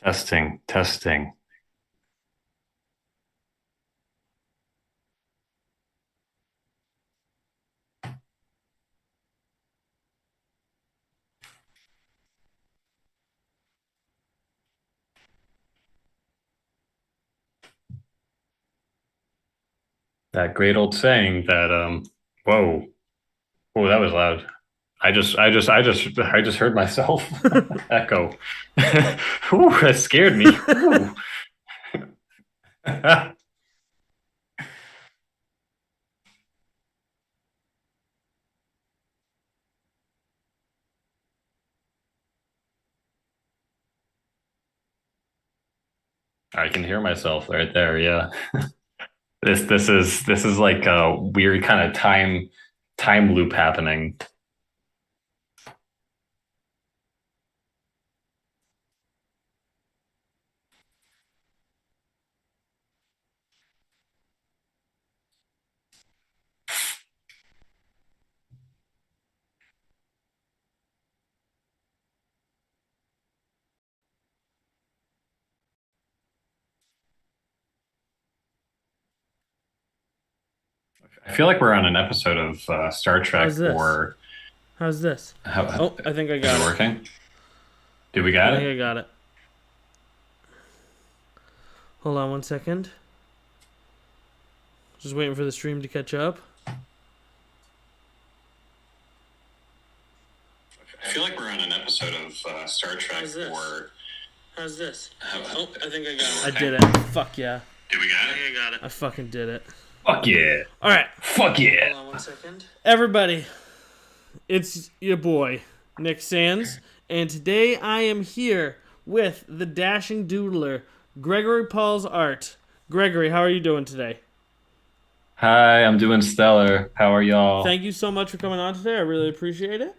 Testing, testing. That great old saying that whoa, whoa, that was loud. I just heard myself echo. Ooh, that scared me. Ooh. I can hear myself right there. Yeah. This is like a weird kind of time loop happening. I feel like we're on an episode of Star How's Trek this? or How's this? how, Oh, I think I is it got it. working? Did we I got think it? I got it. Hold on one second. Just waiting for the stream to catch up. I feel like we're on an episode of Star Trek How's this? or How's this? oh, I think I got it. I did it. Fuck yeah. did we got I it? think I got it. I fucking did it. Fuck yeah. All right. Fuck yeah. Hold on one second. Everybody, it's your boy, Nick Sands, and today I am here with the dashing doodler, Gregory Paul's art. Gregory, how are you doing today? Hi, I'm doing stellar. How are y'all? Thank you so much for coming on today. I really appreciate it.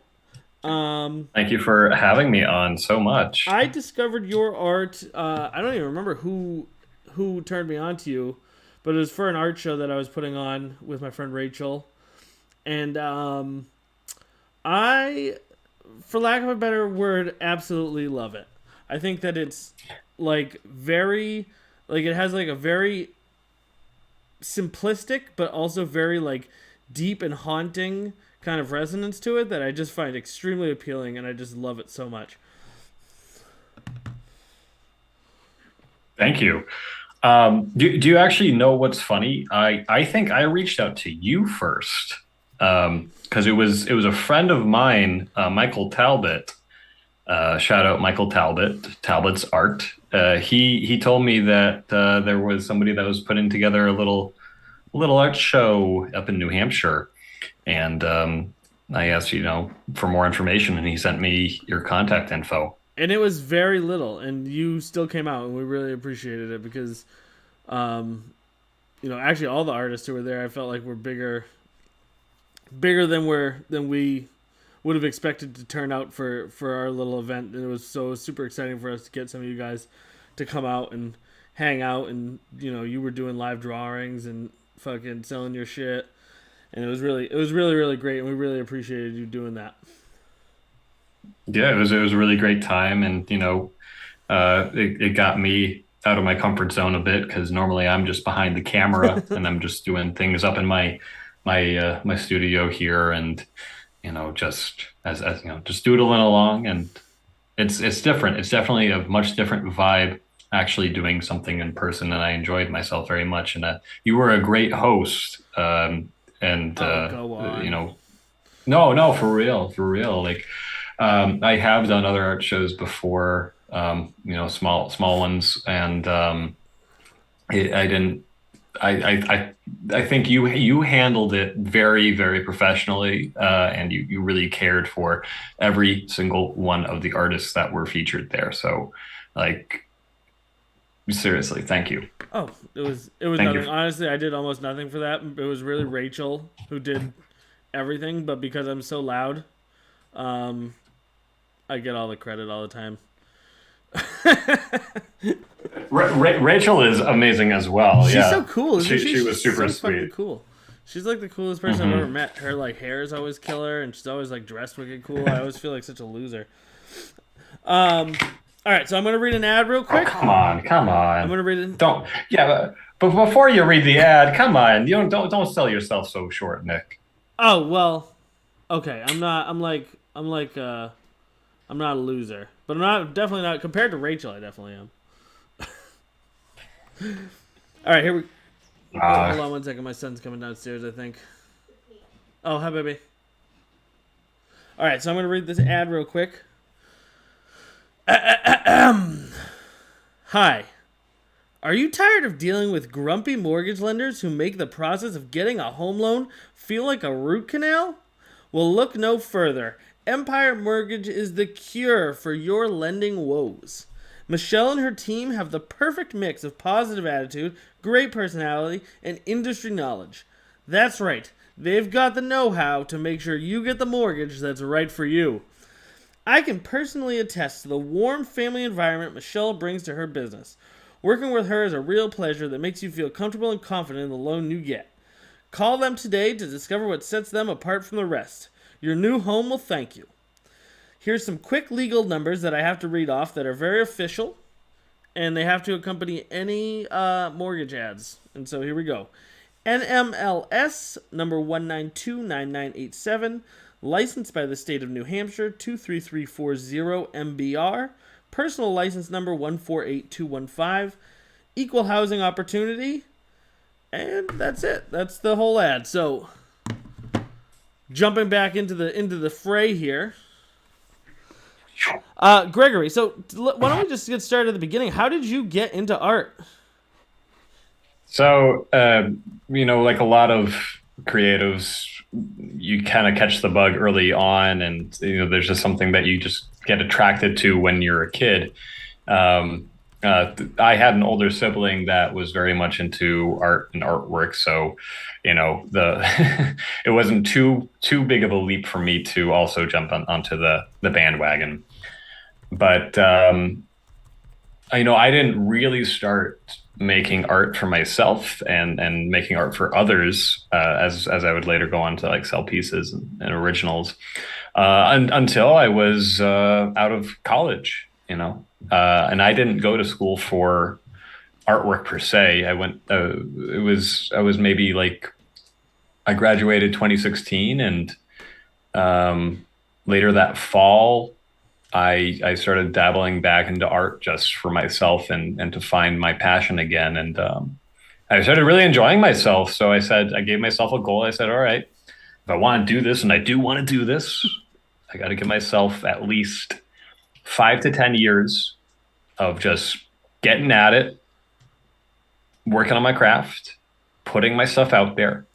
Thank you for having me on so much. I discovered your art. I don't even remember who turned me on to you, but it was for an art show that I was putting on with my friend Rachel, and I, for lack of a better word, absolutely love it. I think that it's like very, like it has like a very simplistic, but also very like deep and haunting kind of resonance to it that I just find extremely appealing, and I just love it so much. Thank you. Do you actually know what's funny? I think I reached out to you first because it was a friend of mine, Michael Talbot. Shout out Michael Talbot, Talbot's art. He told me that there was somebody that was putting together a little art show up in New Hampshire, and I asked for more information, and he sent me your contact info. And it was very little, and you still came out, and we really appreciated it because, um, actually all the artists who were there, I felt like were bigger than we would have expected to turn out for our little event, and it was so super exciting for us to get some of you guys to come out and hang out, and you were doing live drawings and fucking selling your shit, and it was really really great, and we really appreciated you doing that. Yeah, it was a really great time, and it got me out of my comfort zone a bit because normally I'm just behind the camera and I'm just doing things up in my studio here, and just as just doodling along, and it's different. It's definitely a much different vibe actually doing something in person, and I enjoyed myself very much. And you were a great host, and Oh, go you on. know, no, no, for real, for real. Like, I have done other art shows before, small ones, and I didn't. I think you handled it very, very professionally, and you really cared for every single one of the artists that were featured there. So, like, seriously, thank you. Oh, it was Thank you. nothing. Honestly, I did almost nothing for that. It was really Rachel who did everything, but because I'm so loud, um, I get all the credit all the time. Rachel is amazing as well. She's so Yeah. cool, isn't she? She She's was super so fucking sweet. cool. She's like the coolest person I've ever Hmm. met. Her like hair is always killer, and she's always like dressed wicked cool. I always feel like such a loser. Um, all right, so I'm gonna read an ad real Oh, quick. come on, come I'm on. gonna read it. Don't. Yeah, but before you read the ad, come on. You don't sell yourself so short, Nick. Oh well, okay. I'm not. I'm like. I'm not a loser, but I'm not definitely not compared to Rachel. I definitely am. All right, here we. Oh, hold Uh, on one second. My son's coming downstairs. I think. Oh, hi, baby. All right, so I'm gonna read this ad real quick. Hi. Are you tired of dealing with grumpy mortgage lenders who make the process of getting a home loan feel like a root canal? Well, look no further. Empire Mortgage is the cure for your lending woes. Michelle and her team have the perfect mix of positive attitude, great personality, and industry knowledge. That's right, they've got the know how to make sure you get the mortgage that's right for you. I can personally attest to the warm family environment Michelle brings to her business. Working with her is a real pleasure that makes you feel comfortable and confident in the loan you get. Call them today to discover what sets them apart from the rest. Your new home will thank you. Here's some quick legal numbers that I have to read off that are very official, and they have to accompany any mortgage ads. And so here we go. NMLS number 1929987, licensed by the state of New Hampshire 23340 MBR, personal license number 148215, equal housing opportunity, and that's it. That's the whole ad. So, jumping back into the fray here. Gregory, so why don't we just get started at the beginning? How did you get into art? so, like a lot of creatives, you kind of catch the bug early on, and there's just something that you just get attracted to when you're a kid. Um, I had an older sibling that was very much into art and artwork, so the it wasn't too big of a leap for me to also jump onto the bandwagon. But I didn't really start making art for myself and making art for others, as I would later go on to like sell pieces and originals, until I was out of college. And I didn't go to school for artwork per se. I went. I was maybe like I graduated 2016, and later that fall, I started dabbling back into art just for myself and to find my passion again. And I started really enjoying myself. So I gave myself a goal. I said, all right, if I want to do this, and I do want to do this, I got to give myself at least 5 to 10 years of just getting at it, working on my craft, putting my stuff out there.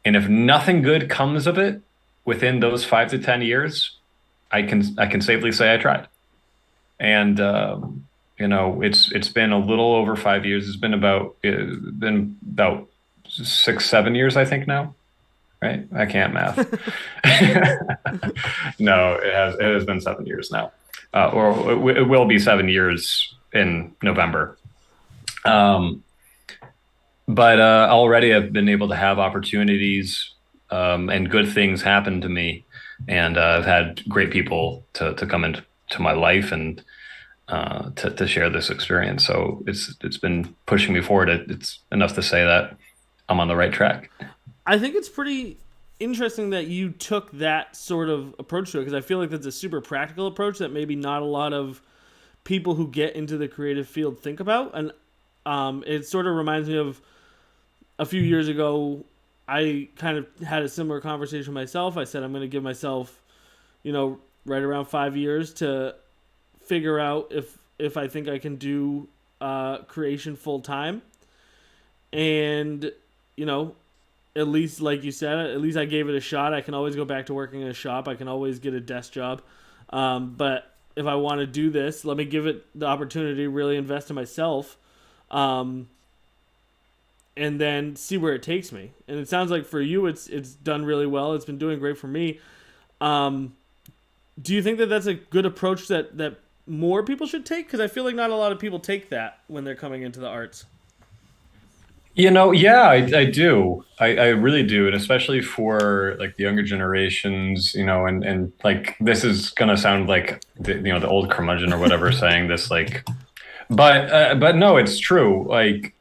And if nothing good comes of it within those 5 to 10 years, I can safely say I tried. And it's been a little over 5 years. It's been about 6 7 years, I think now. Right? I can't math. No, it has been 7 years now, or it will be 7 years in November. Um, but already I've been able to have opportunities, and good things happen to me, and I've had great people to come into my life and to share this experience. So it's been pushing me forward. It's enough to say that I'm on the right track. I think it's pretty interesting that you took that sort of approach to it because I feel like that's a super practical approach that maybe not a lot of people who get into the creative field think about. And it sort of reminds me of a few years ago. I kind of had a similar conversation myself. I said I'm going to give myself, right around 5 years to figure out if I think I can do creation full time. And you know, at least like you said, at least I gave it a shot. I can always go back to working in a shop. I can always get a desk job. But if I want to do this, let me give it the opportunity to really invest in myself, um, and then see where it takes me. And it sounds like for you, it's done really well. It's been doing great for me. Um, do you think that that's a good approach that more people should take? Because I feel like not a lot of people take that when they're coming into the arts. Yeah, I do. I really do. And especially for like the younger generations, and like this is gonna sound like the old curmudgeon or whatever saying this, like, but no, it's true. Like,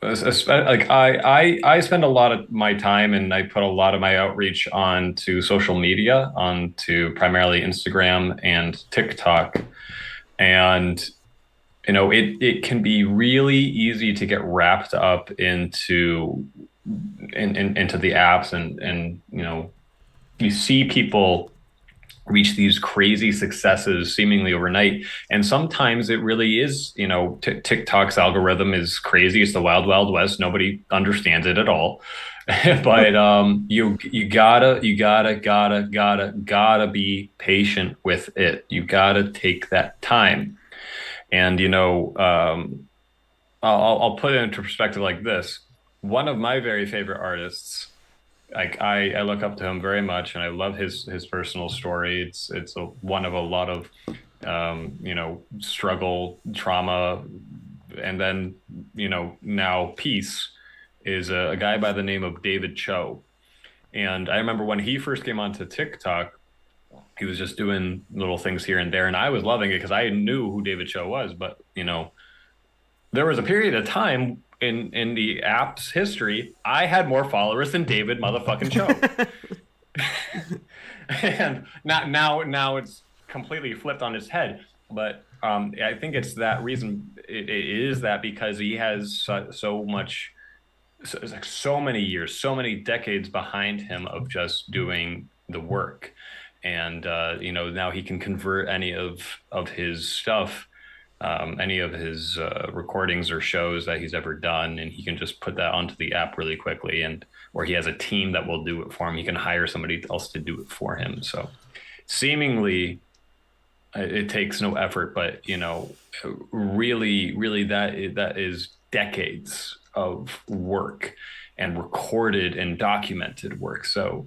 like I spend a lot of my time and I put a lot of my outreach onto social media, onto primarily Instagram and TikTok. And it can be really easy to get wrapped up into the apps, and you see people reach these crazy successes seemingly overnight, and sometimes it really is, TikTok's algorithm is crazy. It's the wild wild west. Nobody understands it at all. But you gotta be patient with it. You gotta take that time. And I'll put it into perspective like this. One of my very favorite artists, like I look up to him very much, and I love his personal story. It's one of a lot of struggle, trauma, and then now peace, is a guy by the name of David Cho. And I remember when he first came onto TikTok, he was just doing little things here and there, and I was loving it because I knew who David Cho was. But there was a period of time in the app's history I had more followers than David motherfucking Cho. And now it's completely flipped on his head. But I think it's that reason. It is that because he has so much, it's like so many years, so many decades behind him of just doing the work. And now he can convert any of his stuff, any of his recordings or shows that he's ever done, and he can just put that onto the app really quickly. And or he has a team that will do it for him. He can hire somebody else to do it for him. So seemingly it takes no effort, but really that is decades of work and recorded and documented work. So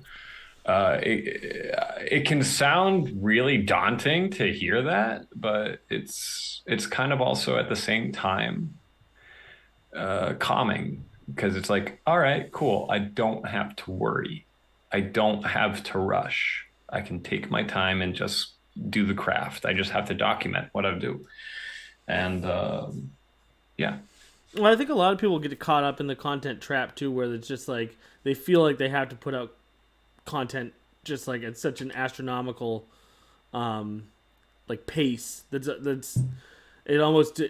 it can sound really daunting to hear that, but it's kind of also at the same time calming, because it's like, all right, cool. I don't have to worry. I don't have to rush. I can take my time and just do the craft. I just have to document what I do. And yeah. Well, I think a lot of people get caught up in the content trap too, where it's just like they feel like they have to put out content just like at such an astronomical like pace that's it almost.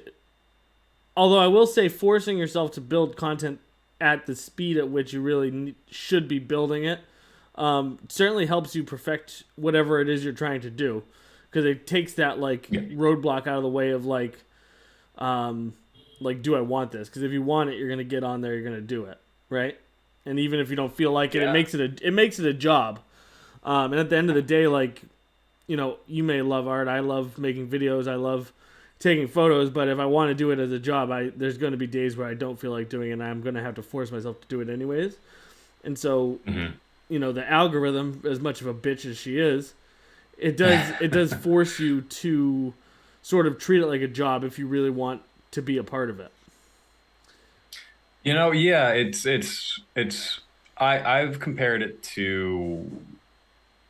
Although I will say, forcing yourself to build content at the speed at which you really should be building it certainly helps you perfect whatever it is you're trying to do, because it takes that roadblock out of the way of do I want this? Because if you want it, you're gonna get on there, you're gonna do it, right? And even if you don't feel like it, Yeah. it makes it a job. And at the end of the day, you may love art. I love making videos. I love taking photos. But if I want to do it as a job, there's going to be days where I don't feel like doing it, and I'm going to have to force myself to do it anyways. And so, the algorithm, as much of a bitch as she is, it does force you to sort of treat it like a job if you really want to be a part of it. Yeah, it's I've compared it to,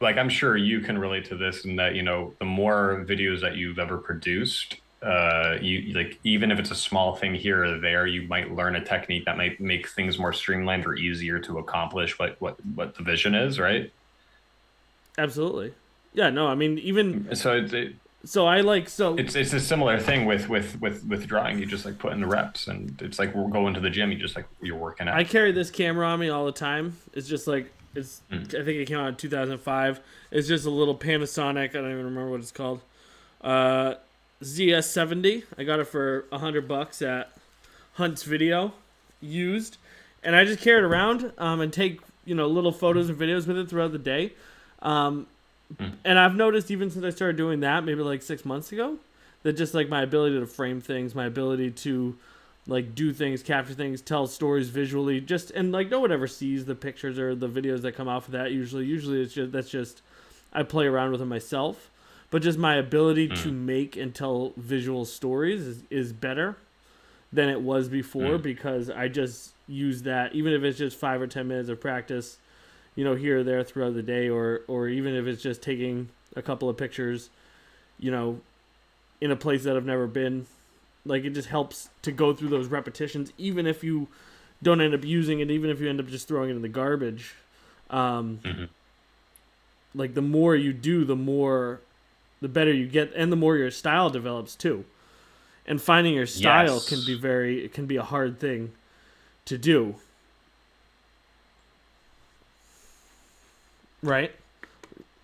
like, I'm sure you can relate to this, in that, the more videos that you've ever produced, you like, even if it's a small thing here or there, you might learn a technique that might make things more streamlined or easier to accomplish what the vision is, right? Absolutely. Yeah, no, I mean, even So it's So I like so It's a similar thing with drawing. You just like put in the reps, and it's like we're going to the gym. You just like you're working I out. carry this camera on me all the time. It's just like it's. Mm. I think it came out in 2005. It's just a little Panasonic. I don't even remember what it's called. Uh, ZS70. I got it for $100 at Hunt's Video, used, and I just carry it around and take little photos and videos with it throughout the day. Um, Mm. and I've noticed even since I started doing that, maybe like 6 months ago, that just like my ability to frame things, my ability to like do things, capture things, tell stories visually, just and like no one ever sees the pictures or the videos that come off of that. Usually it's just that's just I play around with it myself, but just my ability to Mm. make and tell visual stories is better than it was before Mm. because I just use that even if it's just 5 or 10 minutes of practice, here or there throughout the day, or even if it's just taking a couple of pictures, you know, in a place that I've never been. Like it just helps to go through those repetitions, even if you don't end up using it, even if you end up just throwing it in the garbage. Um, Mm-hmm. like the more you do, the better you get, and the more your style develops too. And finding your style Yes. it can be a hard thing to do, right?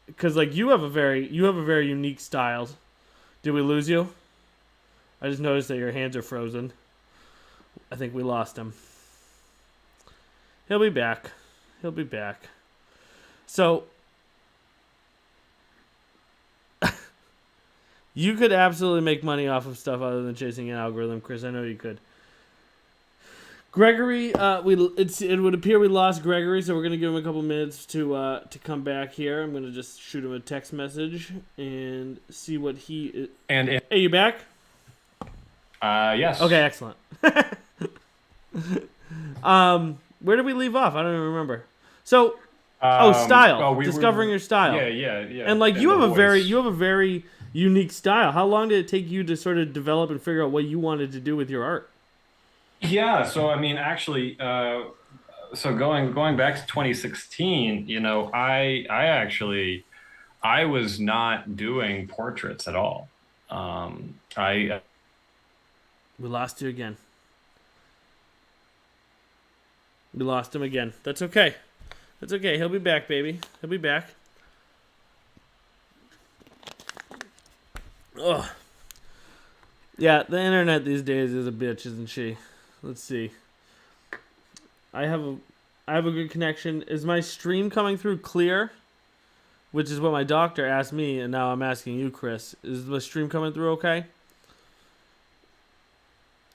Because like you have a very unique style. Did we lose you? I just noticed that your hands are frozen. I think we lost him. He'll be back. He'll be back. So you could absolutely make money off of stuff other than chasing an algorithm, Chris. I know you could. Gregory, it would appear we lost Gregory, so we're gonna give him a couple minutes to come back here. I'm gonna just shoot him a text message and see what he. And Hey, you back? yes. Okay, excellent. Where did we leave off? I don't even remember. So, style. Discovering your style. Yeah. And like And you the have a very voice. unique style. How long did it take you to sort of develop and figure out what you wanted to do with your art? Yeah, so I mean, actually, so going back to 2016, I was not doing portraits at all. I We lost you again. We lost him again. That's okay. That's okay. He'll be back, baby. He'll be back. Ugh. Yeah, the internet these days is a bitch, isn't she? Let's see. I have a good connection. Is my stream coming through clear? Which is what my doctor asked me, and now I'm asking you, Chris. Is the stream coming through okay?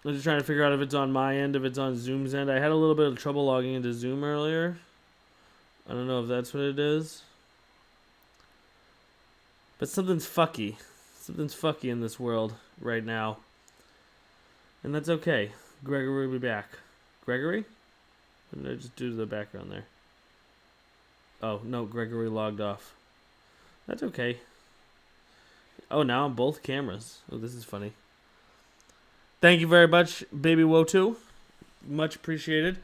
I'm just trying to figure out if it's on my end, if it's on Zoom's end. I had a little bit of trouble logging into Zoom earlier. I don't know if that's what it is. But something's fucky. Something's fucky in this world right now. And that's okay. Gregory will be back. Gregory? What did I just do to the background there? Oh, no, Gregory logged off. That's okay. Oh, now on both cameras. Oh, this is funny. Thank you very much, Baby Wotu. Much appreciated.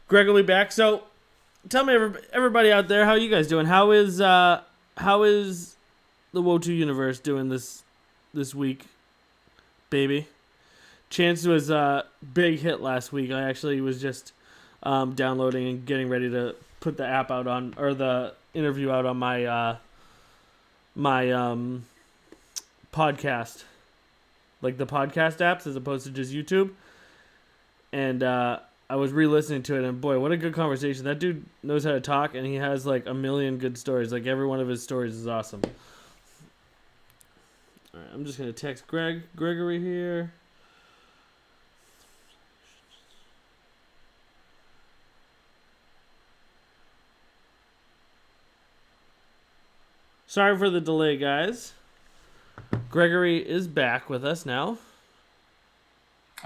Greg will be back. So, tell me, everybody out there, how you guys doing? How is the Wotu universe doing this week, baby? Chance was a big hit last week. I actually was just downloading and getting ready to put the app out on, or the interview out on my podcast, like the podcast apps as opposed to just YouTube. And I was re-listening to it, and boy, what a good conversation. That dude knows how to talk, and he has like a million good stories. Like every one of his stories is awesome. All right, I'm just gonna text Gregory here. Sorry for the delay, guys. Gregory is back with us now.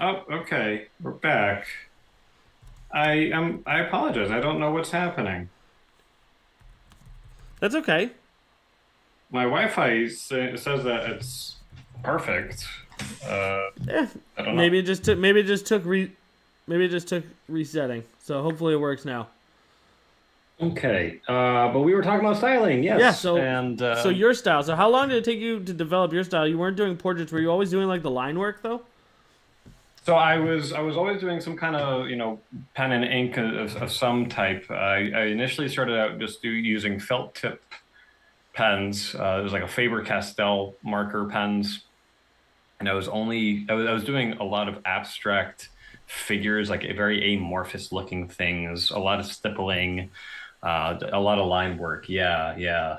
Oh, okay, we're back. I apologize. I don't know what's happening. That's okay. My Wi-Fi says that it's perfect. Yeah, I don't know. maybe it just took resetting. So hopefully it works now. Okay, but we were talking about styling, Yeah, yes, so and so your style. So how long did it take you to develop your style? You weren't doing portraits. Were you always doing like the line work though? so I was always doing some kind of pen and ink of some type. I initially started out just using felt tip pens. It was like a Faber-Castell marker pens, and I was doing a lot of abstract figures, like very amorphous looking things, a lot of stippling, a lot of line work. Yeah, yeah.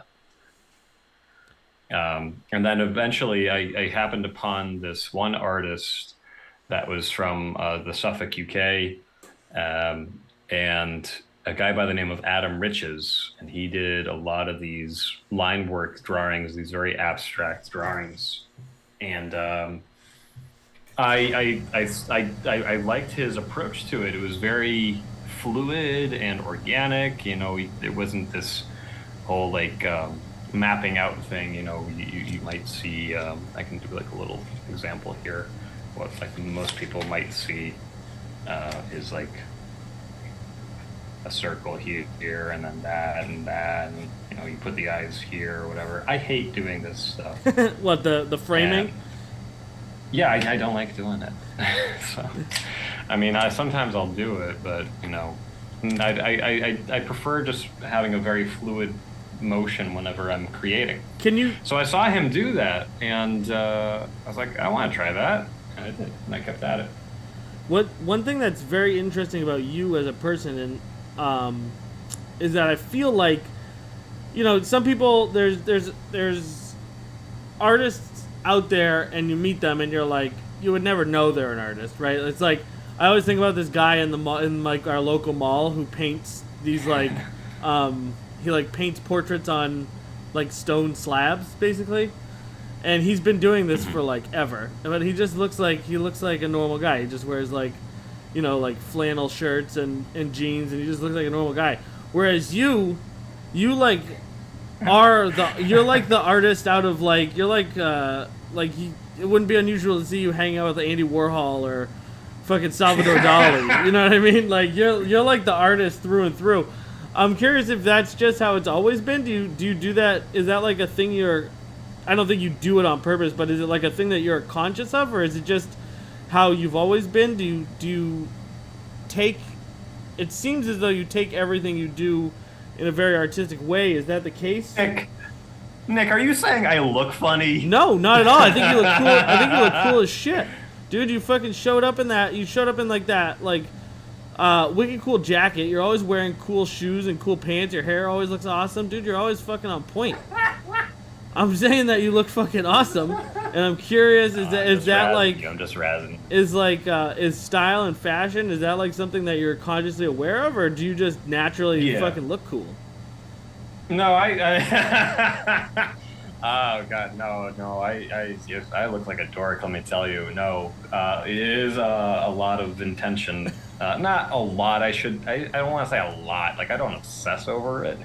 And then eventually I happened upon this one artist that was from the Suffolk, UK, and a guy by the name of Adam Riches, and he did a lot of these line work drawings, these very abstract drawings, and I liked his approach to it. It was very fluid and organic. It wasn't this whole like mapping out thing. You might see. I can do like a little example here. What like most people might see is like a circle here and then that and that, and you put the eyes here or whatever. I hate doing this stuff, What the framing? and yeah, I don't like doing it. So, I mean, sometimes I'll do it, but I prefer just having a very fluid motion whenever I'm creating. Can you So I saw him do that, and I was like, I want to try that, and I did, and I kept at it. what one thing that's very interesting about you as a person and um is that I feel like some people there's artists out there and you meet them and you're like you would never know they're an artist, right? It's like I always think about this guy in the mall, in like our local mall who paints these like um he like paints portraits on like stone slabs basically, and he's been doing this for Mhm. like ever. But he looks like a normal guy. He just wears like like flannel shirts and jeans, and he just looks like a normal guy. Whereas you like are the you're like the artist out of like you're like it wouldn't be unusual to see you hanging out with Andy Warhol or fucking Salvador Dali. You know what I mean? Like you're like the artist through and through. I'm curious if that's just how it's always been. Do you do that? Is that like a thing you're? I don't think you do it on purpose, but is it like a thing that you're conscious of, or is it just how you've always been? Do you take? It seems as though you take everything you do in a very artistic way. Is that the case? Nick, Nick, are you saying I look funny? No, not at all. I think you look cool. I think you look cool as shit, dude. You fucking showed up in that. You showed up in like that, like wicked cool jacket. You're always wearing cool shoes and cool pants. Your hair always looks awesome, dude. You're always fucking on point. I'm saying that you look fucking awesome, and I'm curious. I'm Is just that razzing like you. I'm just razzing. is style and fashion? Is that like something that you're consciously aware of, or do you just naturally Yeah. fucking look cool? No, oh God, no, no. Yes, I look like a dork. Let me tell you. No, it is a lot of intention. Not a lot. I don't want to say a lot. Like I don't obsess over it,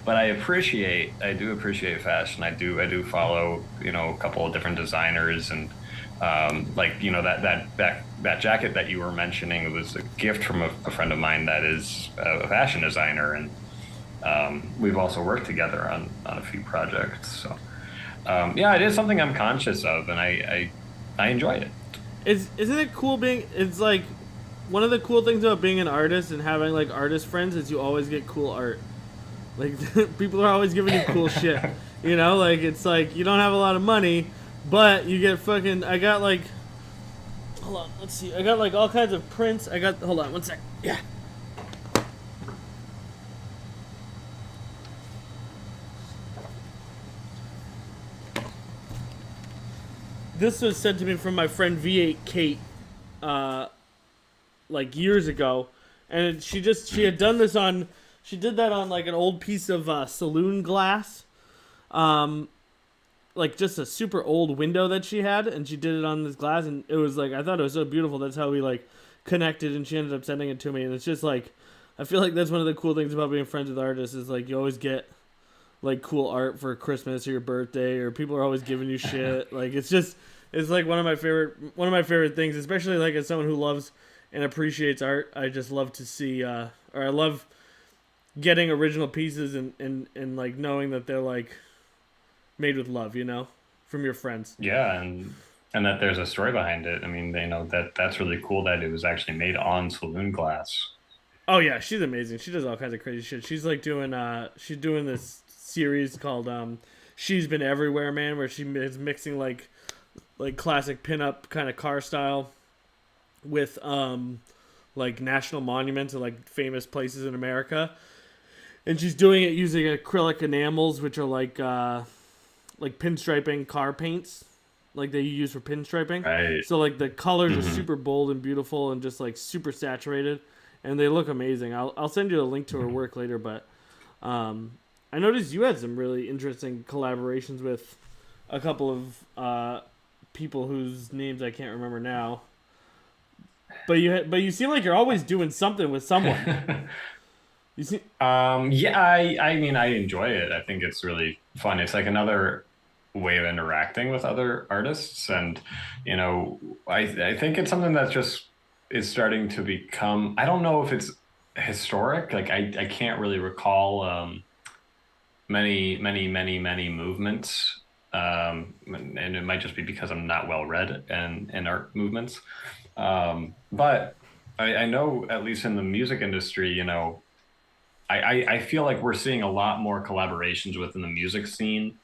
but I do appreciate fashion. I do follow, a couple of different designers, and like that jacket that you were mentioning was a gift from a friend of mine that is a fashion designer, and we've also worked together on a few projects. So yeah, it is something I'm conscious of, and I enjoy it. Isn't it cool being? It's like one of the cool things about being an artist and having like artist friends is you always get cool art. Like people are always giving you cool shit. Like it's like you don't have a lot of money, but you get fucking. I got like, hold on, let's see. I got like all kinds of prints. Hold on, one sec. Yeah. This was sent to me from my friend V8 Kate, uh, like years ago, and she had done this on. She did that on like an old piece of saloon glass, um, like just a super old window that she had, and she did it on this glass, and it was like I thought it was so beautiful. That's how we like connected, and she ended up sending it to me, and it's just like I feel like that's one of the cool things about being friends with artists is like you always get like cool art for Christmas or your birthday, or people are always giving you shit. Like it's like one of my favorite things, especially like as someone who loves and appreciates art. I just love to see, or I love getting original pieces and like knowing that they're like made with love, from your friends. Yeah, and that there's a story behind it. I mean, they know that that's really cool that it was actually made on saloon glass. Oh yeah, she's amazing. She does all kinds of crazy shit. She's doing this series called She's Been Everywhere, man, where she is mixing like classic pinup kind of car style with like national monuments and like famous places in America. And she's doing it using acrylic enamels, which are like pinstriping car paints, like they use for pinstriping. Right. So like the colors are Hmm. super bold and beautiful and just like super saturated, and they look amazing. I'll send you a link to her work later, but um, I noticed you had some really interesting collaborations with a couple of people whose names I can't remember now. But you seem like you're always doing something with someone. You see, Yeah, I mean, I enjoy it. I think it's really fun. It's like another way of interacting with other artists, and you know, I think it's something that just is starting to become. I don't know if it's historic. Like I can't really recall many movements. And it might just be because I'm not well read in art movements. But I know at least in the music industry, I feel like we're seeing a lot more collaborations within the music scene.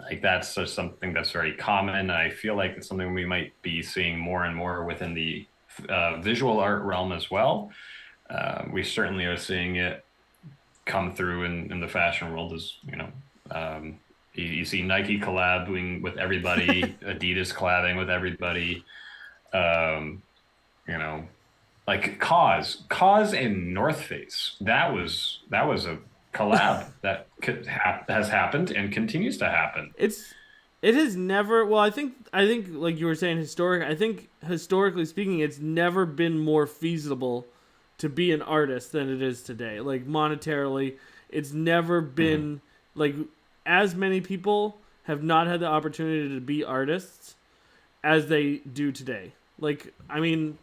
Like that's just something that's very common. I feel like it's something we might be seeing more and more within the visual art realm as well. We certainly are seeing it come through in the fashion world as, you see Nike collabing with everybody, Adidas collabing with everybody. Um, you know, like Cause and North Face. That was a collab that has happened and continues to happen. it's it has never. Well, I think like you were saying, historic. I think historically speaking, it's never been more feasible to be an artist than it is today. Like monetarily, it's never Hmm. been like as many people have not had the opportunity to be artists as they do today. Like, I mean,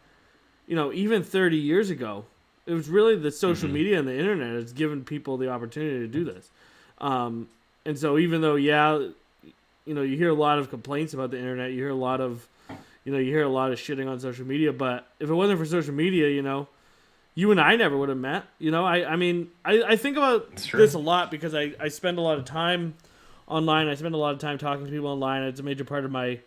even 30 years ago, it was really the social Hmm. media and the internet that's given people the opportunity to do this. Um, and so, even though, yeah, you hear a lot of complaints about the internet, you hear a lot of shitting on social media. But if it wasn't for social media, you and I never would have met. I mean, I think about It's this true. a lot because I spend a lot of time online. I spend a lot of time talking to people online. It's a major part of my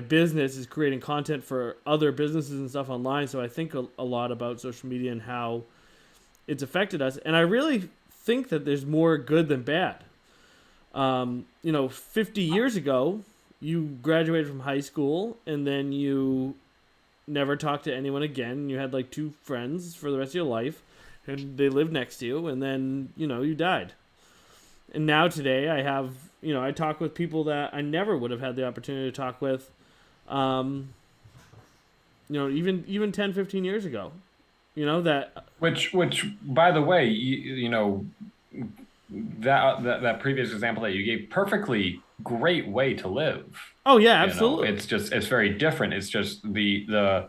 business is creating content for other businesses and stuff online. So I think a lot about social media and how it's affected us. And I really think that there's more good than bad. 50 years ago, you graduated from high school and then you never talked to anyone again. You had like two friends for the rest of your life, and they lived next to you, and then you died. And now today, I talk with people that I never would have had the opportunity to talk with, um, even 10, 15 years ago. That. Which, by the way, that previous example that you gave, perfectly great way to live. Oh yeah, It's absolutely. just it's very different. It's just the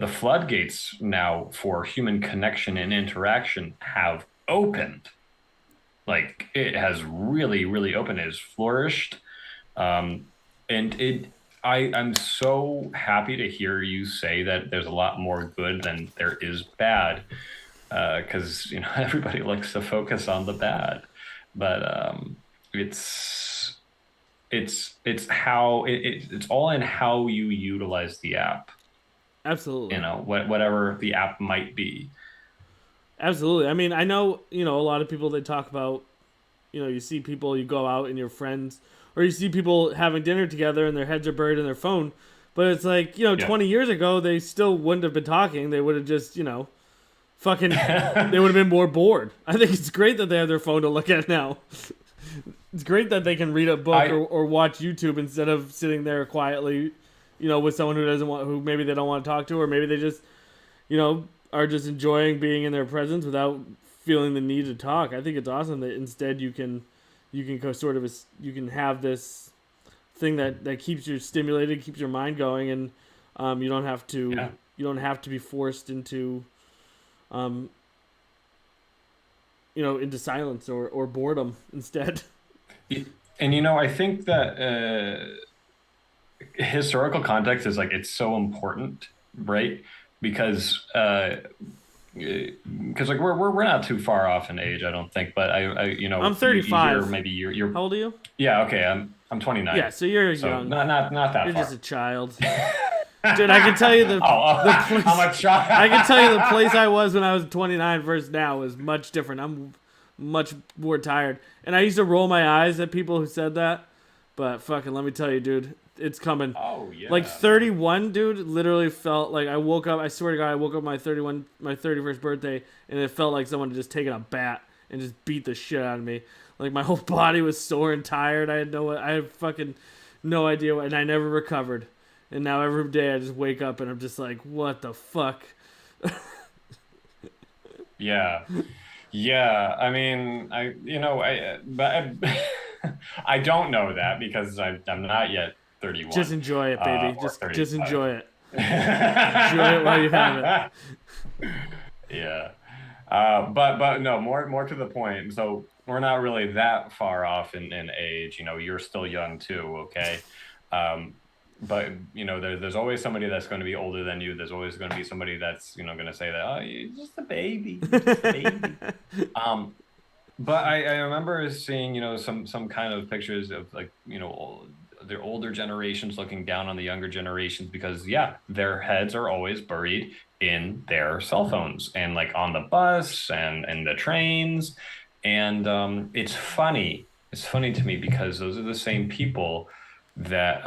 floodgates now for human connection and interaction have opened. Like it has really, really opened. It has flourished. Um, and I'm so happy to hear you say that there's a lot more good than there is bad, because everybody likes to focus on the bad, but it's it's how it's all in how you utilize the app. Absolutely. Whatever the app might be. Absolutely. I mean, I know, a lot of people, they talk about, you see people, you go out and your friends, or you see people having dinner together and their heads are buried in their phone. But it's like, Yeah. 20 years ago, they still wouldn't have been talking. They would have just, fucking, they would have been more bored. I think it's great that they have their phone to look at now. It's great that they can read a book or, I or watch YouTube instead of sitting there quietly, with someone who maybe they don't want to talk to, or maybe they just, are just enjoying being in their presence without feeling the need to talk. I think it's awesome that instead you can go sort of you can have this thing that keeps you stimulated, keeps your mind going, and you don't have to yeah. be forced into um, into silence or boredom instead. And I think that historical context is like it's so important, right? Because like we're not too far off in age, I don't think. But I I'm you hear 35. maybe you're How old are you? yeah, okay. I'm Yeah, 29, so you're so young. not that You're just far. a child. Dude, I can tell you Oh, the I'm place. a child. I can tell you the place I was when I was 29 versus now is much different. I'm much more tired, and I used to roll my eyes at people who said that. But fucking, let me tell you, dude, it's coming. Oh Like yeah, man. 31, dude, literally felt like I woke up. I swear to God, I woke up my 31st birthday, and it felt like someone had just taken a bat and just beat the shit out of me. Like my whole body was sore and tired. I had fucking no idea, and I never recovered. And now every day I just wake up and I'm just like, what the fuck? Yeah. Yeah, I mean, but I don't know that because I'm not yet Just 31, enjoy it, baby. or Just 35. enjoy it. Enjoy it while you have it. Yeah. But no, more to the point. So we're not really that far off in age. You're still young too, okay? Um, but there's always somebody that's going to be older than you. There's always going to be somebody that's going to say that, oh, you're just a baby, you're just a baby. Um, but I remember seeing, some kind of pictures of like, their older generations looking down on the younger generations because yeah, their heads are always buried in their cell phones and like on the bus and the trains. And it's funny. It's funny to me because those are the same people that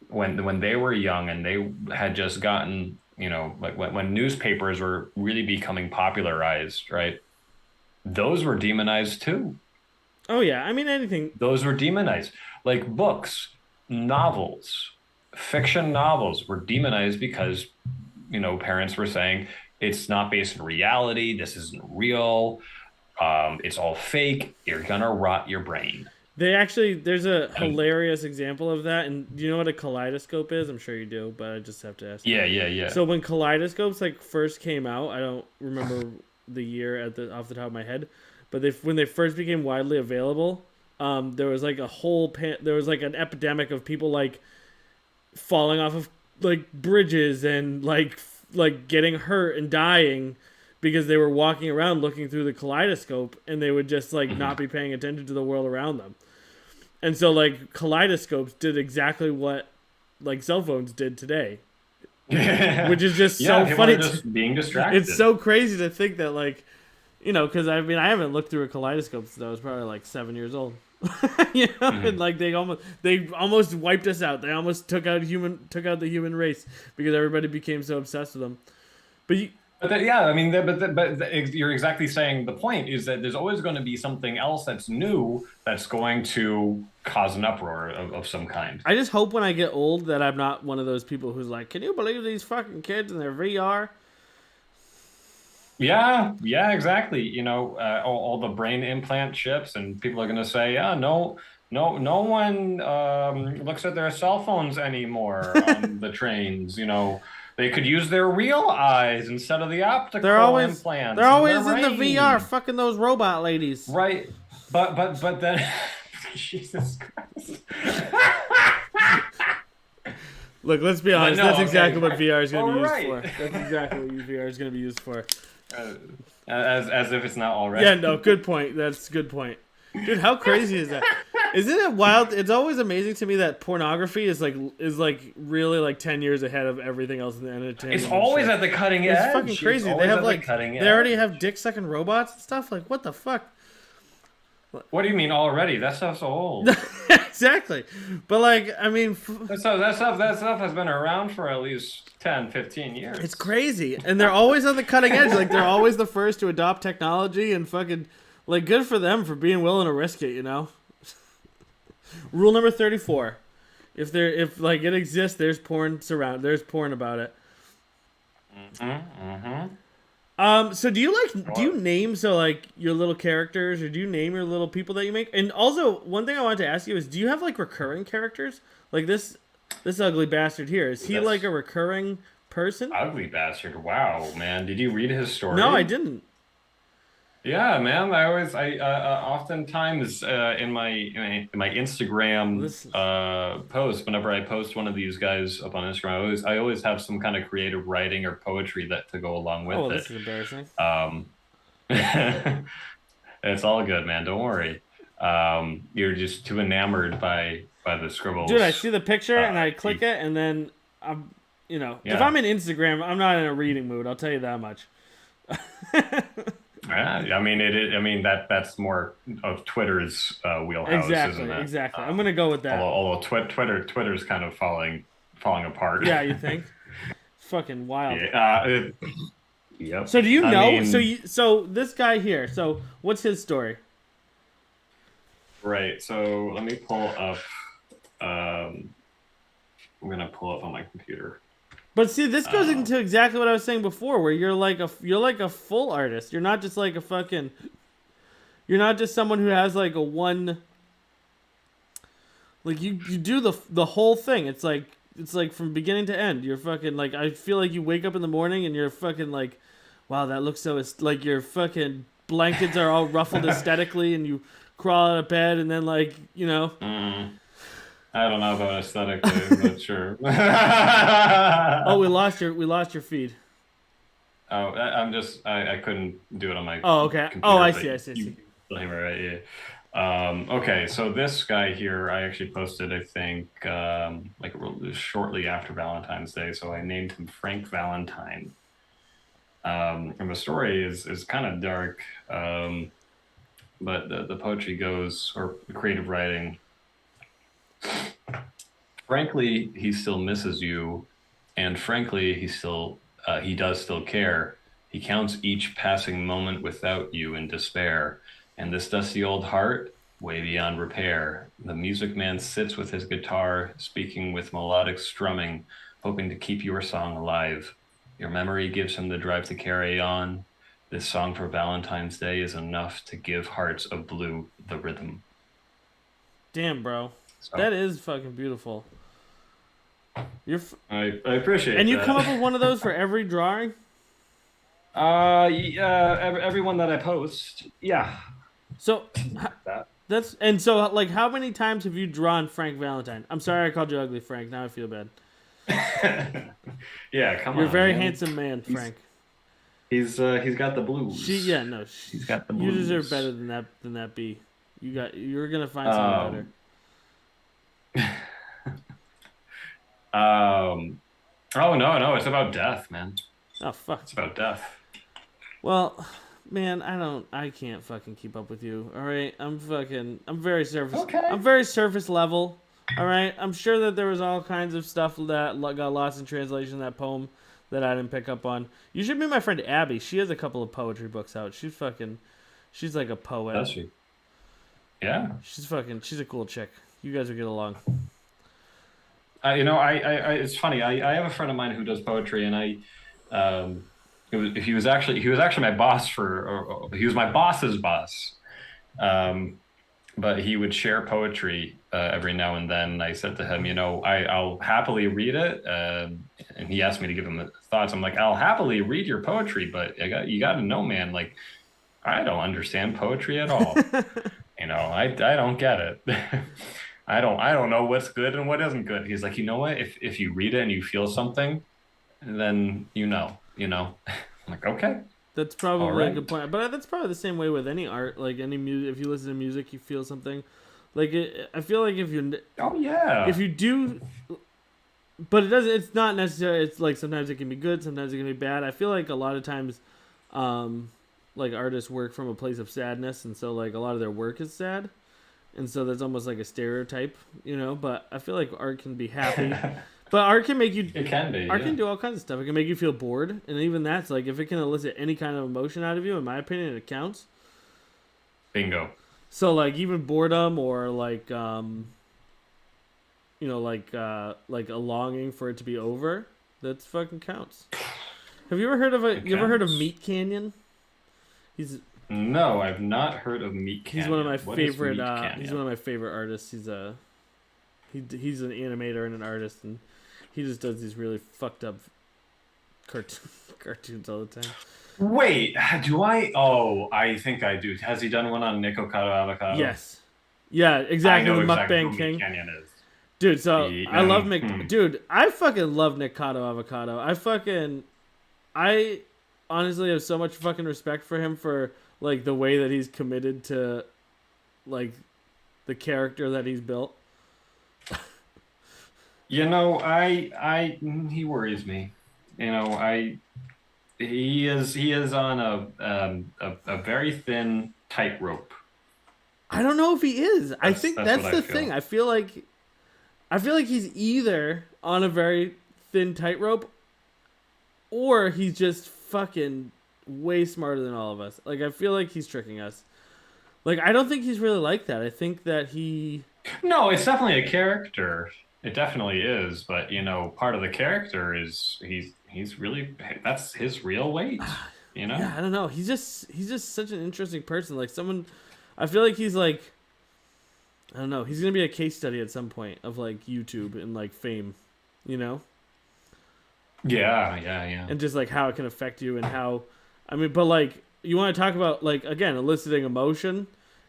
when they were young and they had just gotten, like when newspapers were really becoming popularized, right? Those were demonized too. Oh yeah, I mean anything. Those were demonized. Like books, novels, fiction novels were demonized because, parents were saying it's not based in reality. This isn't real. It's all fake. You're gonna rot your brain. There's a And hilarious example of that. And do you know what a kaleidoscope is? I'm sure you do, but I just have to ask. yeah, yeah, yeah. So when kaleidoscopes like first came out, I don't remember the year off the top of my head, but when they first became widely available, there was like there was like an epidemic of people like falling off of like bridges and like getting hurt and dying because they were walking around looking through the kaleidoscope and they would just like not be paying attention to the world around them. And so like kaleidoscopes did exactly what like cell phones did today, which is just Yeah, so people funny. are just being distracted. It's so crazy to think that like, because I mean I haven't looked through a kaleidoscope since I was probably like 7 years old. And like they almost wiped us out. They almost took out the human race because everybody became so obsessed with them. But Yeah, I mean, you're exactly saying the point is that there's always going to be something else that's new that's going to cause an uproar of some kind. I just hope when I get old that I'm not one of those people who's like, can you believe these fucking kids and their VR? Yeah, yeah, exactly. All the brain implant chips, and people are going to say, yeah, no, no, no one looks at their cell phones anymore on the trains. They could use their real eyes instead of the They're optical always they're implants in their always in the VR brain. fucking those robot ladies. Right. But then Jesus Christ. Look, let's be honest. No, That's okay. exactly what VR is going to be All used right. for. That's exactly what VR is going to be used for. As if it's not already. Yeah, no, good point. That's a good point. Dude, how crazy is that? Isn't it wild? It's always amazing to me that pornography is really like 10 years ahead of everything else in the entertainment. It's always at the cutting edge. It's fucking crazy. They have like they already have dick sucking robots and stuff. Like what the fuck? What do you mean already? That stuff's old. Exactly. But like, I mean, That stuff has been around for at least 10, 15 years. it's crazy. And they're always on the cutting edge. Like they're always the first to adopt technology and fucking like good for them for being willing to risk it, Rule number 34. If like it exists, there's porn about it. So do you name your little characters or do you name your little people that you make? And also one thing I wanted to ask you is do you have like recurring characters? Like this ugly bastard here. Is he like a recurring person? Ugly bastard. Wow, man. Did you read his story? No, I didn't. Yeah, man. I oftentimes in my Well, Instagram this post, whenever I post one of these guys up on Instagram, I always have some kind of creative writing or poetry that to go along oh, well, with it. this is embarrassing. Um, it's all good, man. Don't worry. You're just too enamored by the Dude, I scribbles. see the picture and I click You, it, and then I'm, if I'm yeah. in Instagram, I'm not in a reading mood. I'll tell you that much. Yeah, I mean I mean that's more of Twitter's wheelhouse, isn't Exactly, it? exactly. I'm gonna go with that. Although Twitter's kind of falling apart. Yeah, you think? It's fucking wild. Yeah. Yep. So do you I know? mean, So this guy here. So what's his story? right. So let me pull up. Um, I'm gonna pull up on my computer. But see, this goes Um, into exactly what I was saying before, where you're like a full artist. You're not just like a fucking. You're not just someone who has like a one. Like you do the whole thing. It's like from beginning to end. You're fucking like I feel like you wake up in the morning and you're fucking like, wow, that looks so like your fucking blankets are all ruffled aesthetically, and you crawl out of bed and then like mm, I don't know about aesthetically, but sure. Oh, we lost your feed. Oh, I'm just I couldn't do it on my Oh, okay. Oh, computer, I but see. I see. I you see. still hear me, right? Yeah. Okay, so this guy here, I actually posted, I think, like shortly after Valentine's Day. So I named him Frank Valentine. And the story is kind of dark, but the poetry goes, or the creative writing. Frankly, he still misses you, and frankly, he does still care. He counts each passing moment without you in despair, and this dusty old heart, way beyond repair. The music man sits with his guitar, speaking with melodic strumming, hoping to keep your song alive. Your memory gives him the drive to carry on. This song for Valentine's Day is enough to give hearts of blue the rhythm. Damn, bro, So that is fucking beautiful. I appreciate And you come up with that. one of those for every drawing. Yeah, everyone that I post, yeah, So that. like how many times have you drawn Frank Valentine? I'm sorry I called you ugly, Frank. Now I feel bad. Yeah, come You're a on, very man. handsome man, He's Frank. he's got the blues. Yeah, no, He's got the you deserve blues. better than that. B. You're gonna find someone better. Um, um. Oh no, it's about death, man. Oh fuck. It's about death. Well, man, I can't fucking keep up with you. All right, I'm very surface. Okay. I'm very surface level. All right, I'm sure that there was all kinds of stuff that got lost in translation in that poem that I didn't pick up on. You should meet my friend Abby. She has a couple of poetry books out. She's like a poet. Does she? Yeah. She's a cool chick. You guys would get along. It's funny. I have a friend of mine who does poetry, and um, he was actually my boss he was my boss's boss. Um, but he would share poetry every now and then. I said to him, I'll happily read it. And he asked me to give him thoughts. I'm like, I'll happily read your poetry, but you got to know, man, like, I don't understand poetry at all. I don't get it. I don't know what's good and what isn't good. He's like, you know what? If you read it and you feel something, then I'm like, okay, That's all probably a good right. point. But that's probably the same way with any art. Like any music, if you listen to music, you feel something. Like I feel like Oh yeah. if you do, but it doesn't. It's not necessarily. It's like sometimes it can be good, sometimes it can be bad. I feel like a lot of times, like artists work from a place of sadness, and so like a lot of their work is sad, and so that's almost like a stereotype, But I feel like art can be happy, but art can make you It can be, art yeah. can do all kinds of stuff. It can make you feel bored, and even that's like if it can elicit any kind of emotion out of you, in my opinion, it counts. Bingo. So like even boredom or like a longing for it to be over, that's fucking counts. Have you ever heard of It you ever heard of counts. Meat Canyon? He's No, I've not heard of Meat he's one of my Canyon. What is favorite Meat he's one Canyon? of my favorite artists. He's an animator and an artist, and he just does these really fucked up cartoons all the time. Wait, do I? Oh, I think I do. Has he done one on Nikocado Avocado? Yes. Yeah, I exactly. The know exactly who mukbang Meat king. Canyon is. Dude, so I love Hmm. Dude, I fucking love Nikocado Avocado. I honestly have so much fucking respect for him for like the way that he's committed to like the character that he's built. He worries me. He is on a very thin tightrope. I don't know if he is. I That's think that's what that's I the thing. feel. I feel like he's either on a very thin tightrope or he's just fucking way smarter than all of us. Like I feel like he's tricking us. Like I don't think he's really like that. I think that he No, it's definitely a character. It definitely is, but part of the character is he's really that's his real weight, you yeah, know? I don't know. He's just such an interesting person. Like someone I feel like he's like I don't know. He's gonna be a case study at some point of like YouTube and like fame, you know, Yeah, yeah, yeah. and just like how it can affect you and how, I mean, but like you want to talk about like again eliciting emotion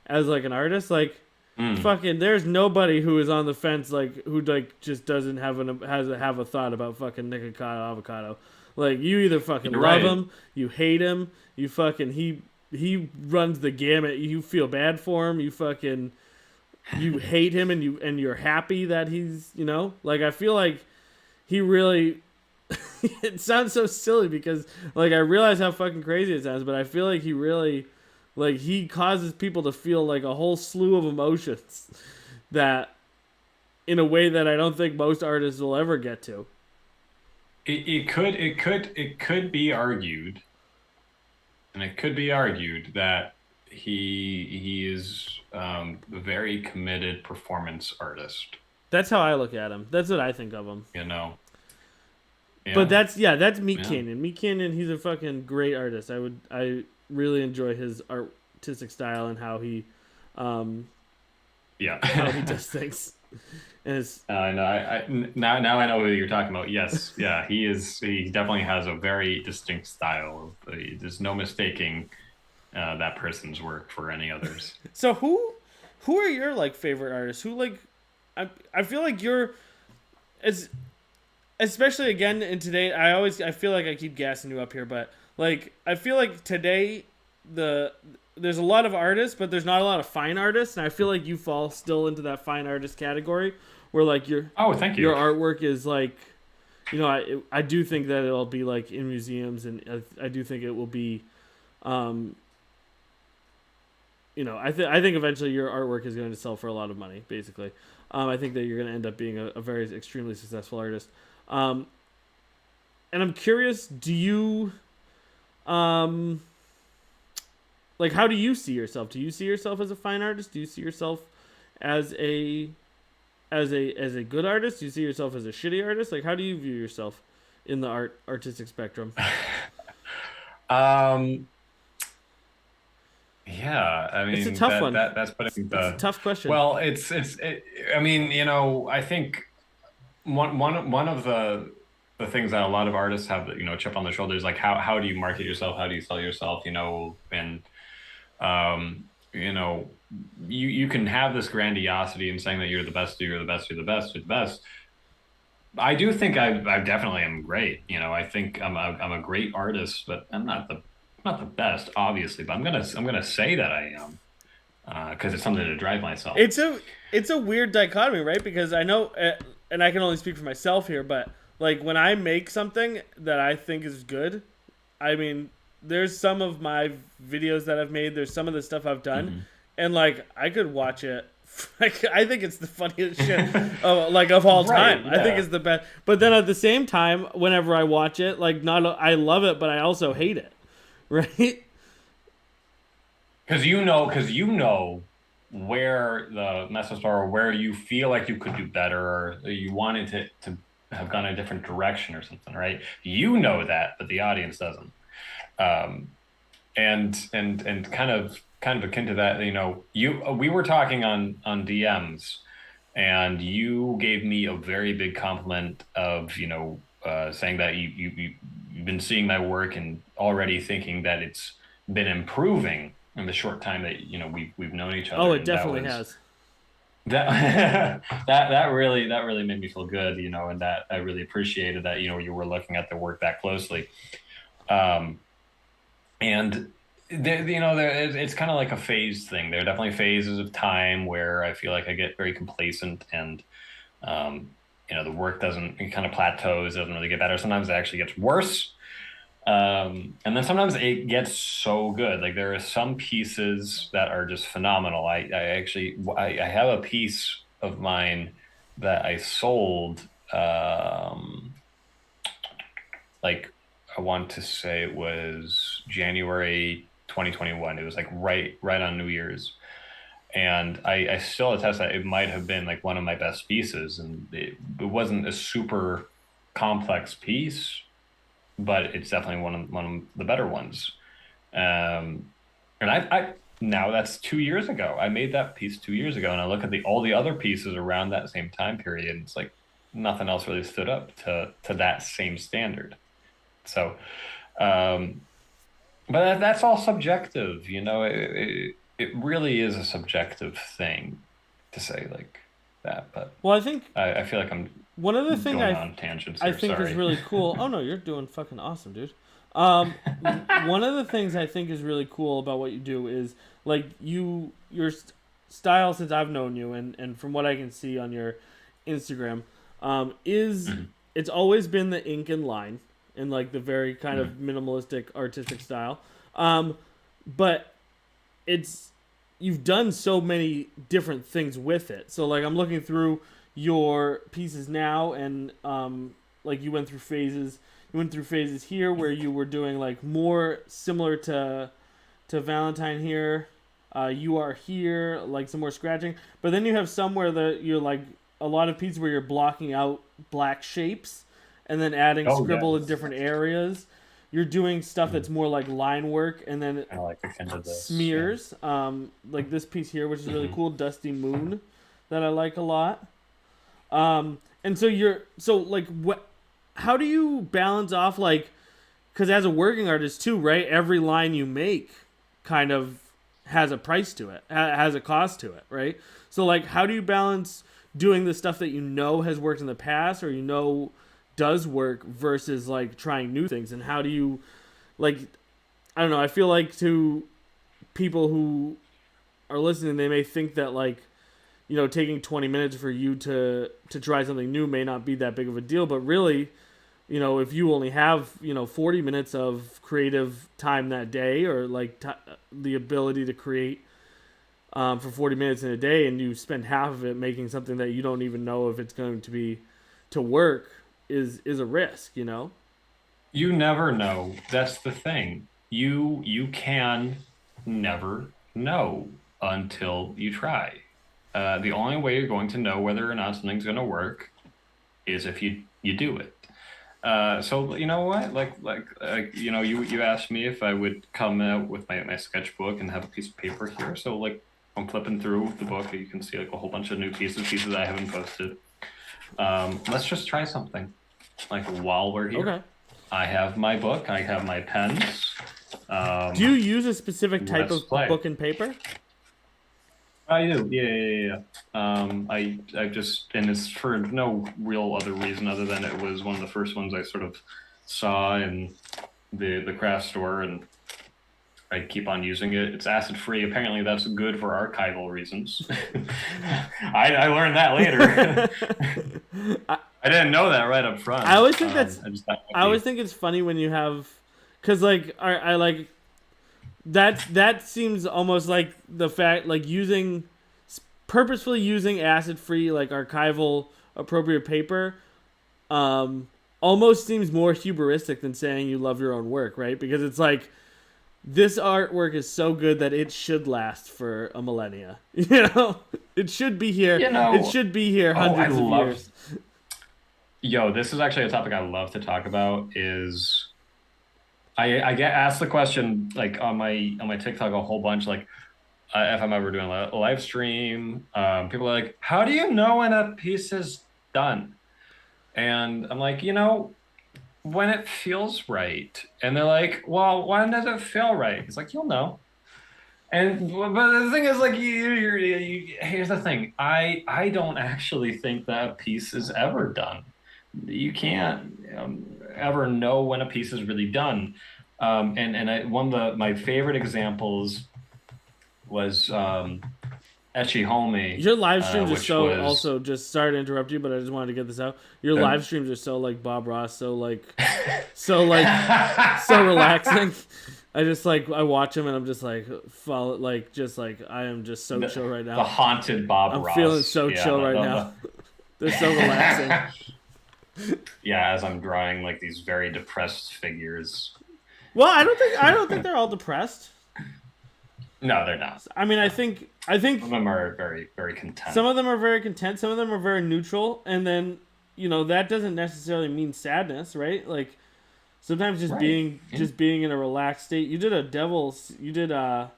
as like an artist, like Mm, fucking there's nobody who is on the fence like who like just doesn't have a thought about fucking Nikocado Avocado. Like you either fucking you're love right. him, you hate him, you fucking he runs the gamut. You feel bad for him. You hate him and you're happy that he's like I feel like he really it sounds so silly because like I realize how fucking crazy it sounds, but I feel like he really like he causes people to feel like a whole slew of emotions that in a way that I don't think most artists will ever get to. It could be argued, and it could be argued that he is a very committed performance artist. That's how I look at him. That's what I think of him. You know, But yeah, that's Meat yeah, Canyon. Meat Canyon, he's a fucking great artist. I really enjoy his artistic style and um how he yeah. does things. And it's I know. Now I know who you're talking about. Yes, yeah, he is. He definitely has a very distinct style. There's no mistaking that person's work for any others. so who are your like favorite artists? Who like I feel like you're as especially again in today I feel like I keep gassing you up here, but like I feel like today the there's a lot of artists, but there's not a lot of fine artists, and I feel like you fall still into that fine artist category where like Oh, thank your you. artwork is like I do think that it'll be like in museums, and I do think it will be um I think eventually your artwork is going to sell for a lot of money basically. I think that you're going to end up being a very extremely successful artist. um and I'm curious, do you um like how do you see yourself? Do you see yourself as a fine artist? Do you see yourself as a good artist? Do you see yourself as a shitty artist? Like how do you view yourself in the artistic spectrum? Um, yeah, I It's a mean tough that one. that that's putting It's a the tough question. well, I mean, I think one of the things that a lot of artists have, chip on their shoulders, like how do you market yourself? How do you sell yourself? And um, you know, you can have this grandiosity in saying that you're the best, you're the best, you're the best, you're the best. I do think I definitely am great. I think I'm a great artist, but I'm not the best, obviously. But I'm gonna say that I am because it's something to drive myself. It's a it's a weird dichotomy, right? Because I know, and I can only speak for myself here, but like when I make something that I think is good, I mean, there's some of my videos that I've made. There's some of the stuff I've done, Hmm. and like I could watch it. Like I think it's the funniest shit of all Right? time. I think Yeah. it's the best. But then at the same time, whenever I watch it, like not I love it, but I also hate it. Right? Because you know where the messes are, or where you feel like you could do better, or you wanted to have gone a different direction or something, right? You know that, but the audience doesn't. Um, and kind of akin to that, we were talking on DMs, and you gave me a very big compliment of saying that you've been seeing my work and already thinking that it's been improving in the short time that we've known each Oh, other, it and that definitely was has. that really made me feel good, and that I really appreciated that you were looking at the work that closely. Um, and it's kind of like a phase thing. There are definitely phases of time where I feel like I get very complacent, and um, the work doesn't, it kind of plateaus, doesn't really get better. Sometimes it actually gets worse. And then sometimes it gets so good. Like there are some pieces that are just phenomenal. I have a piece of mine that I sold, like I want to say it was January 2021. It was like right on New Year's. And I still attest that it might have been like one of my best pieces. And it wasn't a super complex piece, but it's definitely one of the better ones. Um, and I now that's 2 years ago. I made that piece 2 years ago, and I look at the all the other pieces around that same time period, and it's like nothing else really stood up to that same standard. So, um, but that's all subjective, it really is a subjective thing to say like that. But Well, I think I feel like I'm one other thing going on tangents I here. think is Sorry. really cool. Oh no, you're doing fucking awesome, dude. One of the things I think is really cool about what you do is like your style since I've known you and from what I can see on your Instagram, is Mhm. it's always been the ink and line and like the very kind of Mhm. minimalistic artistic style. Um, but it's you've done so many different things with it. So like I'm looking through your pieces now, and like you went through phases. You went through phases here where you were doing like more similar to Valentine here. You are here, like some more scratching, but then you have somewhere that you're like a lot of pieces where you're blocking out black shapes and then adding Oh scribble in yes. different areas. You're doing stuff that's Mhm. more like line work, and then I like akin to this. Yeah. smears. Like this piece here, which is really Hmm. cool, Dusty Moon, that I like a lot. And so you're so like what? How do you balance off like? Because as a working artist too, right? Every line you make kind of has a price to it, has a cost to it, right? So like, how do you balance doing the stuff that you know has worked in the past or you know does work versus like trying new things? And how do you like? I don't know. I feel like to people who are listening, they may think that like taking 20 minutes for you to try something new may not be that big of a deal, but really, if you only have 40 minutes of creative time that day, or like the ability to create for 40 minutes in a day, and you spend half of it making something that you don't even know if it's going to be to work, is a risk. You never know. That's the thing. You can never know until you try. The only way you're going to know whether or not something's going to work is if you do it. So you know what? You asked me if I would come out with my sketchbook and have a piece of paper here. So like I'm flipping through the book. You can see like a whole bunch of new pieces I haven't posted. Let's just try something. Like while we're here, Okay. I have my book. I have my pens. Do you Um, use a specific type let's of play. book and paper? I do. Yeah, yeah, yeah, yeah. I just, and it's for no real other reason other than it was one of the first ones I sort of saw in the craft store, and I keep on using it. It's acid free. Apparently, that's good for archival reasons. I learned that later. I, I didn't know that right up I front. always think that's I just thought it would I always be. think it's funny when you have, because like I like that seems almost like the fact like using purposefully using acid free like archival appropriate paper um almost seems more hubristic than saying you love your own work, right? Because it's like this artwork is so good that it should last for a millennia. It should be here. You It know, should be here oh, I hundreds of love. years. Yo, this is actually a topic I love to talk about. Is I get asked the question like on my TikTok a whole bunch, like if I'm ever doing a live stream, people are like, "How do you know when a piece is done?" And I'm like, when it feels right. And they're like, well, when does it feel right? It's like, you'll know. And but the thing is, like, here's the thing. I don't actually think that piece is ever done. You can't ever know when a piece is really done. One of my favorite examples was Ecce Homie, Your live streams are which so was also just sorry to interrupt you, but I just wanted to get this out. Your uh, live streams are so like Bob Ross, so like so relaxing. I just like I watch them and I'm just like follow like just like I am just so chill right the now. haunted Bob I'm feeling Ross. so Yeah, chill right now. They're so relaxing. yeah, as I'm drawing like these very depressed figures. Well, I don't think they're all depressed. No, they're not. I mean, I Some of think them are very, very some content. of them are very content, some of them are very neutral, and then that doesn't necessarily mean sadness, right? Like sometimes Right. just being in a relaxed state. You did a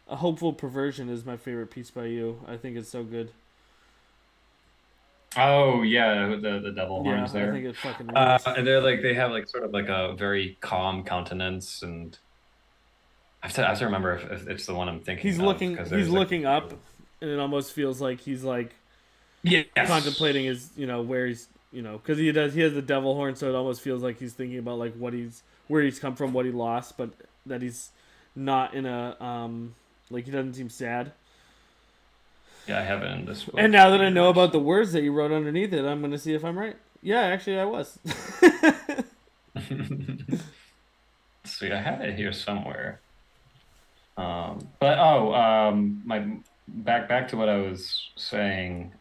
hopeful perversion is my favorite piece by you. I think it's so good. Oh yeah, the devil Yeah, horns I think there. it fucking rules. And they're like they have like sort of like a very calm countenance, and I have to remember if it's the one I'm thinking of because He's there's a looking up, few. and it almost feels like he's like contemplating Yes. his where he's because he has the devil horn, so it almost feels like he's thinking about like what he's where he's come from, what he lost, but that he's not in a like he doesn't seem sad. Yeah, I have it in this And book now that I here. know about the words that you wrote underneath it, I'm gonna see if I'm right. Yeah, actually I was. See, I had it here somewhere. My back to what I was saying.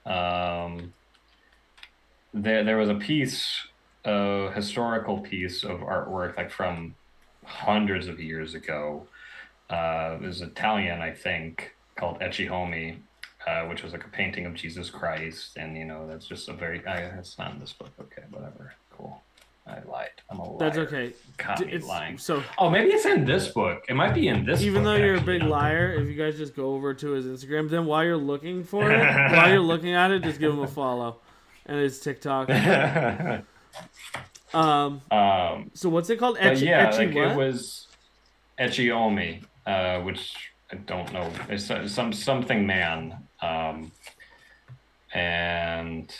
There was a piece, a historical piece of artwork, like from hundreds of years ago. It was Italian, I think, called Ecce Homi, which was like a painting of Jesus Christ, and that's just a very. It's not in this book. Okay, whatever. Cool. I lied. I'm a That's liar. okay. Caught me It's lying. so Oh, maybe it's in this book. It might be in this even though book, you're a actually. big Now that liar, if you guys just go over to his Instagram, then while you're looking for it, while you're looking at it, just give him a follow, and his TikTok. Um, so what's it called? but yeah, Etchy like it what? was Ecce which I don't know. It's something man. And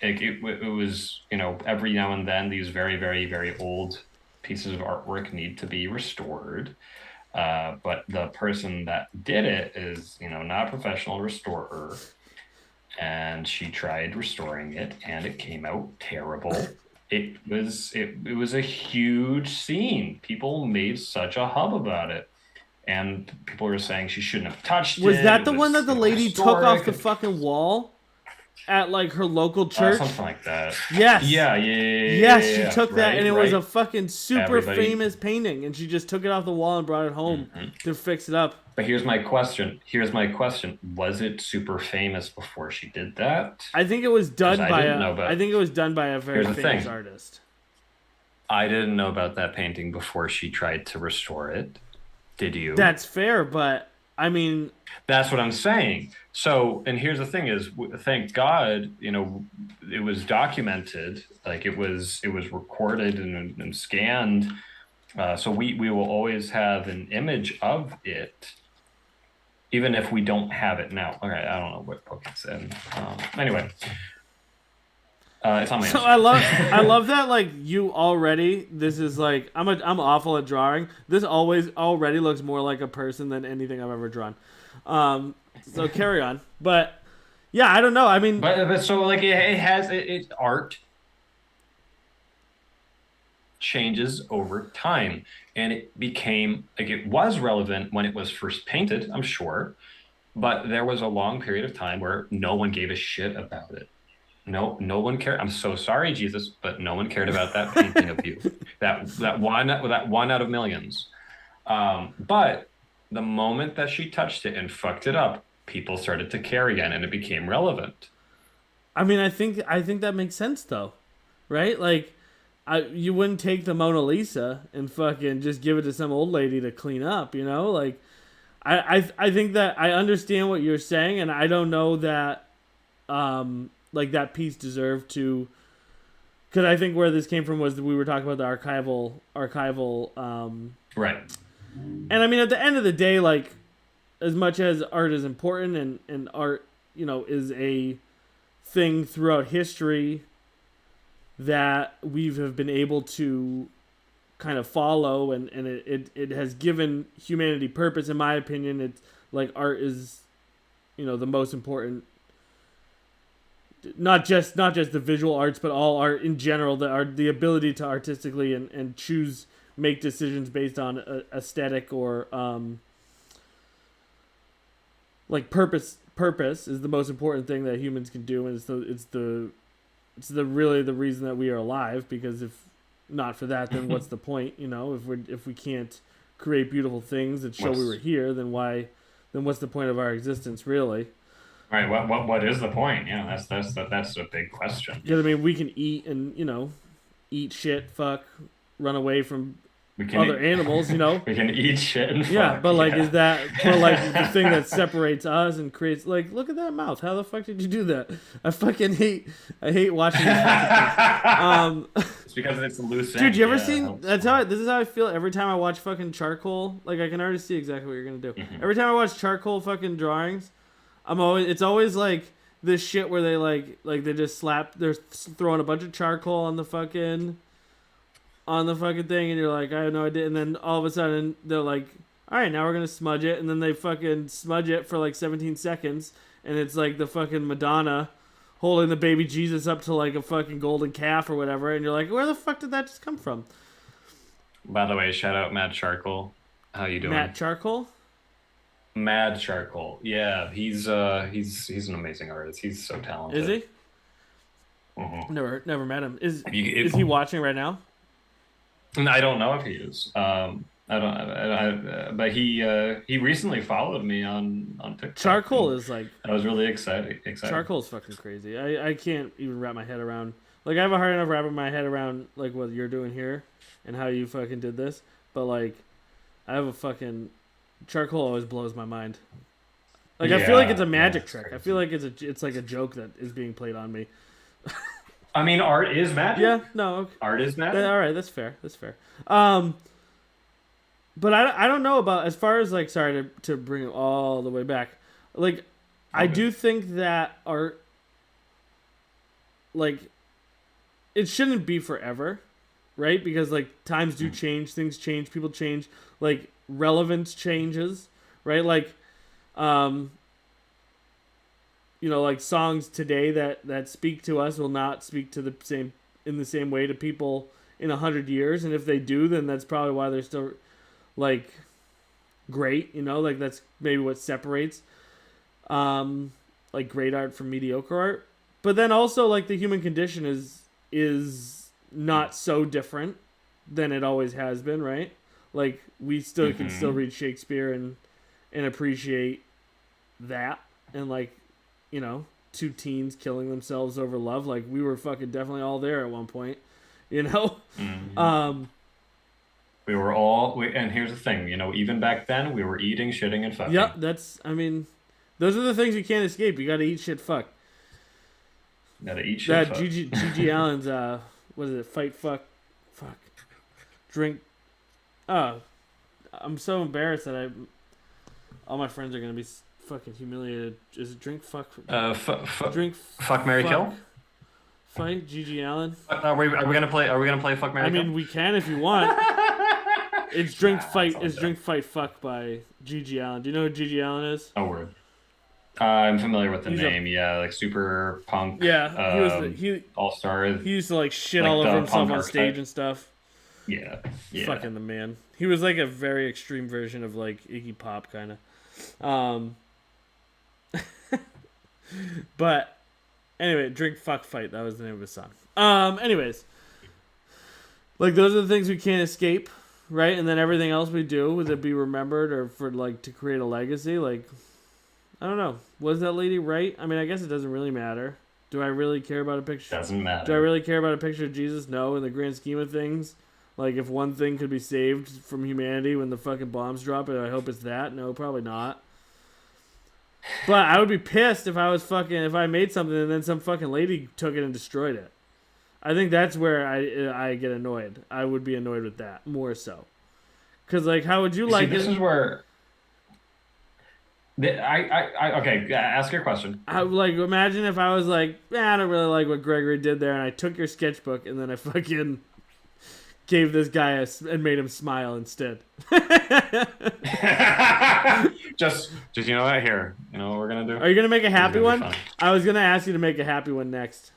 it was, every now and then these very, very, very old pieces of artwork need to be restored. But the person that did it is, not a professional restorer. And she tried restoring it and it came out terrible. It was a huge scene. People made such a hub about it. And people were saying she shouldn't have touched Was it. that It the one was, that the lady took off historic. the fucking wall at like her local church? Something like that. Yes. Yeah, yeah, yeah, yeah, Yes, yeah, she yeah. took that and Right, it was a right. fucking super Everybody. famous painting and she just took it off the wall and brought it home Mhm. to fix it up. But here's my question. Here's my question. Was it super famous before she did that? I think it was Because done I by didn't a know I about. think it was done by a very Here's the famous thing. artist. I didn't know about that painting before she tried to restore it. Did you? That's fair, but I mean, That's what I'm saying. So, and here's the thing is, thank God, it was documented, like it was recorded and scanned. So we will always have an image of it, even if we don't have it now. Okay, I don't know what book it's in. Anyway, it's on my so Instagram. I love that like you already this is like I'm awful at drawing. This always already looks more like a person than anything I've ever drawn. So carry on. But yeah, I don't know. I mean, But so like it has art changes over time, and it became like it was relevant when it was first painted, I'm sure, but there was a long period of time where no one gave a shit about it. No one cared. I'm so sorry, Jesus, but no one cared about that painting of you. That one out of millions. But the moment that she touched it and fucked it up, people started to care again, and it became relevant. I think that makes sense though, right? Like, you wouldn't take the Mona Lisa and fucking just give it to some old lady to clean up, you know? Like, I think that I understand what you're saying, and I don't know that like that piece deserved to because I think where this came from was that we were talking about the archival. Right. And I mean, at the end of the day, like, as much as art is important and art, is a thing throughout history that we have been able to kind of follow, and it has given humanity purpose. In my opinion, it's like art is, the most important. Not just the visual arts, but all art in general. The ability to artistically and make decisions based on aesthetic or like purpose. Purpose is the most important thing that humans can do, and it's the really the reason that we are alive. Because if not for that, then what's the point? If we can't create beautiful things that show we were here, then what's the point of our existence, really? Right. What is the point? Yeah, that's a big question. Because I mean, we can eat and eat shit, fuck, run away from other animals. We can eat shit and fuck. Yeah, but like, is that but like the thing that separates us and creates like, look at that mouth. How the fuck did you do that? I hate watching this. It's because it's a loose end. Dude, you ever seen? This is how I feel every time I watch fucking charcoal. Like, I can already see exactly what you're gonna do. Mm-hmm. Every time I watch charcoal fucking drawings, it's always like this shit where they like they just they're throwing a bunch of charcoal on the fucking thing, and you're like, I have no idea, and then all of a sudden they're like, all right, now we're gonna smudge it, and then they fucking smudge it for like 17 seconds, and it's like the fucking Madonna holding the baby Jesus up to like a fucking golden calf or whatever, and you're like, where the fuck did that just come from? By the way, shout out Matt Charcoal. How you doing? Matt Charcoal? Mad Charcoal. Yeah, he's an amazing artist. He's so talented. Is he? Mm-hmm. Never met him. Is he watching right now? I don't know if he is. But he recently followed me on TikTok. Charcoal is like. I was really excited. Charcoal is fucking crazy. I can't even wrap my head around. Like, I have a hard enough wrapping my head around like what you're doing here and how you fucking did this. But like, I have a fucking. Charcoal always blows my mind. Like, yeah, I feel like it's a magic trick. Crazy. I feel like it's like a joke that is being played on me. I mean, art is magic. Yeah, no. Okay. Art is magic. All right, that's fair. But I don't know about, as far as like, sorry to bring it all the way back. Like, okay. I do think that art, like, it shouldn't be forever, right? Because like times do change, things change, people change. Like, relevance changes, right? Like, like songs today that speak to us will not speak to in the same way to people in 100 years, and if they do, then that's probably why they're still like great. Like, that's maybe what separates like great art from mediocre art. But then also, like, the human condition is not so different than it always has been, right? Like, we still can still read Shakespeare and appreciate that, and like, two teens killing themselves over love. Like, we were fucking definitely all there at one point, Mm-hmm. We were all, and here's the thing, even back then, we were eating, shitting, and fucking. Yep, those are the things you can't escape. You gotta eat, shit, fuck. Gotta eat, shit, fuck. G.G. Allen's, what is it? Fight, fuck, drink. Oh, I'm so embarrassed that all my friends are gonna be fucking humiliated. Is it drink, fuck? Drink, fuck, marry, kill. Fight, G.G. Allen. Are we gonna play? Are we gonna play fuck, marry, kill? I mean, we can if you want. It's drink, fight. It's drink, fight, fuck by G.G. Allen. Do you know who G.G. Allen is? Oh, word. I'm familiar with the name. Yeah, like super punk. Yeah, he all-star. He used to like shit all over himself on stage and stuff. Yeah. Fucking the man. He was like a very extreme version of like Iggy Pop, kind of. But anyway, drink, fuck, fight. That was the name of his song. Anyways, like, those are the things we can't escape, right? And then everything else we do, would it be remembered or for like to create a legacy? Like, I don't know. Was that lady right? I mean, I guess it doesn't really matter. Do I really care about a picture? Doesn't matter. Do I really care about a picture of Jesus? No, in the grand scheme of things. Like, if one thing could be saved from humanity when the fucking bombs drop, I hope it's that. No, probably not. But I would be pissed if I made something and then some fucking lady took it and destroyed it. I think that's where I get annoyed. I would be annoyed with that more so. Cause like, how would you See, like this it? is where okay, ask your question. I like imagine if I was like, I don't really like what Gregory did there, and I took your sketchbook and then I fucking gave this guy and made him smile instead. Just you know what? Here, you know what we're gonna do? Are you gonna make a This is happy gonna be one? fun. I was gonna ask you to make a happy one next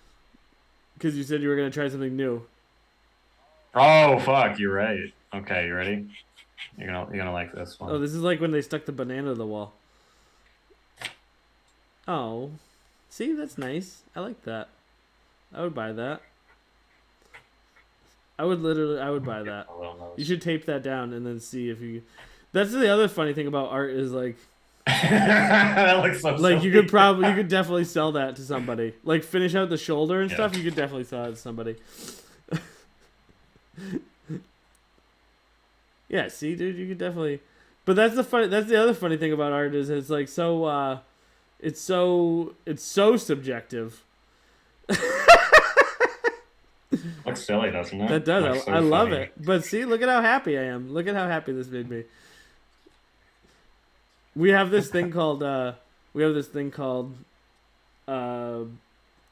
because you said you were gonna try something new. Oh fuck, you're right. Okay, you ready? You're gonna like this Oh, one. this is like when they stuck the banana to the wall. Oh, see, that's nice. I like that. I would buy that. I would buy that. A little You nose. should tape that down and then see if you. That's the other funny thing about art is That looks so like silly. you could definitely sell that to somebody. Like finish out the shoulder and Yeah. stuff. You could definitely sell it to somebody. Yeah, see, dude, you could definitely. But that's the funny. That's the other funny thing about art is it's like so. It's so subjective. Looks silly, doesn't it? That does. Looks so I love funny. it. But see, look at how happy I am. Look at how happy this made me. We have this thing called. We have this thing called. Uh,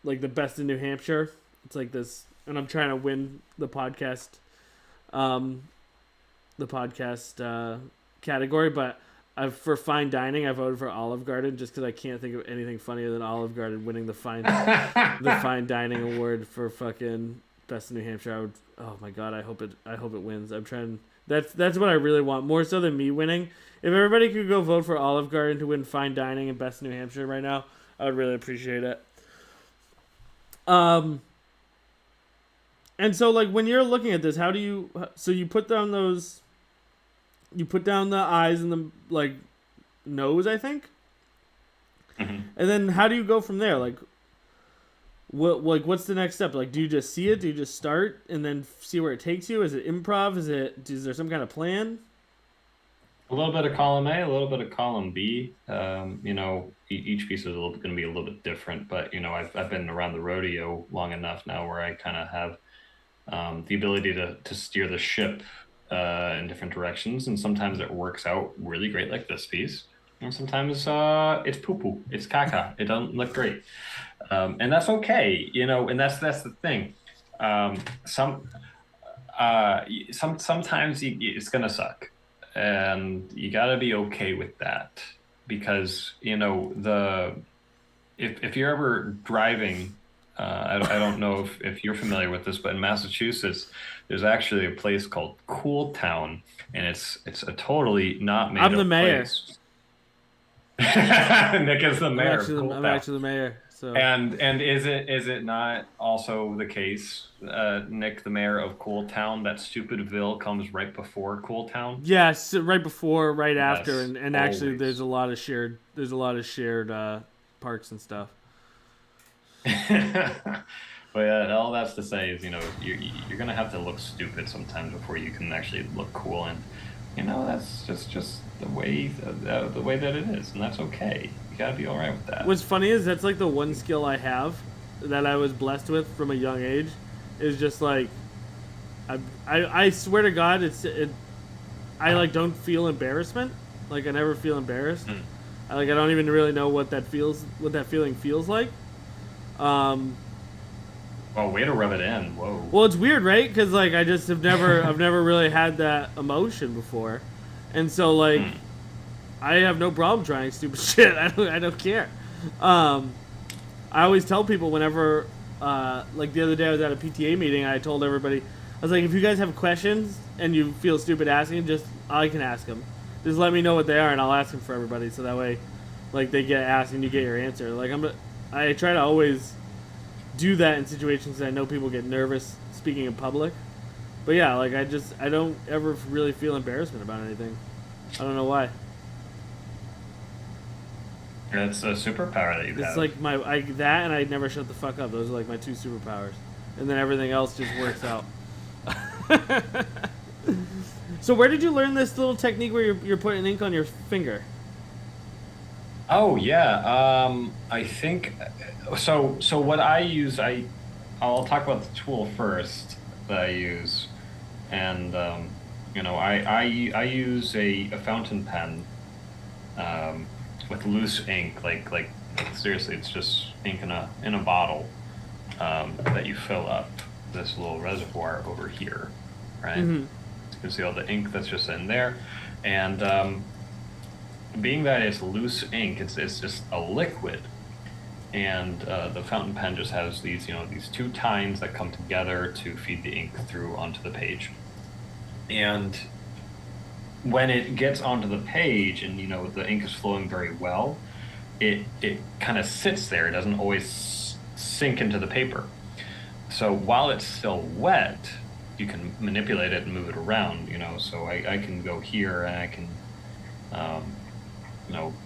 like the best in New Hampshire. It's like this, and I'm trying to win the podcast. The podcast category, but for fine dining, I voted for Olive Garden just because I can't think of anything funnier than Olive Garden winning the fine dining award for fucking best in New Hampshire. I would. Oh my god, I hope it wins. I'm trying. That's what I really want more so than me winning. If everybody could go vote for Olive Garden to win fine dining and best in New Hampshire right now, I would really appreciate it. And so like when you're looking at this, how do you? So you put down those. You put down the eyes and the like nose, I think. Mhm. And then how do you go from there? What's the next step? Like, do you just see it? Do you just start and then see where it takes you? Is it improv? Is there some kind of plan? A little bit of column A, a little bit of column B. Each piece is going to be a little bit different, but I've been around the rodeo long enough now where I kind of have the ability to steer the ship in different directions, and sometimes it works out really great, like this piece. And sometimes it's poo poo, it's caca. It doesn't look great, and that's okay, And that's the thing. Sometimes it's gonna suck, and you gotta be okay with that because if you're ever driving, I don't know if you're familiar with this, but in Massachusetts, there's actually a place called Cool Town, and it's a totally not made I'm the up mayor. place. Nick is the mayor of Cool I'm Town. actually the mayor. So And is it not also the case, Nick, the mayor of Cool Town, that Stupidville comes right before Cool Town? yes, right before, right after, Yes, and actually always. there's a lot of shared parks and stuff. But yeah, all that's to say is, you're gonna have to look stupid sometimes before you can actually look cool, and that's just the way that it is, and that's okay. You gotta be all right with that. What's funny is that's like the one skill I have that I was blessed with from a young age is just like I swear to God I like don't feel embarrassment. Like I never feel embarrassed. Mm. I don't even really know what that feeling feels like. Oh, way to rub it in. Whoa. Well, it's weird, right? Because like I just I've never really had that emotion before, and so like Mm. I have no problem trying stupid shit. I don't care. I always tell people whenever like the other day I was at a PTA meeting, I told everybody I was like, if you guys have questions and you feel stupid asking, just I can ask them. Just let me know what they are, and I'll ask them for everybody, so that way, like they get asked and you get your answer. Like I try to always do that in situations that I know people get nervous speaking in public. But yeah, like I don't ever really feel embarrassment about anything. I don't know why. It's a superpower that you It's have. like that and I never shut the fuck up. Those are like my two superpowers. And then everything else just works out. So where did you learn this little technique where you're putting ink on your finger? Oh yeah, I think so. So what I use, I'll talk about the tool first that I use, and I use a fountain pen with loose ink, like seriously, it's just ink in a bottle that you fill up this little reservoir over here, right? Mm-hmm. You can see all the ink that's just in there, and being that it's loose ink, it's just a liquid, and the fountain pen just has these these two tines that come together to feed the ink through onto the page, and when it gets onto the page and the ink is flowing very well, it kind of sits there. It doesn't always sink into the paper. So while it's still wet, you can manipulate it and move it around, so I can go here and I can um,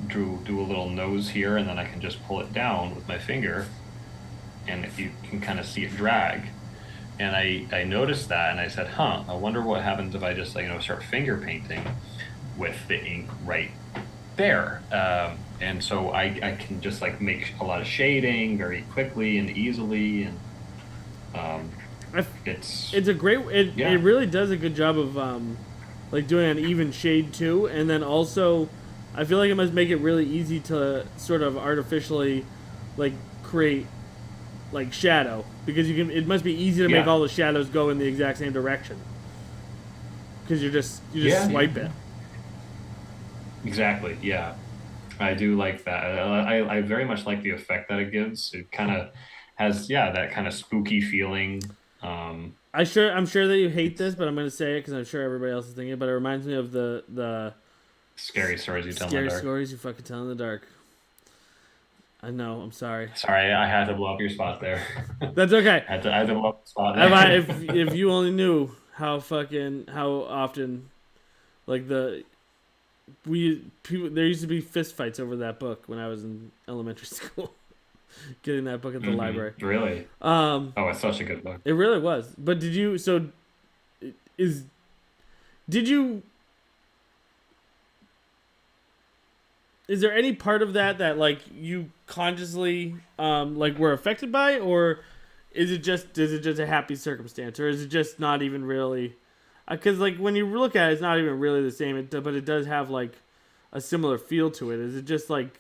do a little nose here, and then I can just pull it down with my finger, and you can kind of see it drag. And I noticed that, and I said, "Huh, I wonder what happens if I just start finger painting with the ink right there." And so I can just like make a lot of shading very quickly and easily, and um, it's It's a great. It yeah, really does a good job of like doing an even shade too, and then also, I feel like it must make it really easy to sort of artificially, like create like shadow because you can. It must be easy to make yeah, all the shadows go in the exact same direction because you just yeah, swipe it. exactly, yeah. I do like that. I very much like the effect that it gives. It kind of has, yeah, that kind of spooky feeling. I'm sure that you hate this, It's but I'm gonna say it because I'm sure everybody else is thinking. But it reminds me of the scary stories you tell in the scary dark. stories you fucking tell in the dark. I know. I'm sorry. Sorry, I had to blow up your spot there. That's okay. I had to blow up the spot If there. you only knew how often like we people there used to be fist fights over that book when I was in elementary school, getting that book at the library. Really? Um, Oh, it's such a good book. it really was. But is did you is there any part of that like you consciously like were affected by, or is it just a happy circumstance, or is it just not even really? Because like when you look at it, it's not even really the same. But it does have like a similar feel to it. Is it just like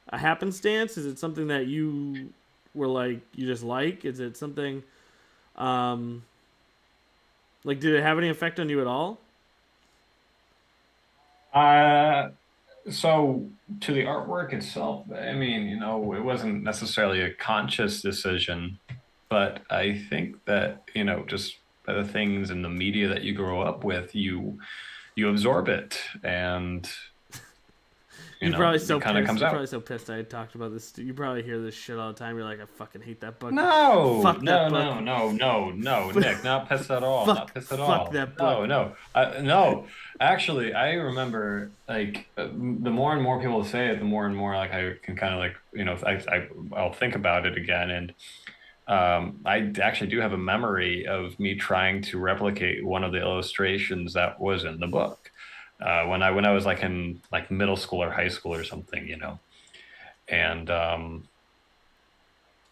a happenstance? Is it something that you were like you just like? Is it something um like did it have any effect on you at all? Uh, so to the artwork itself, I mean, it wasn't necessarily a conscious decision, but I think that, just by the things in the media that you grow up with, you absorb it, and it kind of comes You're probably out. so pissed. I had talked about this. You probably hear this shit all the time. You're like, I fucking hate that book. No, Fuck that no, book. no, no, no, no, Nick, not pissed at all, not pissed at Fuck all. that book. No, no, no. Actually, I remember like the more and more people say it, the more and more like I can kind of like I'll think about it again, and I actually do have a memory of me trying to replicate one of the illustrations that was in the book when I was like in like middle school or high school or something, and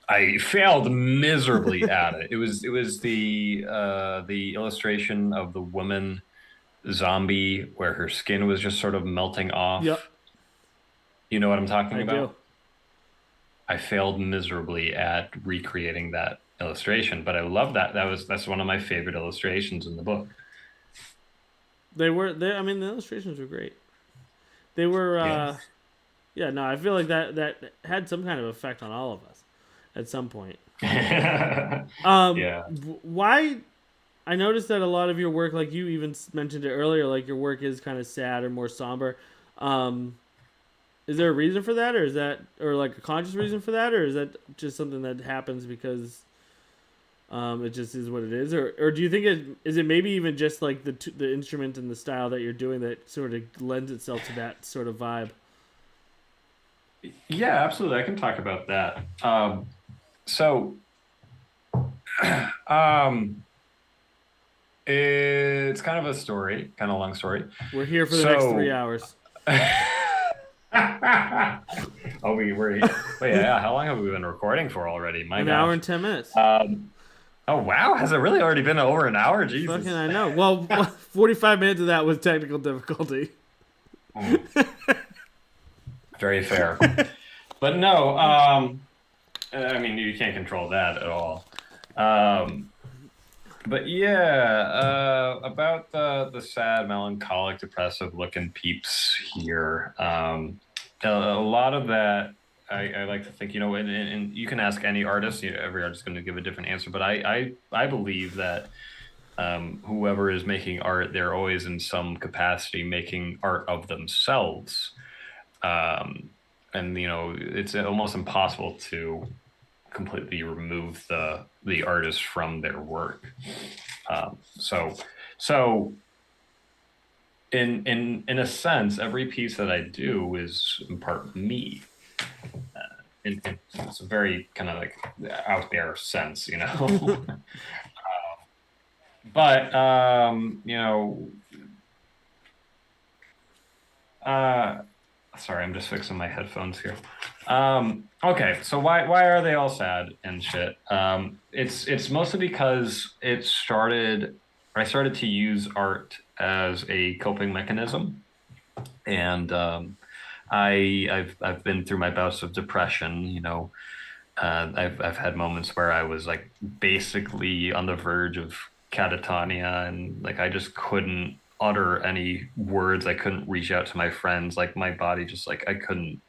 I failed miserably at it. It was the illustration of the woman zombie where her skin was just sort of melting Yep, off. You know what I'm talking I do. about? I failed miserably at recreating that illustration, but I love that. That's one of my favorite illustrations in the book. They were there. I mean, the illustrations were great. They were. Yeah. Yeah, no, I feel like that had some kind of effect on all of us at some point. Yeah. Why? I noticed that a lot of your work, like you even mentioned it earlier, like your work is kind of sad or more somber. Um, is there a reason for that, or is that, or like a conscious reason for that, or is that just something that happens because it just is what it is, or do you think it is it maybe even just like the instrument and the style that you're doing that sort of lends itself to that sort of vibe? Yeah, absolutely. I can talk about that. So um it's kind of a story, kind of long story. We're here for the next three So hours. Oh, we were. Wait, yeah. How long have we been recording for already? My An hour gosh. and 10 minutes. Um, oh wow, has it really already been over an hour? Fucking, Jesus. I know. Well, 45 minutes of that was technical difficulty. Hmm, very fair. But no, I mean you can't control that at all. Um, but yeah, about the sad, melancholic, depressive looking peeps here. A lot of that I like to think, and you can ask any artist, every artist is going to give a different answer, but I believe that whoever is making art, they're always in some capacity making art of themselves. Um, and it's almost impossible to completely remove the artist from their work. So in a sense, every piece that I do is in part me. It's a very kind of like out there sense, but uh, sorry, I'm just fixing my headphones here. Okay, so why are they all sad and shit? It's mostly because I started to use art as a coping mechanism, and I've been through my bouts of depression. I've had moments where I was like basically on the verge of catatonia, and like I just couldn't utter any words. I couldn't reach out to my friends. Like my body just like I couldn't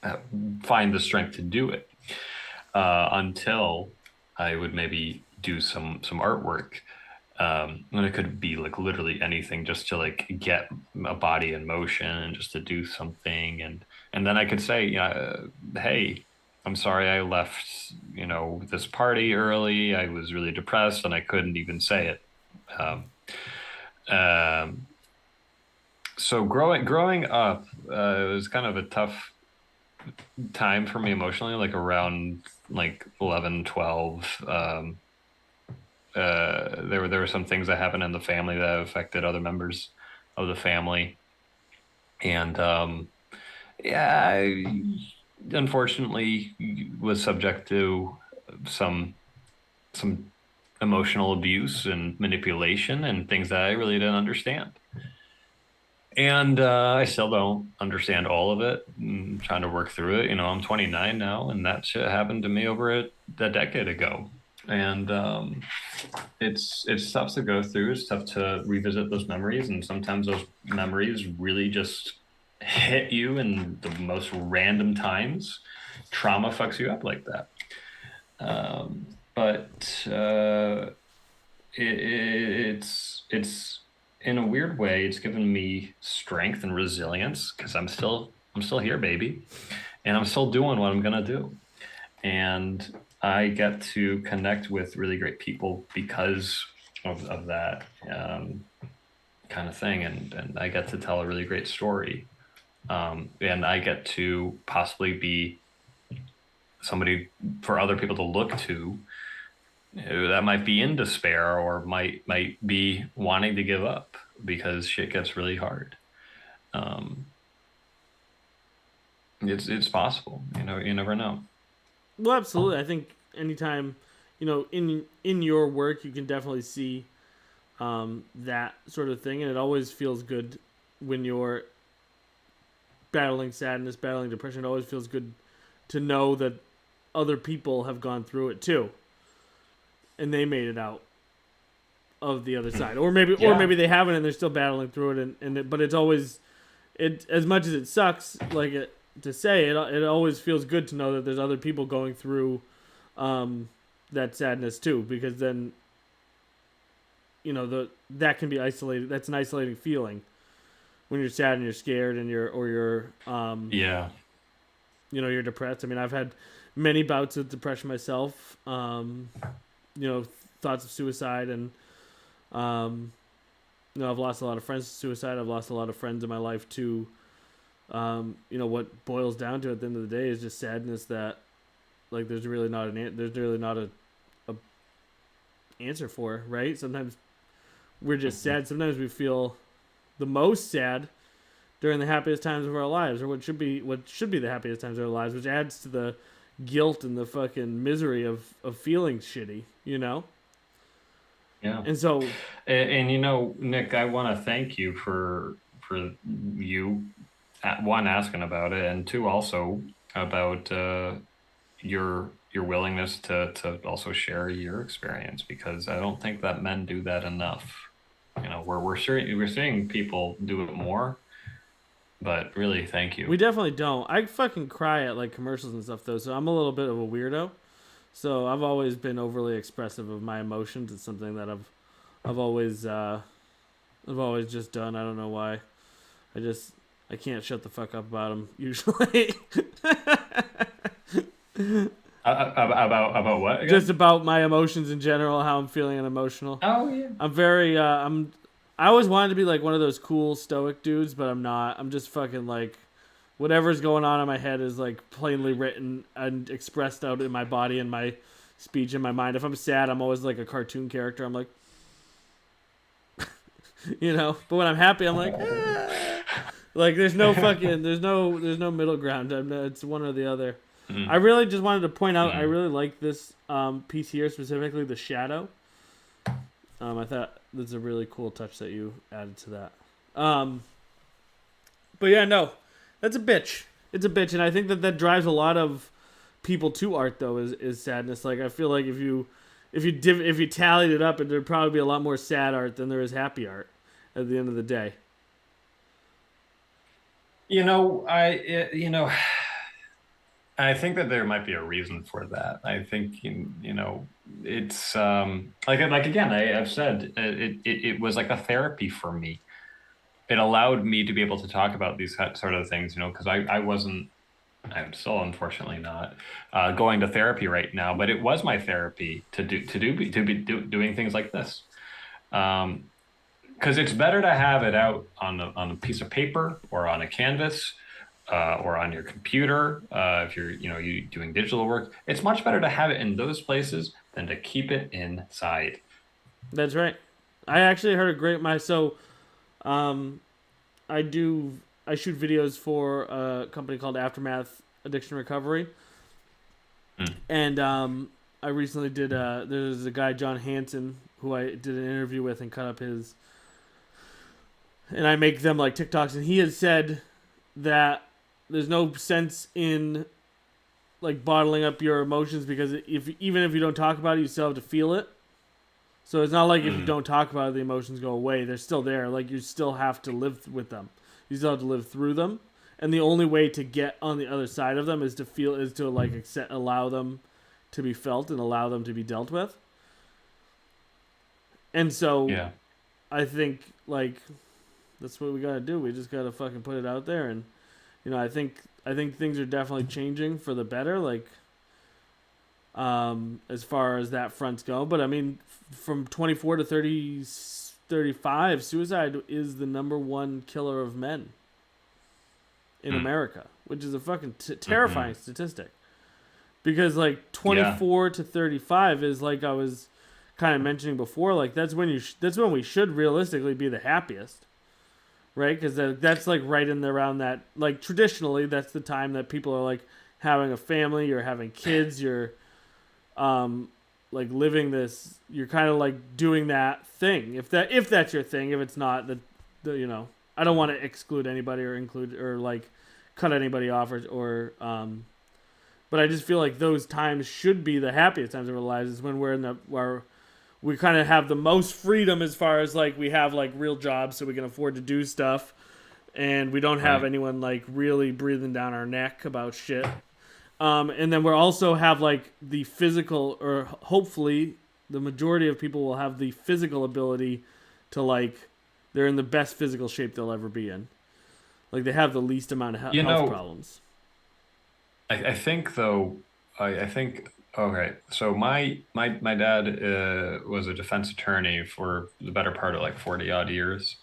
uh, find the strength to do it until I would maybe do some artwork. And it could be like literally anything just to like get a body in motion and just to do something. And then I could say, hey, I'm sorry I left, this party early. I was really depressed and I couldn't even say it. Um, um, so growing up, it was kind of a tough time for me emotionally, like around like 11, 12. There were some things that happened in the family that affected other members of the family, and yeah, I unfortunately was subject to some some emotional abuse and manipulation and things that I really didn't understand. And I still don't understand all of it. I'm trying to work through it. I'm 29 now, and that shit happened to me over a decade ago. And it's tough to go through. It's tough to revisit those memories, and sometimes those memories really just hit you in the most random times. Trauma fucks you up like that. But it's in a weird way, it's given me strength and resilience because I'm still here, baby, and I'm still doing what I'm gonna do, and I get to connect with really great people because of that kind of thing, and I get to tell a really great story, and I get to possibly be somebody for other people to look to that might be in despair or might be wanting to give up because shit gets really hard. Um, it's possible, you never know. Well, absolutely. I think anytime, in your work, you can definitely see that sort of thing, and it always feels good when you're battling sadness, battling depression. It always feels good to know that other people have gone through it too, and they made it out of the other side, or Yeah. maybe they haven't and they're still battling through it. But it's always as much as it sucks, to say it always feels good to know that there's other people going through that sadness too, because then that can be isolated. That's an isolating feeling when you're sad and you're scared and you're Yeah. you're depressed. I mean, I've had many bouts of depression myself. You know, thoughts of suicide, and um, I've lost a lot of friends to suicide. I've lost a lot of friends in my life to, what boils down to at the end of the day is just sadness that, like, there's really not a answer for, right? Sometimes we're just sad. Sometimes we feel the most sad during the happiest times of our lives, or what should be the happiest times of our lives, which adds to the guilt and the fucking misery of feeling shitty, you know. Yeah. And so And you know, Nick, I want to thank you for you one asking about it, and two also about your willingness to also share your experience, because I don't think that men do that enough. You know, we're seeing people do it more, but really, thank we you. definitely don't. I fucking cry at like commercials and stuff though, so I'm a little bit of a weirdo. So I've always been overly expressive of my emotions. It's something that I've always I've always just done. I don't know why. I just I can't shut the fuck up about them usually. About what Just again? about my emotions in general, how I'm feeling and emotional. Oh yeah. I'm very I always wanted to be like one of those cool stoic dudes, but I'm not. I'm just fucking like whatever's going on in my head is like plainly written and expressed out in my body and my speech and my mind. If I'm sad, I'm always like a cartoon character. I'm like, you know. But when I'm happy, I'm like, ah. Like there's no middle ground. It's one or the other. I Mm, really just wanted to point out I mm. really like this piece here, specifically the shadow. I thought that's a really cool touch that you added to that. Um, but yeah, no, that's a bitch. It's a bitch, and I think that that drives a lot of people to art though is sadness. Like I feel like if you tallied it up, there'd probably be a lot more sad art than there is happy art at the end of the day. You know, I think that there might be a reason for that. I think you know it's like again I've said it was like a therapy for me. It allowed me to be able to talk about these sort of things, you know, because I wasn't, I'm still unfortunately not going to therapy right now, but it was my therapy to be doing things like this. Um, because it's better to have it out on a piece of paper or on a canvas or on your computer if you're you doing digital work. It's much better to have it in those places than to keep it inside. That's right. I actually heard a great my so um I do I shoot videos for a company called Aftermath Addiction Recovery, Mm. and I recently did there's a guy John Hansen who I did an interview with and cut up his and I make them like TikToks, and he has said that there's no sense in like bottling up your emotions because if even if you don't talk about it, you still have to feel it. So it's not like if you Mm. don't talk about it, the emotions go away. They're still there. Like you still have to live with them. You still have to live through them. And the only way to get on the other side of them is to like accept, allow them to be felt and allow them to be dealt with. And so Yeah. I think like that's what we gotta do. We just gotta fucking put it out there, and I think things are definitely changing for the better. Like as far as that fronts go. But I mean, from 24 to 30, 35, suicide is the number one killer of men in Mm. America, which is a fucking terrifying Hmm. statistic. Because like Yeah. 24 to 35 is like I was kind of mentioning before, like that's when we should realistically be the happiest, right? Because that's like right in around that. Like traditionally, that's the time that people are like having a family, you're having kids, you're um like living this, you're kind of like doing that thing, if that's your thing. If it's not, the I don't want to exclude anybody or include or like cut anybody off or but I just feel like those times should be the happiest times of our lives, is when we're in the where we kind of have the most freedom, as far as like we have like real jobs so we can afford to do stuff, and we don't have Right. anyone like really breathing down our neck about shit. And then we'll also have like the physical, or hopefully the majority of people will have the physical ability to like they're in the best physical shape they'll ever be in. Like they have the least amount of You health know, problems. I think though, I think okay. So my dad was a defense attorney for the better part of like 40 odd years.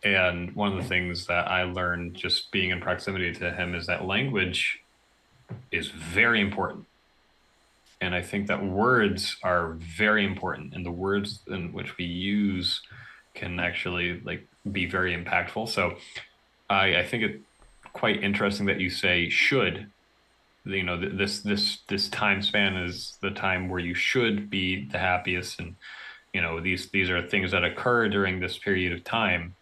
And one of the things that I learned just being in proximity to him is that language is very important. And I think that words are very important, and the words in which we use can actually like be very impactful. So I think it quite interesting that you say should. You know, this time span is the time where you should be the happiest, and you know, these are things that occur during this period of time.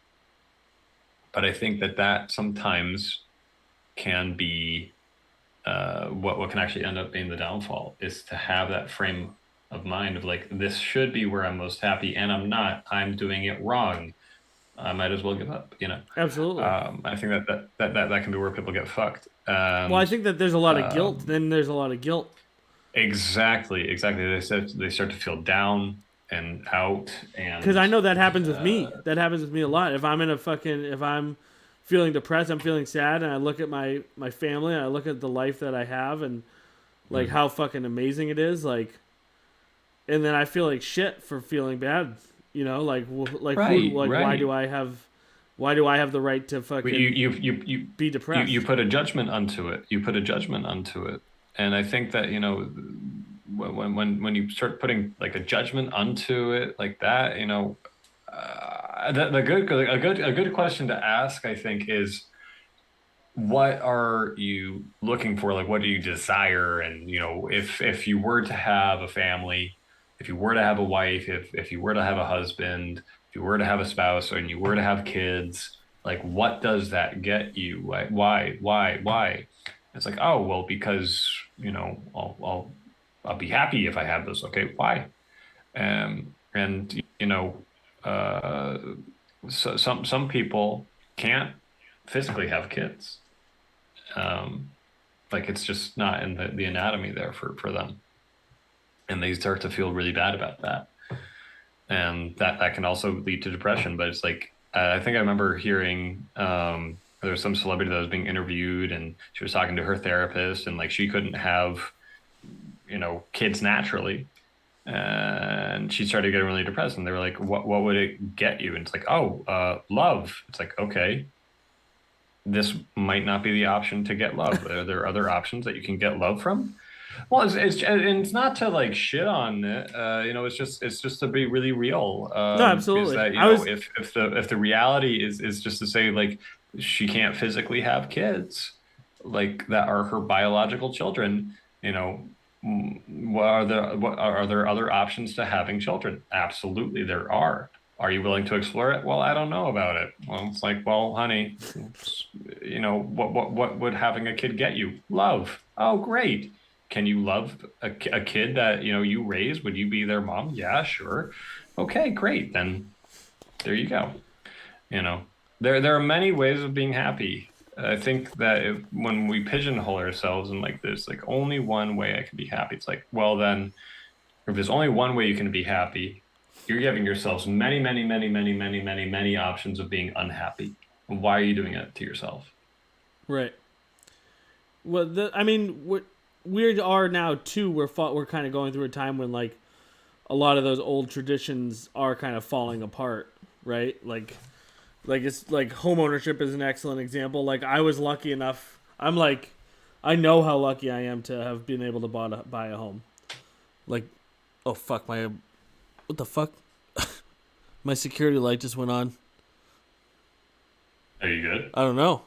But I think that that sometimes can be what can actually end up being the downfall is to have that frame of mind of like this should be where I'm most happy, and I'm not. I'm doing it wrong. I might as well give up. You know, Absolutely. I think that can be where people get fucked. Well, I And think that there's a lot of guilt. um, Then there's a lot of guilt exactly. They start to feel down and out, because and I know that happens with me. uh, That happens with me a lot. If I'm feeling depressed, I'm feeling sad, and I look at my family, and I look at the life that I have, and like mm, how fucking amazing it is, like, and then I feel like shit for feeling bad. You know, like who, right, like right. why do I have the right to But fucking be you depressed? put a judgment onto it. You put a judgment onto it, and I think that you know when you start putting like a judgment onto it like that, you know, the good a good question to ask, I think, is what are you looking for? Like, what do you desire? And you know, if you were to have a family, if you were to have a wife, if you were to have a husband, if you were to have a spouse, and you were to have kids, like, what does that get you? Why? It's like, oh, well, because you know, I'll be happy if I have this. Okay, why? And you know, uh, so some people can't physically have kids. Um, like it's just not in the anatomy there for them, and they start to feel really bad about that, and that can also lead to depression. But it's like I think I remember hearing there was some celebrity that was being interviewed, and she was talking to her therapist, and like she couldn't have you know kids naturally, and she started getting really depressed, and they were like, what would it get you? And it's like, oh, love. It's like, okay, this might not be the option to get love. Are there other options that you can get love from? Well, and it's not to like shit on it. You know, it's just to be really real. No, Is absolutely. that you I know was if the reality is just to say like she can't physically have kids like that are her biological children. You know, what are there other options to having children? Absolutely, there are. Are you willing to explore it? Well, I don't know about it. Well, it's like, well, honey, you know, what would having a kid get you? Love. Oh, great. Can you love a kid that, you know, you raised? Would you be their mom? Yeah, sure. Okay, great. Then there you go. You know, there are many ways of being happy. I think that when we pigeonhole ourselves and like there's like only one way I can be happy, it's like, well, then if there's only one way you can be happy, you're giving yourselves many options of being unhappy. Why are you doing it to yourself? right. Well, I mean, we are now too. We're kind of going through a time when like a lot of those old traditions are kind of falling apart, right? Like it's like home ownership is an excellent example. Like I was lucky enough. I know how lucky I am to have been able to buy a home. Like, oh fuck, what the fuck? My security light just went on. Are you good? I don't know.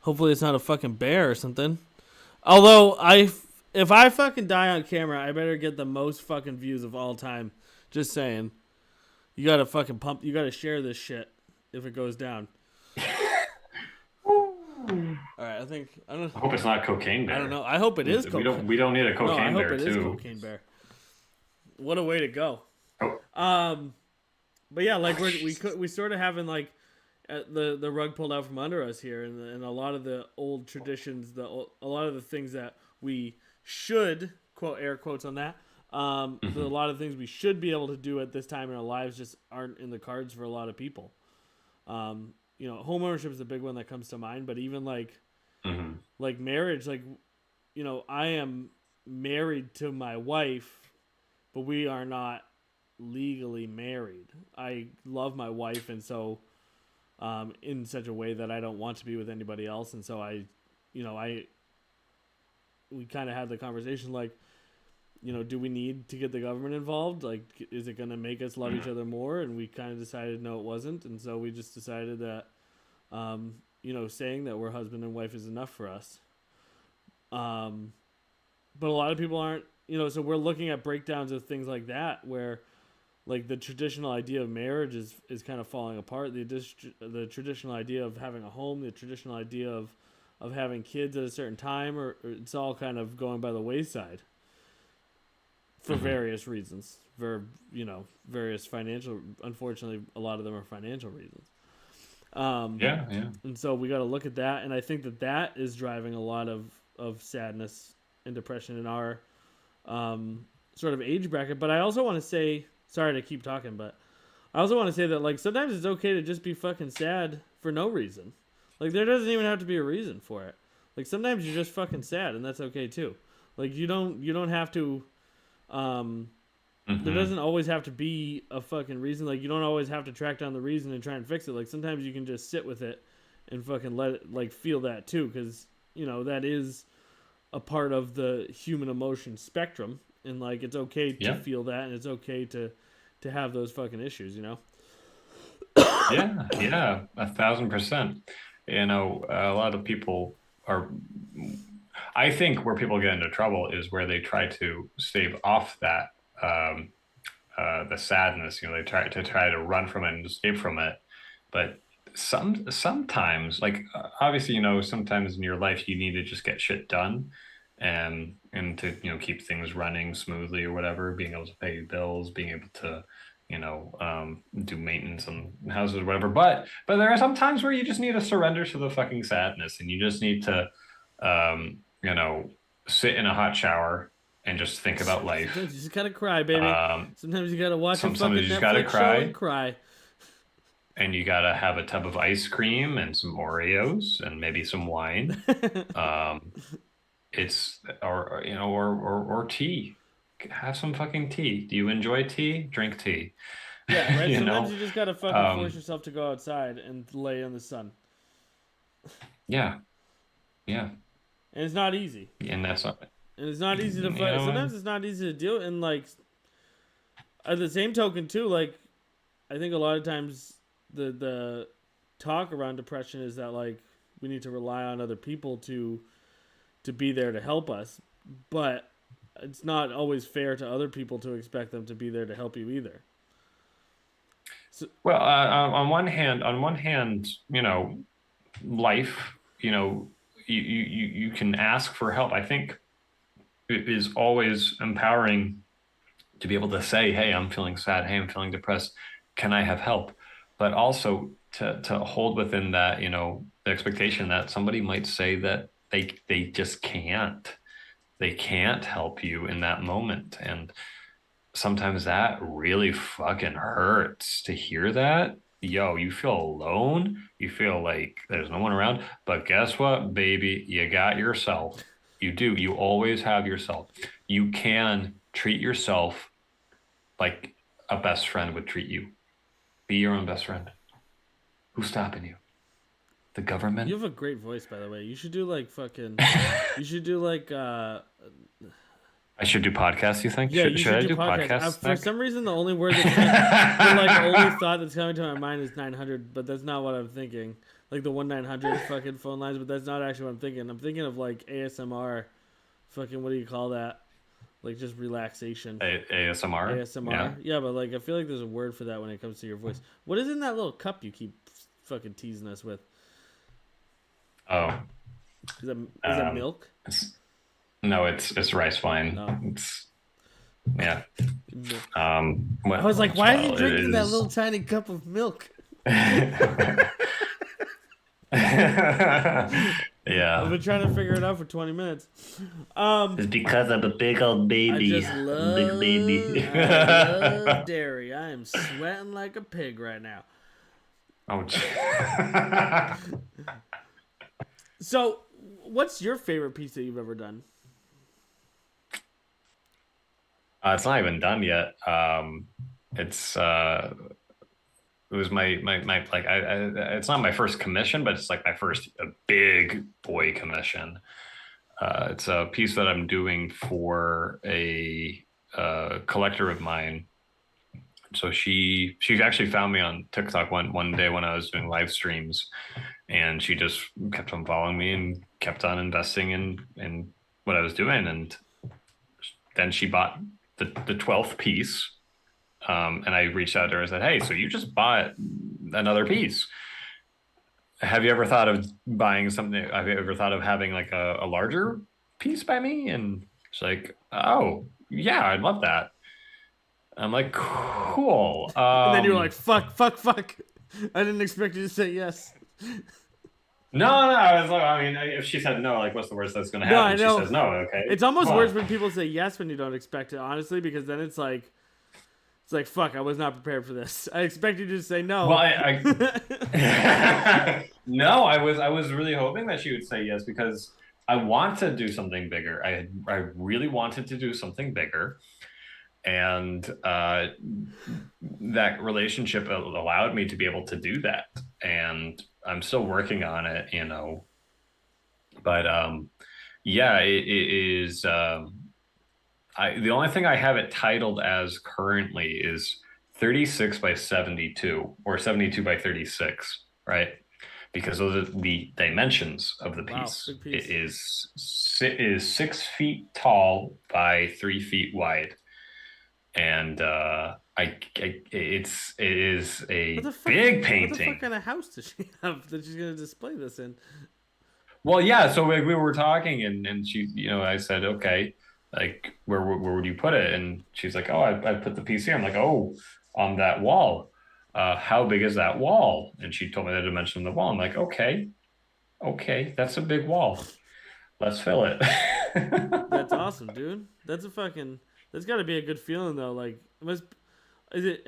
Hopefully it's not a fucking bear or something. Although if I fucking die on camera, I better get the most fucking views of all time. Just saying. You gotta fucking pump. You gotta share this shit if it goes down. All right, I hope it's not Cocaine I don't Bear. know. I hope it is cocaine. We don't need a No, I Cocaine hope Bear it is too. cocaine bear. What a way to go. Oh, Um, but yeah, like we sort of having like the rug pulled out from under us here, and a lot of the old traditions, a lot of the things that we should quote air quotes on that. A mhm, lot of things we should be able to do at this time in our lives just aren't in the cards for a lot of people. You know, home ownership is a big one that comes to mind, but even mhm. like marriage, like you know, I am married to my wife, but we are not legally married. I love my wife, and so in such a way that I don't want to be with anybody else, and so you know, we kind of had the conversation like, you know, do we need to get the government involved? Like, is it going to make us love each other more? And we kind of decided no, it wasn't, and so we just decided that saying that we're husband and wife is enough for us. Um, but a lot of people aren't. So we're looking at breakdowns of things like that where like the traditional idea of marriage is kind of falling apart. The traditional idea of having a home, the traditional idea of having kids at a certain time, or it's all kind of going by the wayside for Mm-hmm. various reasons. For various financial. Unfortunately, a lot of them are financial reasons. Um, Yeah, yeah. and so we got to look at that, and I think that is driving a lot of sadness and depression in our sort of age bracket. But I also want to say, sorry to keep talking, but I also want to say that like sometimes it's okay to just be fucking sad for no reason. Like there doesn't even have to be a reason for it. Like sometimes you're just fucking sad, and that's okay too. Like you don't have to. Um, there Mm-hmm. doesn't always have to be a fucking reason. Like you don't always have to track down the reason and try and fix it. Like sometimes you can just sit with it and fucking let it like feel that too, because that is a part of the human emotion spectrum, and like it's okay to Yeah. feel that, and it's okay to have those fucking issues. Yeah, yeah, 1,000%. A lot of people are, I think where people get into trouble is where they try to stave off that, um, the sadness. They try to run from it and escape from it. But sometimes, like obviously, sometimes in your life you need to just get shit done, and to keep things running smoothly or whatever, being able to pay bills, being able to do maintenance on houses or whatever. But there are some times where you just need to surrender to the fucking sadness, and you just need to um, you know sit in a hot shower and just think about Sometimes life. you just gotta cry, baby. Um, Sometimes you gotta watch a sometimes fucking you just gotta Netflix show and cry, cry. and you gotta have a tub of ice cream and some Oreos and maybe some wine. Um, it's or tea. Have some fucking tea. Do you enjoy tea? Drink tea. Yeah, right. you Sometimes know, you just gotta fucking force um, yourself to go outside and lay in the sun, yeah, yeah, and it's not easy. and that's not, And it's not easy to you fight. know, Sometimes it's not easy to deal. And like at the same token too, like I think a lot of times the talk around depression is that like we need to rely on other people to be there to help us, but it's not always fair to other people to expect them to be there to help you either. So well, on one hand, life, you can ask for help. I think it is always empowering to be able to say, "Hey, I'm feeling sad. Hey, I'm feeling depressed. Can I have help?" But also to hold within that, the expectation that somebody might say that they just can't. They can't help you in that moment, and sometimes that really fucking hurts to hear that. Yo, you feel alone. You feel like there's no one around. But guess what, baby? You got yourself. You do. You always have yourself. You can treat yourself like a best friend would treat you. Be your own best friend. Who's stopping you? The you government? have a great voice, by the way. You should do like fucking. You should do like I should do podcasts, you think? yeah. You Should should I do do podcasts. podcasts, For Nick? some reason, the only word that's the only thought that's coming to my mind is 900, but that's not what I'm thinking. Like the 1-900 fucking phone lines, but that's not actually what I'm thinking. I'm thinking of like ASMR. Fucking what do you call that? Like just relaxation. ASMR? ASMR. Yeah. Yeah, but like I feel like there's a word for that when it comes to your voice. What is in that little cup you keep fucking teasing us with? Oh, Is it um, milk? it's, no, it's rice wine. No. It's yeah. Milk. I What? was like, why is he Well, it drinking that is. little tiny cup of milk? I've Yeah. been trying to figure it out for 20 minits. Um, It's because I'm a big old I baby. just I'm a big baby. love dairy. I am sweating like a pig right now. Oh, So, what's your favorite piece that you've ever done? it's not even done yet. It's it was my like it's not my first commission, but it's like my first big boy commission. It's a piece that I'm doing for a collector of mine. So she actually found me on TikTok one day when I was doing live streams, and she just kept on following me and kept on investing in what I was doing. And then she bought the 12th piece. And I reached out to her and said, "Hey, so you just bought another piece. Have you ever thought of buying something? Have you ever thought of having like a larger piece by me?" And she's like, "Oh, yeah, I'd love that." I'm like, "Cool." And then you're like, fuck, fuck, fuck. I didn't expect you to say yes. No, no, I was like, I mean, if she said no, like, what's the worst that's going to No, I happen? She know. says no, okay, It's almost worse cool. when people say yes when you don't expect it, honestly, because then it's like fuck, I was not prepared for this. I expected you to say Well, no. no, I was really hoping that she would say yes because I want to do something bigger. I really wanted to do something bigger, and that relationship allowed me to be able to do that. And I'm still working on it, but yeah, it is. The only thing I have it titled as currently is 36 by 72 or 72 by 36, right? Because those are the dimensions of the Wow, piece. big It piece. is 6 feet tall by 3 feet wide, and it is What a the fuck? big What the fuck painting. kind of house does she have that she's gonna display this in? Well, yeah. So we were talking, and she, I said, okay, like where would you put it? And she's like, oh, I put the PC. I'm like, oh, on that wall. How big is that wall? And she told me the dimension of the wall. I'm like, okay, okay, that's a big wall. Let's fill it. That's awesome, dude. That's a fucking. That's got to be a good feeling though. Like, is it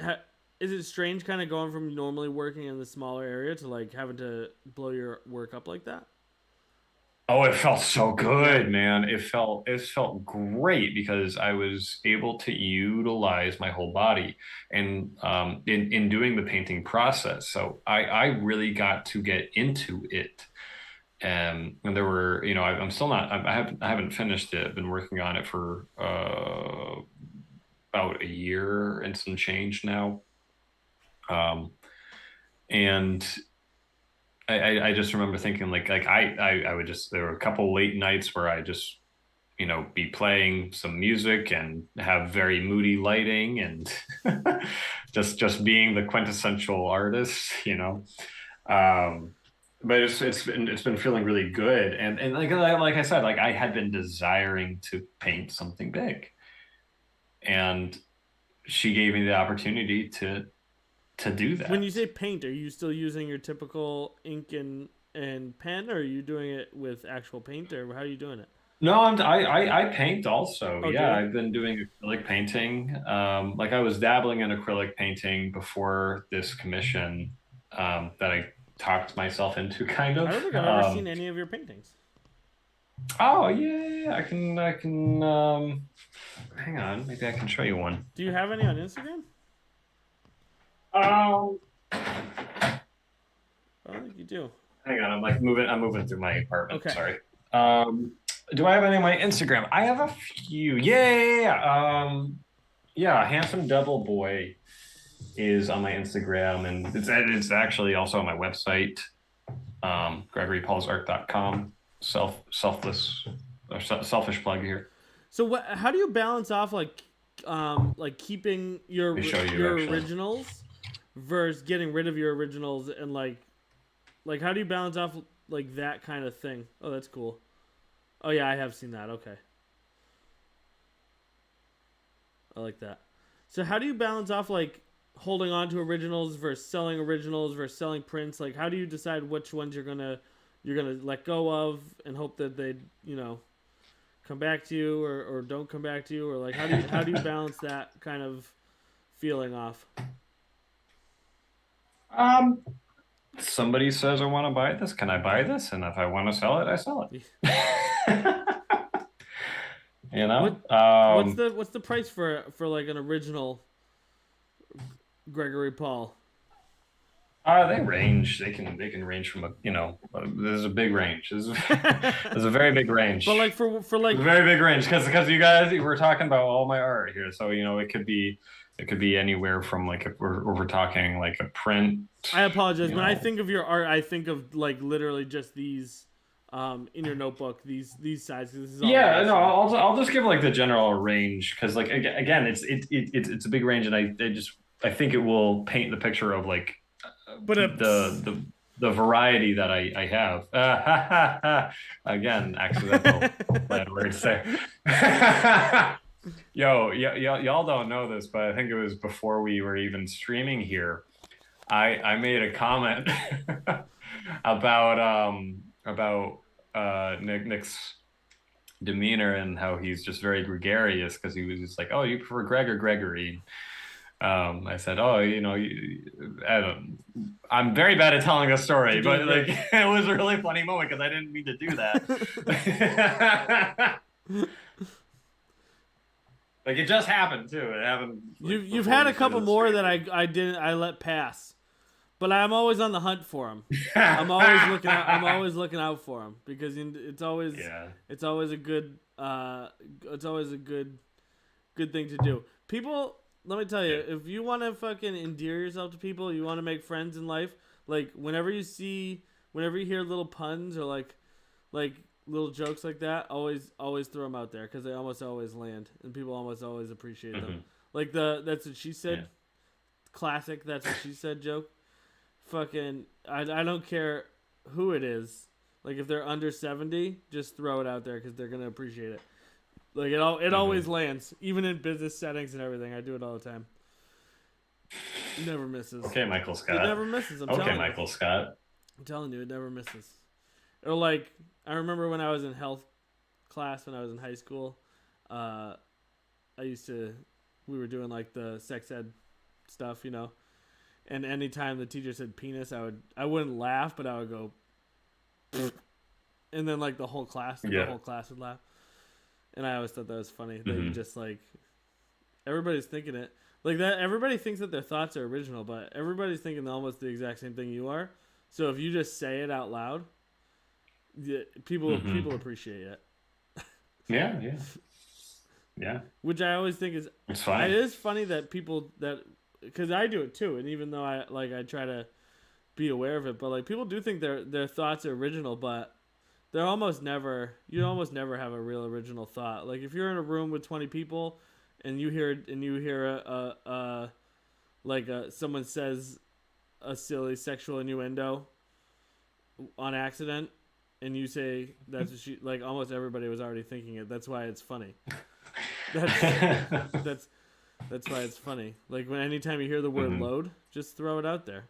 is it strange kind of going from normally working in the smaller area to like having to blow your work up like that? Oh, it felt so Yeah. good, man. It felt great because I was able to utilize my whole body and in doing the painting process. So I really got to get into it. And there were, I'm still not I haven't finished it. I've been working on it for about a year and some change now. Um, and I just remember thinking like I would just there were a couple late nights where I just be playing some music and have very moody lighting and just being the quintessential artist. Um, but it's been feeling really good and like I said, like I had been desiring to paint something big, and she gave me the opportunity to do When you that. say paint, are you still using your typical ink and pen, or are you doing it with actual paint, or how are you doing it? No, I paint also. Oh, do Yeah, you? I've been doing acrylic painting. Like I was dabbling in acrylic painting before this commission that I talked myself into, kind I of. don't think I've ever seen any of your paintings. Oh yeah, I can. Hang on, maybe I can show you one. Do you have any on Instagram? Oh, I don't think you do. hang on, I'm moving through my apartment. Okay. Sorry. Um, do I have any on my Instagram? I have a few. Yeah. Yeah, handsome devil boy is on my Instagram, and it's actually also on my website, gregorypaulsart.com. Selfless or selfish plug here. So what? How do you balance off like keeping Let me show you your actually. originals versus getting rid of your originals and like how do you balance off like that kind of thing? Oh, that's cool. Oh yeah, I have seen that. Okay, I like that. So how do you balance off like holding on to originals versus selling prints? Like how do you decide which ones you're gonna let go of and hope that they come back to you or don't come back to you, or like how do you balance that kind of feeling off? Um, Somebody says I want to buy this. Can I buy this? And if I want to sell it, I sell it. you What know. what's the price for like an original Gregory Paul? They range. They can range from there's a big range. There's a very big But range. like for like Very big range because you guys were talking about all my art here, so it could be. It could be anywhere from like if we're talking like a print, I apologize. you When I know. think of your art, I think of like literally just these in your notebook. These sides. 'Cause this is all that Yeah, I no, see. I'll just give like the general range because like again, it's a big range, and I think it will paint the picture of like But the variety that I have. Again, accidental play on words there. Y'all don't know this, but I think it was before we were even streaming here. I made a comment about Nick's demeanor and how he's just very gregarious because he was just like, "Oh, you prefer Greg or Gregory?" I said, "Oh, I don't. I'm very bad at telling a you're story, doing but like great. it was a really funny moment because I didn't mean to do that. Like it just happened too. It happened like You've before had we a couple started the more stream. that I let pass, but I'm always on the hunt for them. I'm always looking out. I'm always looking out for them because Yeah. it's always a good it's always a good thing to do. People, let me tell you, Yeah. if you want to fucking endear yourself to people, you want to make friends in life. Like whenever you hear little puns or like little jokes like that, always throw them out there because they almost always land and people almost always appreciate them. Hmm. Like the that's what she Yeah. said, classic. That's what she said joke. Fucking, I don't care who it is. Like if they're under 70, just throw it out there because they're gonna appreciate it. Like it always Hmm. lands, even in business settings and everything. I do it all the time. Never misses. Okay, Michael It Scott. never misses. I'm Okay, telling you. Michael Scott. I'm telling you, it never misses. Or like I remember when I was in health class when I was in high school. Uh, I used to we were doing like the sex ed stuff, And anytime the teacher said penis, I wouldn't laugh, but I would go, and then like the Yeah. whole class would laugh. And I always thought that was funny that you Hmm. just like everybody's thinking it like that. Everybody thinks that their thoughts are original, but everybody's thinking almost the exact same thing you are. So if you just say it out loud, people Hmm. appreciate it. Yeah. Yeah. Yeah. Which I always think is It's it funny. is funny that people that because I do it too, and even though I try to be aware of it, but like people do think their thoughts are original, but they're almost never you almost never have a real original thought. Like if you're in a room with 20 people and you hear someone says a silly sexual innuendo on accident and you say that's what she like almost everybody was already thinking it. That's why it's funny. That's that's that's why it's funny. Like when anytime you hear the word Hmm. load, just throw it out there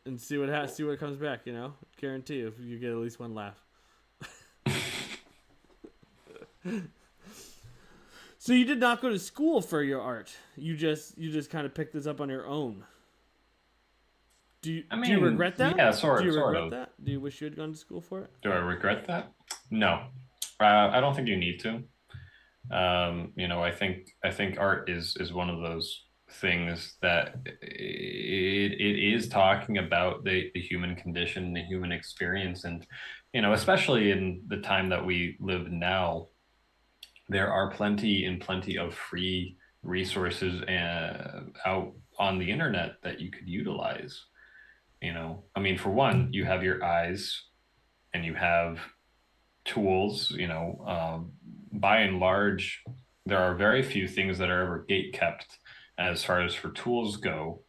and see what comes back. Guarantee you if you get at least one laugh. So you did not go to school for your art. You just kind of picked this up on your own. I Do you mean, regret that? yeah, Do you sort regret of. that? Do you wish you had gone to school for it? Do I regret that? No. I don't think you need to. I think art is one of those things that it is talking about the human condition, the human experience, and especially in the time that we live now, there are plenty of free resources out on the internet that you could utilize. I mean, for one, you have your eyes and you have tools. By and large, there are very few things that are ever gate kept as far as for tools go.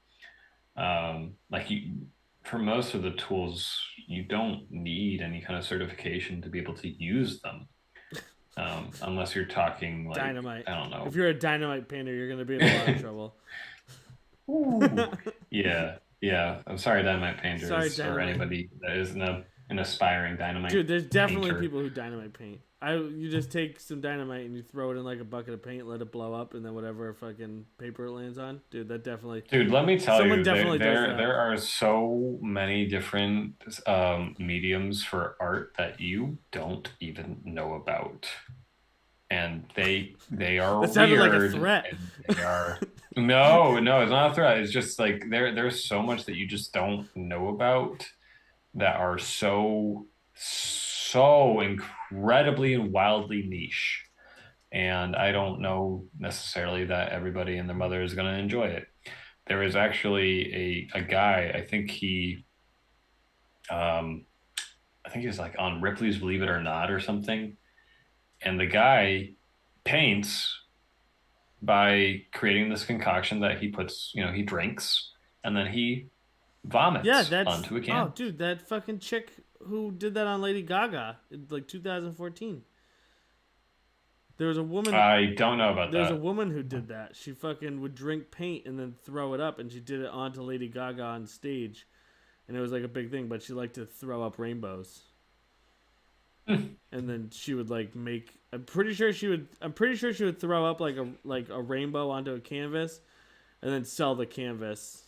Like for most of the tools, you don't need any kind of certification to be able to use them, unless you're talking like Dynamite. I don't If know. you're a dynamite painter, you're gonna be in a lot of trouble. Ooh, yeah, yeah. I'm sorry, dynamite Sorry, painters or dynamite. anybody that is an aspiring Dude, dynamite there's definitely painter. people who dynamite paint. You just take some dynamite and you throw it in like a bucket of paint, let it blow up, and then whatever fucking paper it lands on, dude, that definitely Dude, let me tell someone you, definitely does that. there are so many different mediums for art that you don't even know about, and they are That sounded like a weird, threat. and they are no, it's not a threat. It's just like there's so much that you just don't know about that are so incredibly and wildly niche. and I don't know necessarily that everybody and their mother is going to enjoy it. There was actually a guy, um, I think he was like on Ripley's Believe It or Not or something, and the guy paints by creating this concoction that he puts, he drinks, and then he Yeah, vomits that's onto a oh, canvas. dude, that fucking chick who did that on Lady Gaga in like 2014. There was a woman. I don't know about There was a that. woman who did that. She fucking would drink paint and then throw it up, and she did it onto Lady Gaga on stage, and it was like a big thing. But she liked to throw up rainbows, and then she would like make. I'm pretty sure she would. I'm pretty sure she would throw up like a rainbow onto a canvas, and then sell the canvas.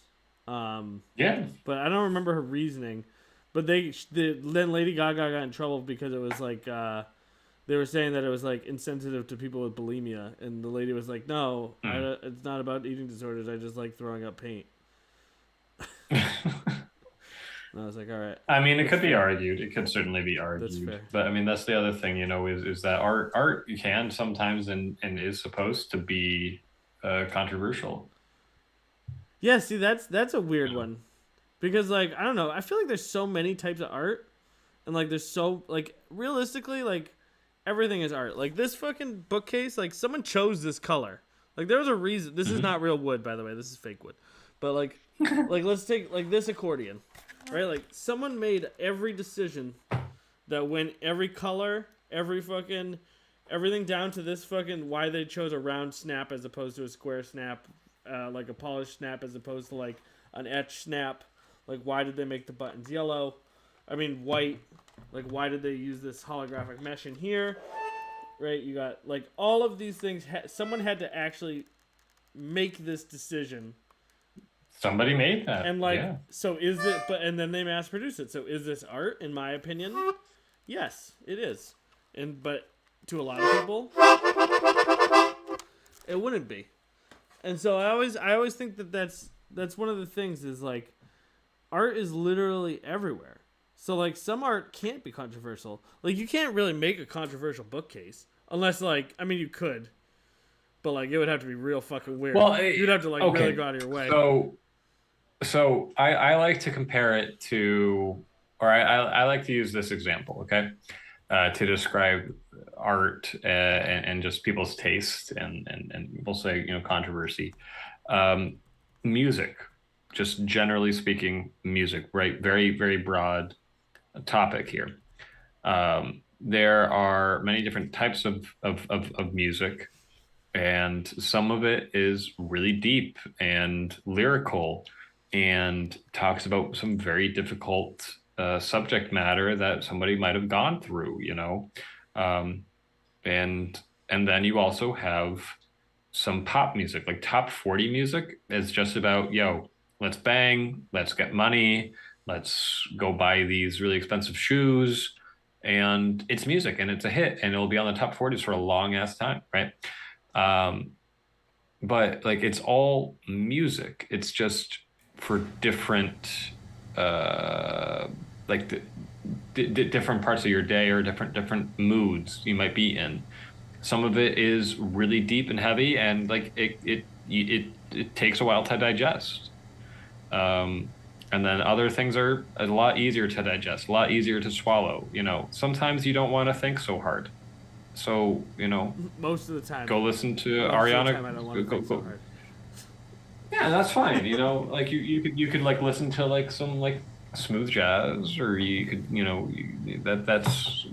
Um, Yeah. but I don't remember her reasoning. But then Lady Gaga got in trouble because it was like they were saying that it was like insensitive to people with bulimia, and the lady was like, "No, Hmm. it's not about eating disorders. I just like throwing up paint." And I was like, "All right, I mean, it that's could be fair. argued. It could certainly be That's argued. fair." But I mean, that's the other thing, is that art can sometimes and is supposed to be controversial. Yeah, see, that's a weird You know? one because like I don't know. I feel like there's so many types of art, and like there's so like realistically like everything is art. Like this fucking bookcase, like someone chose this color. Like there was a reason. This is Mhm. not real wood, by the way. This is fake wood. But like let's take like this accordion, right? Like someone made every decision that went every color, every fucking everything down to this fucking why they chose a round snap as opposed to a square snap, like a polished snap as opposed to like an etched snap. Like why did they make the buttons yellow? I mean white. Like why did they use this holographic mesh in here? Right? You got like all of these things. Someone had to actually make this decision. Somebody made that. And like, Yeah. so is it? But and then they mass produce it. So is this art? In my opinion, yes, it is. And but to a lot of people, it wouldn't be. And so I always think that that's one of the things is like art is literally everywhere. So like some art can't be controversial. Like you can't really make a controversial bookcase unless like I mean you could, but like it would have to be real fucking weird. Well, You'd have to like really okay. go out of your way. So I like to compare it to, or I like to use this example, okay, to describe art and just people's taste and we'll say, controversy. Um, Music, just generally speaking, music, right? Very, very broad topic here. There are many different types of music, and some of it is really deep and lyrical and talks about some very difficult subject matter that somebody might have gone through, um, and and then you also have some pop music, like top 40 music is just about, yo, let's bang, let's get money, let's go buy these really expensive shoes. And it's music and it's a hit and it'll be on the top 40s for a long ass time, right? Um, but like it's all music. It's just for different, uh, like different parts of your day or different moods you might be in. Some of it is really deep and heavy, and like it takes a while to digest. Um, and then other things are a lot easier to digest, a lot easier to swallow. Sometimes you don't want to think so hard. So, Most of the time. go listen to Most of the time, Ariana. I don't want Go, to go, think so go. hard. Yeah, that's fine. Like you could like listen to like some like smooth jazz, or you could, that's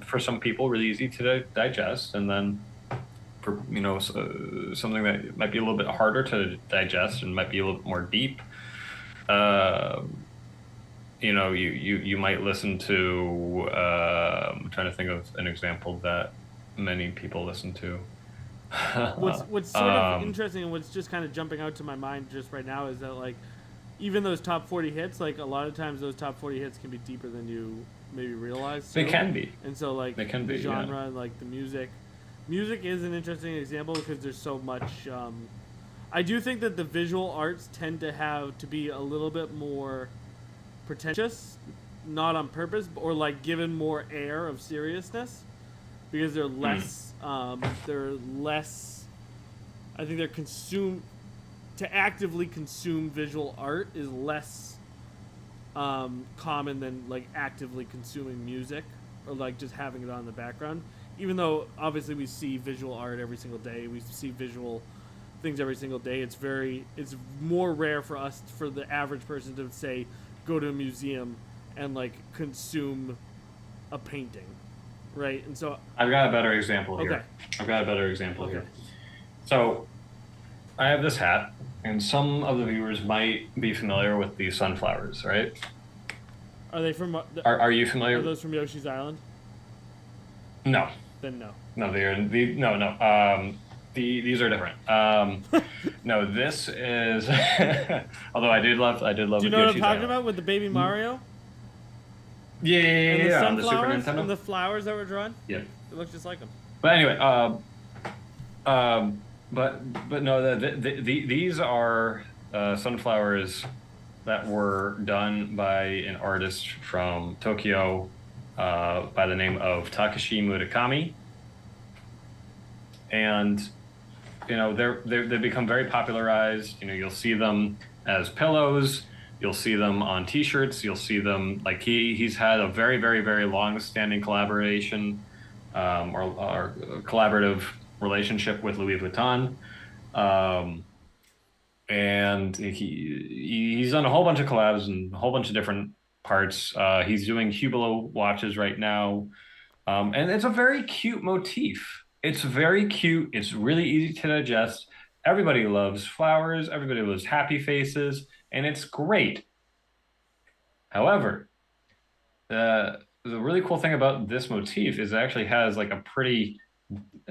for some people really easy to digest, and then for something that might be a little bit harder to digest and might be a little bit more deep. Uh, you might listen to. I'm trying to think of an example that many people listen to. What's sort of um, interesting and what's just kind of jumping out to my mind just right now is that like even those top 40 hits, like a lot of times those top 40 hits can be deeper than you maybe realize they too. can be. And so like They can the be. Yeah. genre, like the music is an interesting example because there's so much. I do think that the visual arts tend to have to be a little bit more pretentious, not on purpose, or like given more air of seriousness. because they're Mm. less. They're less. I think they're consumed to actively consume visual art is less common than like actively consuming music or like just having it on in the background. Even though obviously we see visual art every single day, we see visual things every single day. It's more rare for us for the average person to say go to a museum and like consume a painting, right? And so I've got a better example okay, here. I've got a better example okay. here. So I have this hat, and some of the viewers might be familiar with these sunflowers, right? Are they from? Are you Are familiar? those from Yoshi's Island? No, Then no. no, no, no. These are different. No, this is. Although I did Do love you know what I'm Yoshi's talking Island. about with the baby Mario Yeah, yeah, and yeah, the yeah, on the Super sunflowers and Nintendo. the flowers that were drawn? Yeah, It looks just like them. but anyway, um, but no, these are sunflowers that were done by an artist from Tokyo by the name of Takashi Murakami, and they've become very popularized. You'll see them as pillows. You'll see them on T-shirts. You'll see them like he's had a very very very long standing collaboration or collaborative relationship with Louis Vuitton. Um, and he's done a whole bunch of collabs and a whole bunch of different parts. He's doing Hublot watches right now, and it's a very cute motif. It's very cute. It's really easy to digest. Everybody loves flowers. Everybody loves happy faces, and it's great. However, the really cool thing about this motif is it actually has like a pretty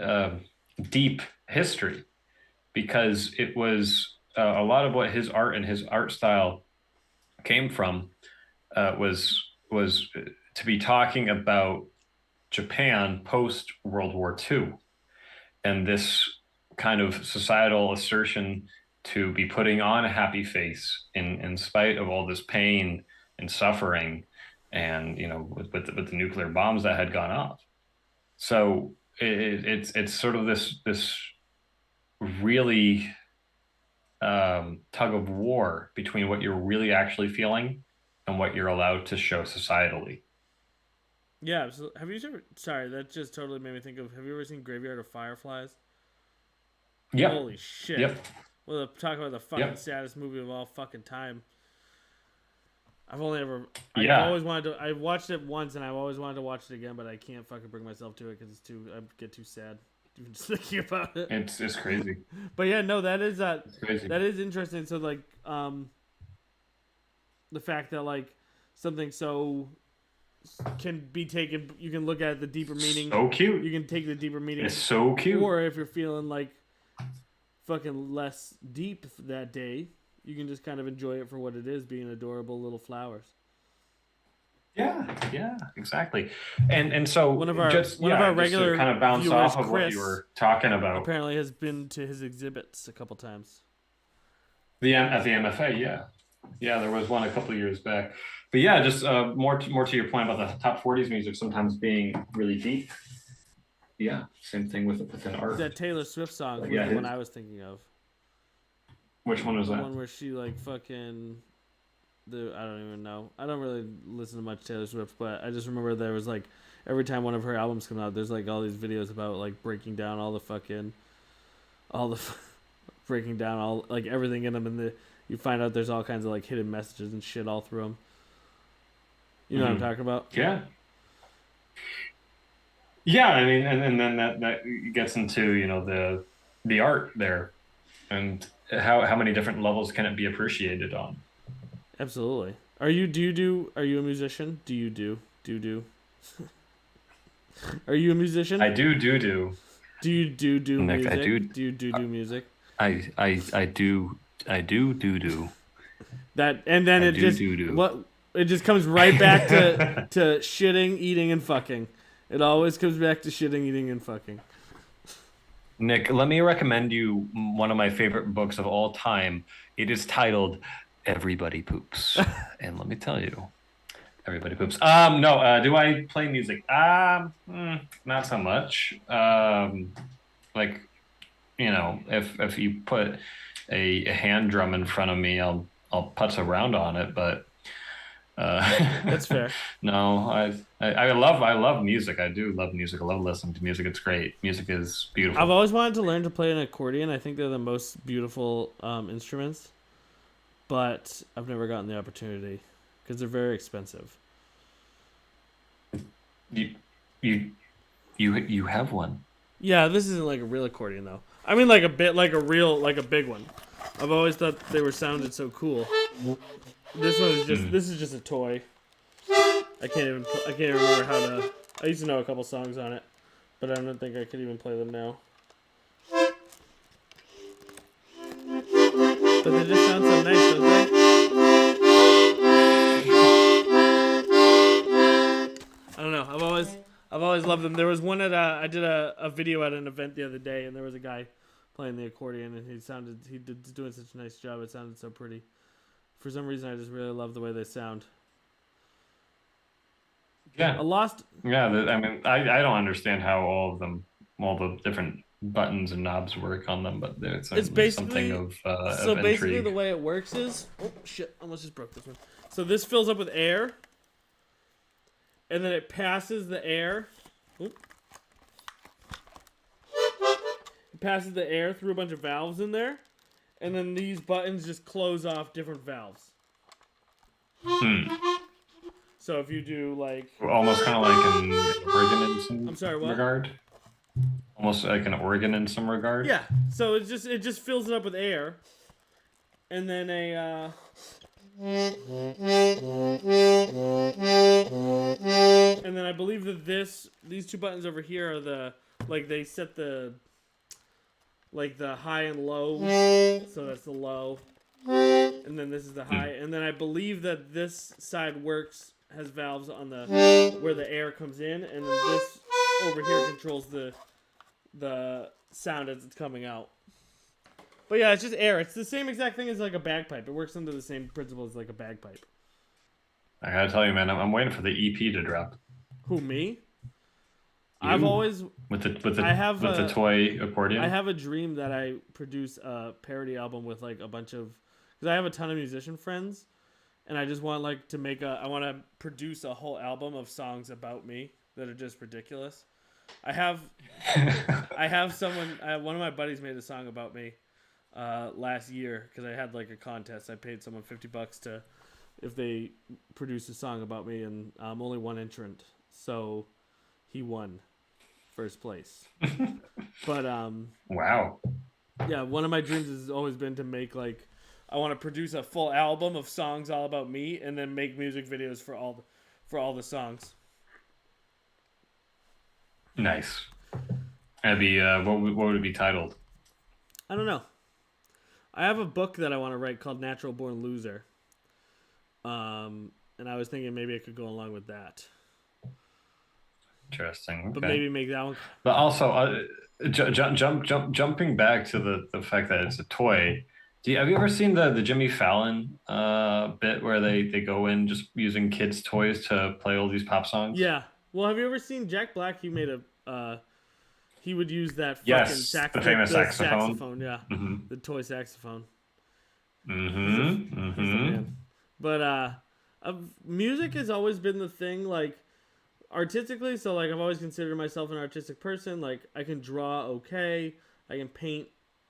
uh, deep history because it was a lot of what his art and his art style came from was to be talking about Japan post World War II and this kind of societal assertion to be putting on a happy face in spite of all this pain and suffering and with the nuclear bombs that had gone off. So it's sort of this really tug of war between what you're really actually feeling and what you're allowed to show societally. Yeah. So have you ever? Sorry, that just totally made me think of. Have you ever seen Graveyard of Fireflies? Yep. Holy shit! Yep. Well, talk about the fucking Yep. saddest movie of all fucking time. I've only ever. I've Yeah. always wanted to. I watched it once, and I've always wanted to watch it again, but I can't fucking bring myself to it because it's too. I get too sad even just thinking about it. It's crazy. But yeah, no, that is It's crazy. that is interesting. So like, the fact that like something so can be taken, you can look at the deeper meaning. So You cute. can take the deeper meaning, It's so cute. or if you're feeling like fucking less deep that day, you can just kind of enjoy it for what it is, being adorable little flowers. Yeah, yeah, exactly. And so One of our just one of our just to regular kind of bounce viewers, off of what you Chris, were talking about. apparently has been to his exhibits a couple times. At the MFA, yeah. Yeah, there was one a couple of years back. But yeah, just more to your point about the top 40s music sometimes being really deep. Yeah, same thing with an art. That Taylor Swift song But was yeah, the one I was thinking of. which one was The that? one where she like fucking I don't even know. I don't really listen to much Taylor Swift, but I just remember there was like every time one of her albums comes out, there's like all these videos about like breaking down all the fucking all the breaking down all like everything in them, and you find out there's all kinds of like hidden messages and shit all through them. You know what I'm talking about? Yeah. Yeah, I mean, and then that gets into, the art there and how many different levels can it be appreciated on. Absolutely. Are you do you do? Are you a musician? Do? Are you a musician? I do. Do you do Nick, I music? do. Do you do music? I do. That and then I it do just do. what it just comes right back to shitting, eating, and fucking. It always comes back to shitting, eating, and fucking. Nick, let me recommend you one of my favorite books of all time. It is titled Everybody Poops. And let me tell you, Everybody poops. No. Do I play music? Not so much. Like if you put a hand drum in front of me, I'll putz around on it. But That's uh, fair. no, I love music. I do love music. I love listening to music. It's great. Music is I've beautiful. always wanted to learn to play an accordion. I think they're the most beautiful instruments, but I've never gotten the opportunity because they're very expensive. You you you have one. Yeah, this isn't like a real accordion though. I mean, like a bit, like a real, like a big one. I've always thought they were sounded so cool. This one is just, Mm. this is just a toy. I can't even remember how to. I used to know a couple songs on it, but I don't think I could even play them now. But they just sound so nice, don't they? I don't know. I've always loved them. There was one at I did a video at an event the other day, and there was a guy playing the accordion, and he did doing such a nice job. It sounded so pretty. For some reason, I just really love the way they sound. A Yeah, lost. yeah. I mean, I don't understand how all the different buttons and knobs work on them, but there's It's certainly something basically so of basically the intrigue. way it works is, oh shit, almost just broke this one. So this fills up with air, and then it passes the air. Oop. It passes the air through a bunch of valves in there, and then these buttons just close off different valves. Hmm. So if you do like, Almost kind of like an organ in I'm some sorry, what? regard. Almost like an organ in some regard. Yeah. So it just fills it up with air, and then and then I believe that these two buttons over here are the like they set the like the high and low. So that's the low, and then this is the high, Hmm. and then I believe that this side works has valves on the where the air comes in, and then this over here controls the sound as it's coming out. But yeah, it's just air. It's the same exact thing as like a bagpipe. It works under the same principle as like a bagpipe. I gotta tell you, man, I'm waiting for the EP to drop. Who me? I've You always with I have the a toy I accordion. have a dream that I produce a parody album with like a bunch of because I have a ton of musician friends and I just want like to make a I want to produce a whole album of songs about me that are just ridiculous. I have I have someone one of my buddies made a song about me last year because I had like a contest. I paid someone $50 to if they produce a song about me, and only one entrant, so he won first place. But Wow. yeah, one of my dreams has always been to make like I want to produce a full album of songs all about me, and then make music videos for all the songs. Nice. That'd be what would it be titled? I don't know. I have a book that I want to write called Natural Born Loser. And I was thinking maybe I could go along with that, Interesting. but Okay. maybe make that one. But also, jumping back to the fact that it's a toy. Have you ever seen the Jimmy Fallon bit where they go in just using kids' toys to play all these pop songs? Yeah. Well, have you ever seen Jack Black? He made a. He would use that fucking Yes, the famous the saxophone. saxophone. Yeah, Mm-hmm. the toy saxophone. Mm-hmm. He's the Mm-hmm. man. But music has always been the thing. Like artistically, so like I've always considered myself an artistic person. Like I can draw okay. I can paint.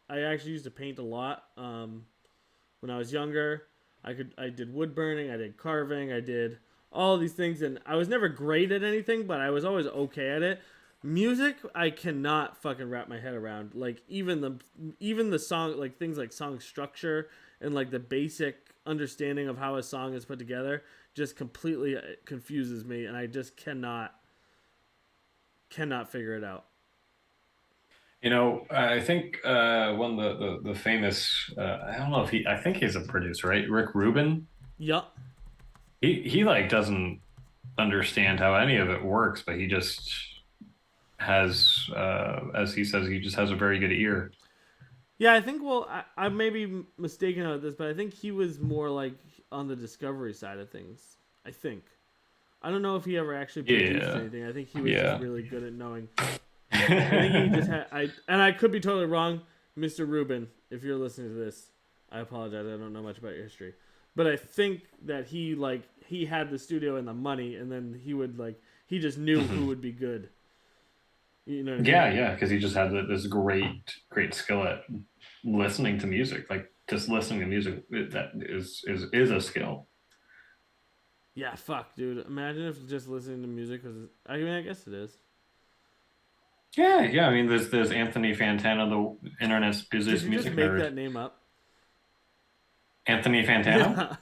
I actually used to paint a lot when I was younger. I did wood burning. I did carving. I did all these things, and I was never great at anything, but I was always okay at it. Music, I cannot fucking wrap my head around. Like even the song, like things like song structure and like the basic understanding of how a song is put together, just completely confuses me, and I just cannot figure it out. I think one of the famous I don't know if I think he's a producer, right? Rick Rubin. Yup. He like doesn't understand how any of it works, but he just has as he says, he just has a very good ear. Yeah, I think. Well, I may be mistaken about this, but I think he was more like on the discovery side of things. I think. I don't know if he ever actually produced Yeah. anything. I think he was just Yeah. really good at knowing. I think he just had I could be totally wrong, Mr. Rubin. If you're listening to this, I apologize. I don't know much about your history, but I think that he had the studio and the money, and then he just knew who Mhm. would be good. You know what I mean? Yeah, yeah, because he just had this great skill at listening to music. Like just listening to music that is a skill. Yeah, fuck, dude. Imagine if just listening to music was. I mean, I guess it is. Yeah, yeah. I mean, there's Anthony Fantano, the internet's Did busiest you just music make nerd. that name up? Anthony Fantano?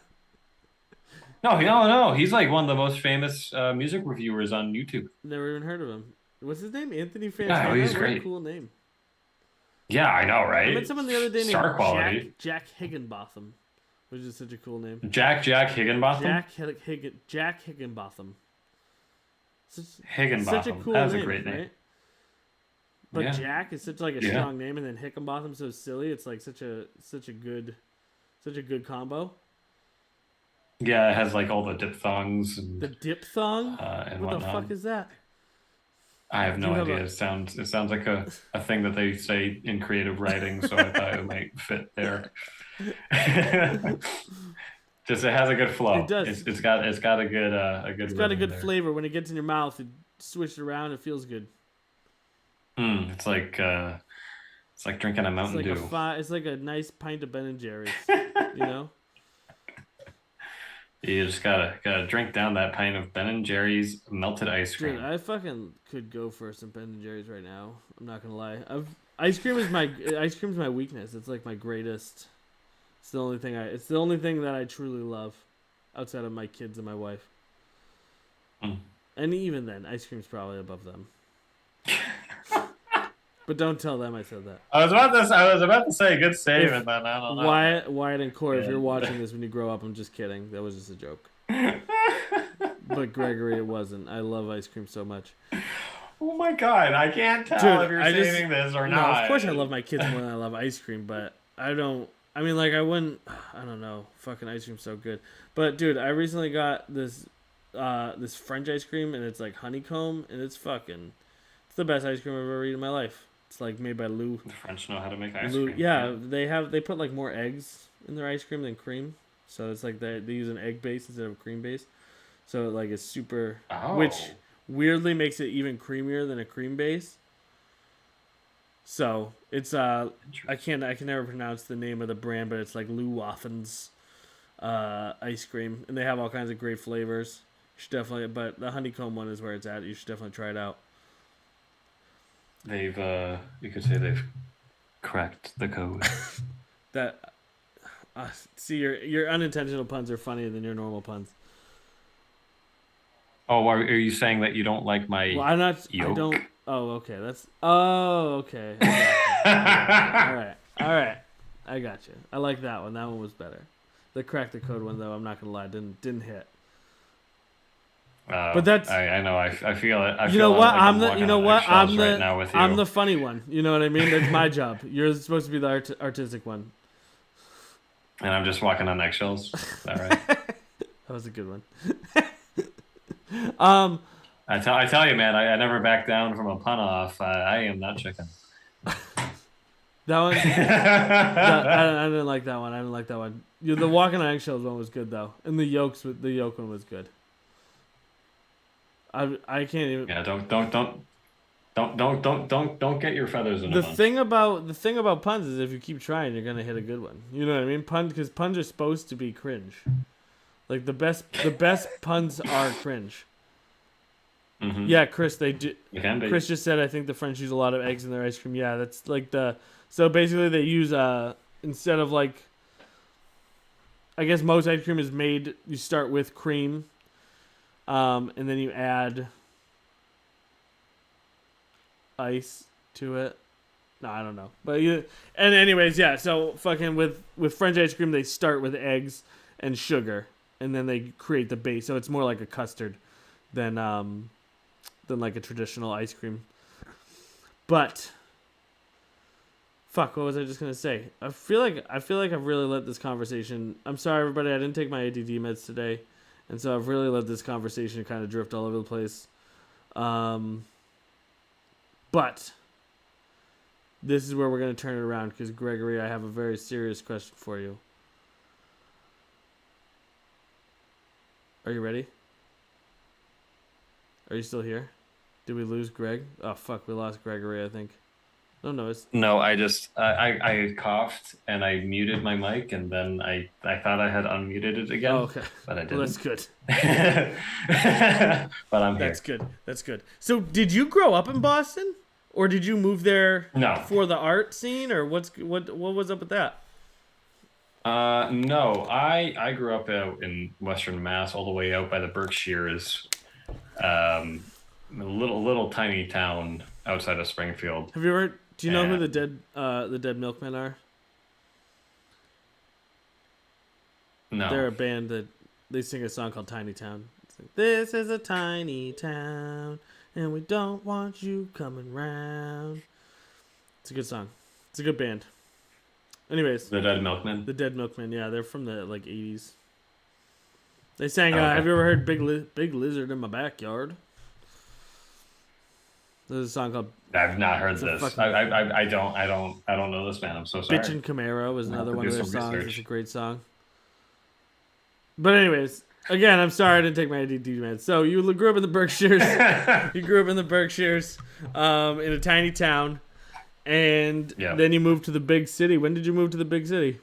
Yeah. No, no, no. He's like one of the most famous music reviewers on YouTube. Never even heard of him. What's his name? Anthony Yeah, Fantano? he's What a great. cool name. Yeah, I know, I met right? someone the other day named Star quality. Jack Higginbotham, which is such a cool name. Jack Higginbotham. Jack Higginbotham. Such a Higginbotham. cool That's a name, great name. right? But Yeah, Jack is such like a yeah, strong name, and then Higginbotham so silly. It's like such a good combo. yeah. It has like all the diphthongs The diphthong. and What the whatnot. fuck is that? I have Do no you have idea. a It sounds like a thing that they say in creative writing, so I thought it might fit there. Just it has a good It flow. does. It's got a It's good got a rhythm good there. flavor when it gets in your mouth. It switch it around. It feels good. It's like drinking a It's Mountain like Dew. It's like a nice pint of Ben and Jerry's. You know. You just gotta drink down that pint of Ben and Jerry's melted ice Dude, cream. I fucking could go for some Ben and Jerry's right now. I'm not gonna lie. Ice cream's my weakness. It's like my greatest. It's the only thing that I truly love, outside of my kids and my wife. Mm. And even then, ice cream's probably above them. But don't tell them I said that. I was about to say good save, If and then I don't know, Wyatt and Corey, if you're man. watching this when you grow up, I'm just kidding. That was just a joke. Yeah. But Gregory, it wasn't. I love ice cream so much. Oh my God, I can't tell Dude, if you're I just saving this or no. not. Of course, I love my kids more than I love ice cream, but I don't. I mean, like, I wouldn't. I don't know. Fucking ice cream's so good. But dude, I recently got this French ice cream, and it's like honeycomb, and it's the best ice cream I've ever eaten in my life. It's like made by Lou. The French know how to make ice Lou, cream. yeah, they put like more eggs in their ice cream than cream, so it's like they use an egg base instead of a cream base. So like it's super, Oh, which weirdly makes it even creamier than a cream base. So it's I can never pronounce the name of the brand, but it's like Lou Waffen's ice cream, and they have all kinds of great flavors. You should definitely, but the honeycomb one is where it's at. You should definitely try it out. you could say they've cracked the code. That see your unintentional puns are funnier than your normal puns. Oh, are you saying that you don't like Well, my I'm not. I yolk? don't. Oh, okay. That's. Oh, okay. I got you. All right. All right. I got you. I like that one. That one was better. The crack the code one though, I'm not gonna lie, didn't hit. But that's. I know. I feel it. I You know feel what? like I'm I'm the. walking You know on what? eggshells right now with you. I'm the funny one. You know what I mean? That's my job. You're supposed to be the artistic one. And I'm just walking on eggshells. Is that right? That was a good one. I tell you, man. I never back down from a pun off. I am not chicken. That one. I didn't like that one. I didn't like that one. The walking on eggshells one was good though, and the yolk one was good. I can't even. Yeah. Don't get your feathers in a The bunch. thing about puns is if you keep trying, you're gonna hit a good one. You know what I mean? Because puns are supposed to be cringe. Like the best puns are cringe. Mm-hmm. Yeah, Chris. They do. You can be. Chris just said I think the French use a lot of eggs in their ice cream. Yeah, that's like so basically they use instead of like. I guess most ice cream is made. You start with cream, and then you add ice to it. No, I don't know. But and anyways, yeah. So fucking with French ice cream, they start with eggs and sugar, and then they create the base. So it's more like a custard than like a traditional ice cream. But fuck, what was I just gonna say? I feel like I've really let this conversation. I'm sorry, everybody. I didn't take my ADD meds today, And so I've really let this conversation kind of drift all over the place. Um, but this is where we're going to turn it around because, Gregory, I have a very serious question for you. Are you ready? Are you still here? Did we lose Greg? Oh, fuck. We lost Gregory, I think. No, it's... No, I just I coughed and I muted my mic and then I thought I had unmuted it Oh, again, okay. but I Well, that's didn't. good. But I'm That's here. good. That's good. So, did you grow up in Boston, or did you move there No. for the art scene, or what was up with that? No, I grew up out in Western Mass, all the way out by the Berkshires, a little tiny town outside of Springfield. Have you ever? Do you know who And the Dead Milkmen are? no, They're a band that they sing a song called Tiny Town. It's like, this is a tiny town, and we don't want you coming round. It's a good song. It's a good band. Anyways, the Dead Milkmen. the Dead Milkmen, yeah, they're from the like '80s. They sang. Oh, Have okay. you ever heard Big Lizard in My Backyard? There's a song called I've not heard It's a this. fucking- I don't know this band. I'm so sorry. Bitchin' Camaro was I'll have another to one do of their some songs. research. It's a great song. But anyways, again, I'm sorry I didn't take my ADD, man. So you grew up in the Berkshires. You grew up in the Berkshires, in a tiny town, and Yeah. then you moved to the big city. When did you move to the big city?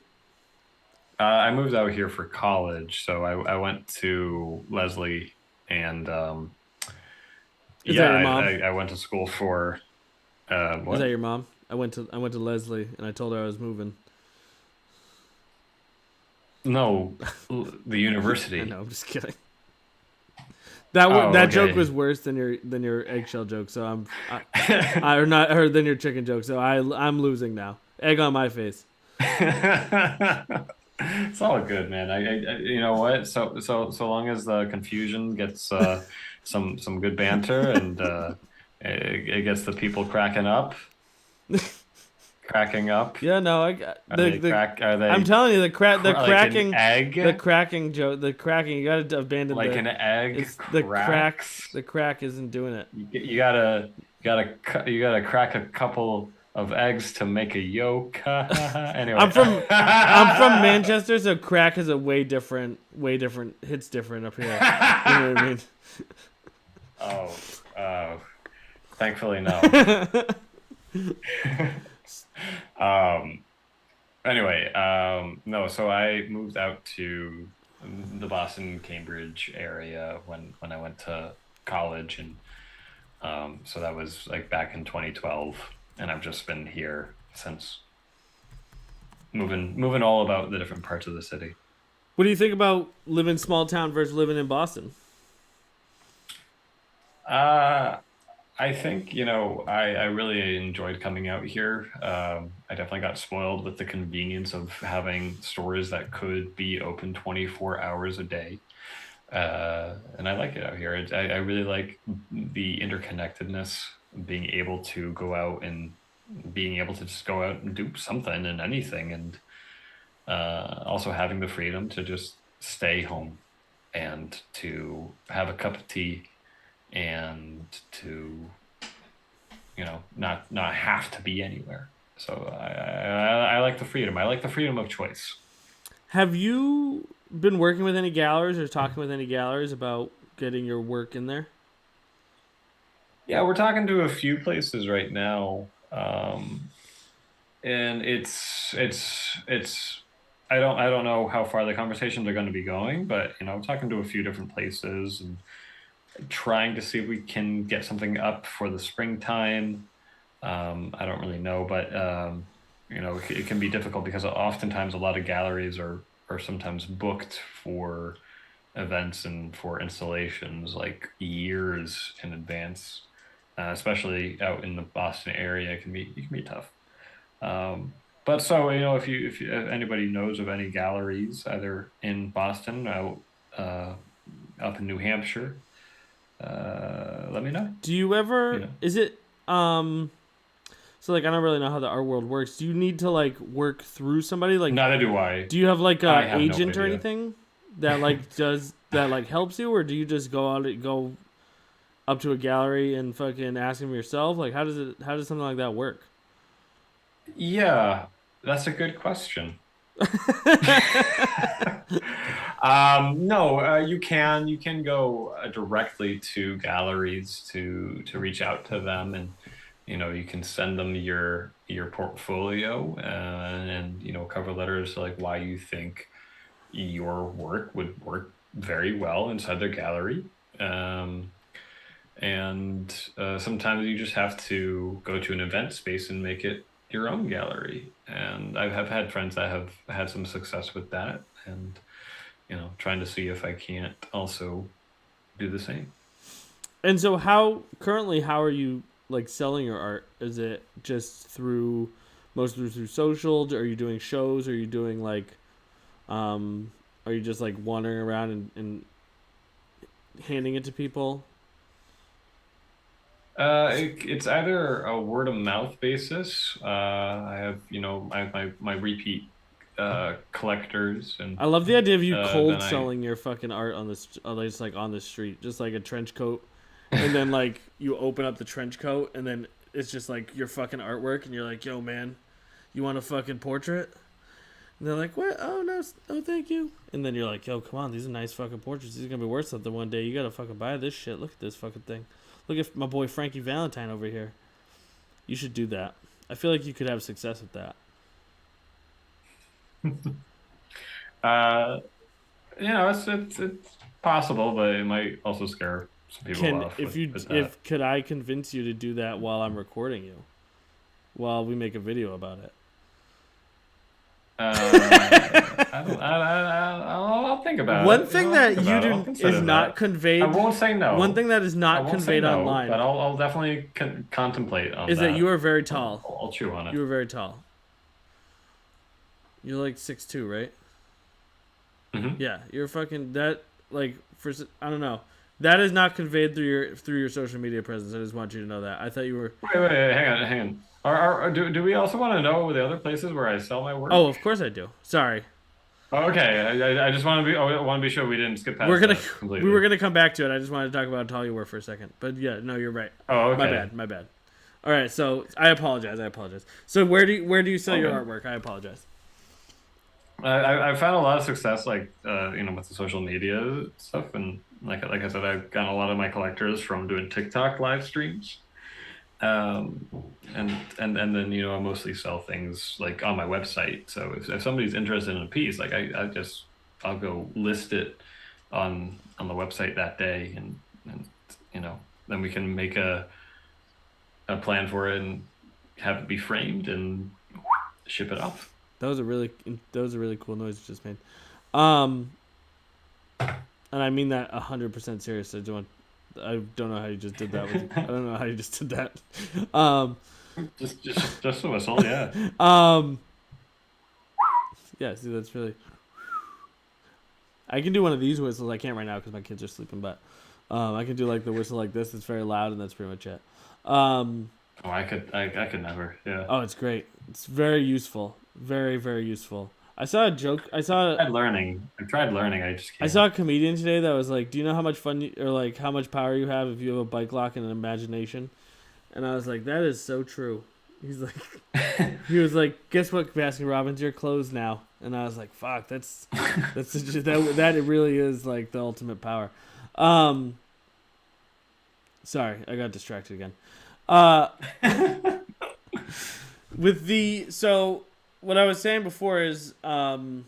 I moved out here for college, so I went to Leslie, and Is yeah, that your mom? I went to school for Is that what? your mom? I went to Leslie, and I told her I was moving. No, the I university. know, I'm just kidding. Oh, That joke okay. was worse than your eggshell joke. So I or not or than your chicken joke. So I'm losing now. Egg on my face. It's all good, man. You know what? So long as the confusion gets some good banter and it gets the people cracking up. Yeah, no, I got Are they crack? Are they I'm telling you, the like an cracking, the egg? cracking joke, the cracking. You gotta abandon Like the. an egg It's the crack. cracks? The crack isn't doing it. You gotta crack a couple of eggs to make a yolk. Anyway, I'm from Manchester, so crack is a way different, hits different up here. You know what I mean? Oh, thankfully no. Um, anyway, no. So I moved out to the Boston, Cambridge area when I went to college, and so that was like back in 2012, and I've just been here since, moving all about the different parts of the city. What do you think about living small town versus living in Boston? Uh, I think, I really enjoyed coming out here. I definitely got spoiled with the convenience of having stores that could be open 24 hours a day. And I like it out here. I really like the interconnectedness, being able to go out and being able to just go out and do something and anything, and also having the freedom to just stay home and to have a cup of tea and to not have to be anywhere. So I like the freedom. I like the freedom of choice. Have you been working with any galleries or talking with any galleries about getting your work in there? Yeah, we're talking to a few places right now, and it's I don't know how far the conversations are going to be going, but talking to a few different places and trying to see if we can get something up for the springtime. I don't really know, but it can be difficult because oftentimes a lot of galleries are sometimes booked for events and for installations like years in advance, especially out in the Boston area. It can be tough. But so if anybody knows of any galleries either in Boston, out up in New Hampshire, let me know. Do you ever? You know. Is it So like I don't really know how the art world works. Do you need to like work through somebody? Like Neither do I. do you have like I a have no agent or idea. anything that like does that like helps you, or do you just go up to a gallery and fucking ask them yourself? Like, how does something like that work? Yeah, that's a good question. No, you can go directly to galleries to reach out to them, and you can send them your portfolio and cover letters like why you think your work would work very well inside their gallery. Um, and sometimes you just have to go to an event space and make it your own gallery. And I have had friends that have had some success with that, and trying to see if I can't also do the same. And so, how are you like selling your art? Is it just mostly through social? Are you doing shows? Are you doing like, um, are you just like wandering around and handing it to people? It's either a word of mouth basis. I have, my repeat collectors, and I love the idea of you then cold I selling your fucking art just like on the street, just like a trench coat, and then like you open up the trench coat, and then it's just like your fucking artwork, and you're like, "Yo, man, you want a fucking portrait?" And they're like, "What? Oh no, oh thank you." And then you're like, "Yo, come on, these are nice fucking portraits. These are gonna be worth something one day. You gotta fucking buy this shit. Look at this fucking thing. Look at my boy Frankie Valentine over here. You should do that. I feel like you could have success with that." uh, it's possible, but it might also scare some people Can off if with you with that. if could I convince you to do that while I'm recording you, while we make a video about it? I'll think about One it. thing I'll think that you about it. I'll do is consider not that. I conveyed. won't say One no. thing that is I not won't say conveyed no, but online I'll definitely contemplate on is that that. you are very tall. I'll chew on it. You are very tall. You're like 6'2", right? Hmm. Yeah, you're fucking that. Like I don't know. That is not conveyed through your social media presence. I just want you to know that. I thought you were. Wait, hang on. Do we also want to know the other places where I sell my Oh, work? of course I do. Sorry. Oh, okay, I just want to be. I want to be sure we didn't skip We're past gonna that we were completely. gonna come back to it. I just wanted to talk about how tall you were for a second. But yeah, no, you're right. Oh, My okay. bad. My bad. All right, so I apologize. I apologize. So where do you sell your Okay. artwork? I apologize. I've found a lot of success, like with the social media stuff, and like I said, I've gotten a lot of my collectors from doing TikTok live streams. Um, and then I mostly sell things like on my website. So if somebody's interested in a piece, like I'll go list it on the website that day, and then we can make a plan for it and have it be framed and ship it off. That was a really cool noise you just made. Um, and I mean that 100% serious. I don't know how you just did that. I don't know how you just did that. Um, Just a whistle, yeah. um, yeah. See, that's really. I can do one of these whistles. I can't right now because my kids are sleeping. But I can do like the whistle like this. It's very loud, and that's pretty much it. Um, Oh, I could never. Yeah. oh, it's great. It's very useful. Very, very useful. I saw a joke. I've tried learning. I just I can't. saw a comedian today that was like, "Do you know how much or like how much power you have if you have a bike lock and an imagination?" And I was like, "That is so true." He's like, he was like, "Guess what, Baskin Robbins, you're closed now." And I was like, "Fuck, that's just, that it really is like the ultimate power." Um, sorry, I got distracted again. Uh, so what I was saying before is hold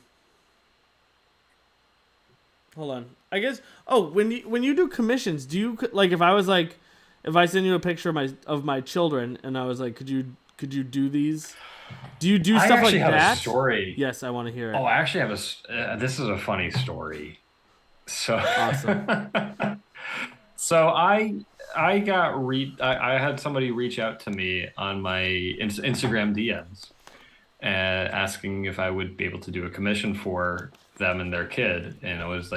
on. I guess. Oh, when you do commissions, do you like if I send you a picture of my children and I was like, could you do these? Do you do I stuff like actually have a that? story. Yes, I want to hear it. Oh, I actually have this is a funny story. So, Awesome. so I I had somebody reach out to me on my Instagram DMs, asking if I would be able to do a commission for them and their kid, and it was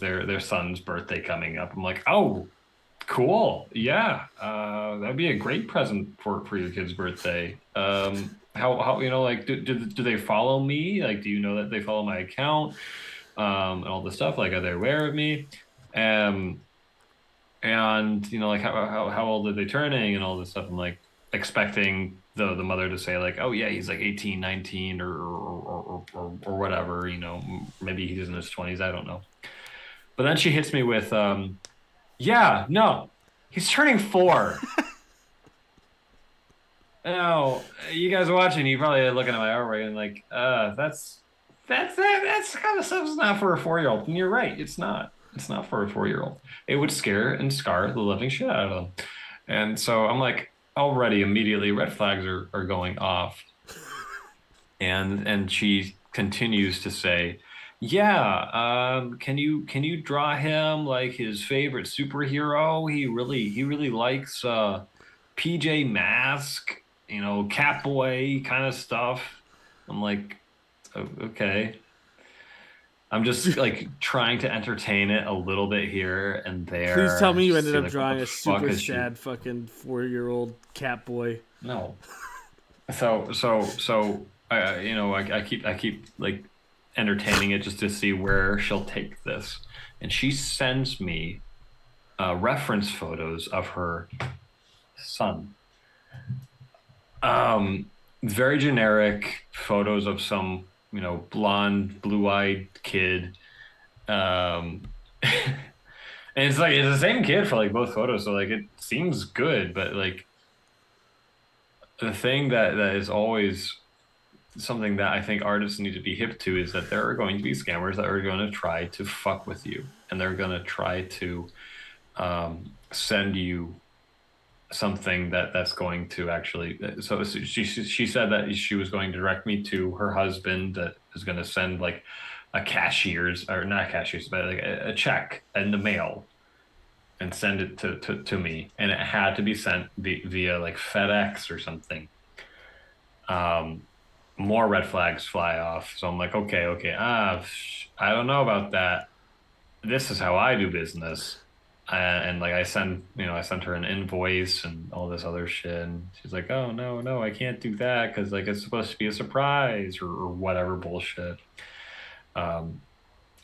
their son's birthday coming up. I'm like, oh, cool, yeah, that'd be a great present for your kid's birthday. How like do they follow me? Like, do you know that they follow my account? and all this stuff. Like, are they aware of me? Um, and like how old are they turning and all this stuff. I'm like expecting the mother to say like, oh yeah, he's like 18, 19 or whatever, maybe he's in his 20s, I don't know. But then she hits me with yeah, no, he's turning 4. Now, you guys are watching, you probably are looking at my artwork and like, that's kind of stuff's not for a 4-year-old. And you're right, it's not. It's not for a 4-year-old. It would scare and scar the living shit out of them. And so I'm like, already immediately red flags are going off. And she continues to say, yeah, can you draw him like his favorite superhero? He really likes PJ Mask, Catboy kind of stuff. I'm like, Okay. I'm just like trying to entertain it a little bit here and Please tell there, me you just ended see up like what the drawing a fuck super is she? sad fucking 4-year-old cat boy. No. So I keep like entertaining it just to see where she'll take this, and she sends me reference photos of her son. Um, Very generic photos of some blonde, blue-eyed kid. And it's like it's the same kid for like both photos, so like it seems good, but like the thing that is always something that I think artists need to be hip to is that there are going to be scammers that are going to try to fuck with you, and they're going to try to send you something that's going to actually. So she said that she was going to direct me to her husband that is going to send like a cashier's or not cashier's, but like a check in the mail and send it to me, and it had to be sent via like FedEx or something. Um, More red flags fly off. So I'm like, okay, I don't know about that. This is how I do business. And like I sent her an invoice and all this other shit. And she's like, oh no, no, I can't do that because like it's supposed to be a surprise or whatever bullshit. Um,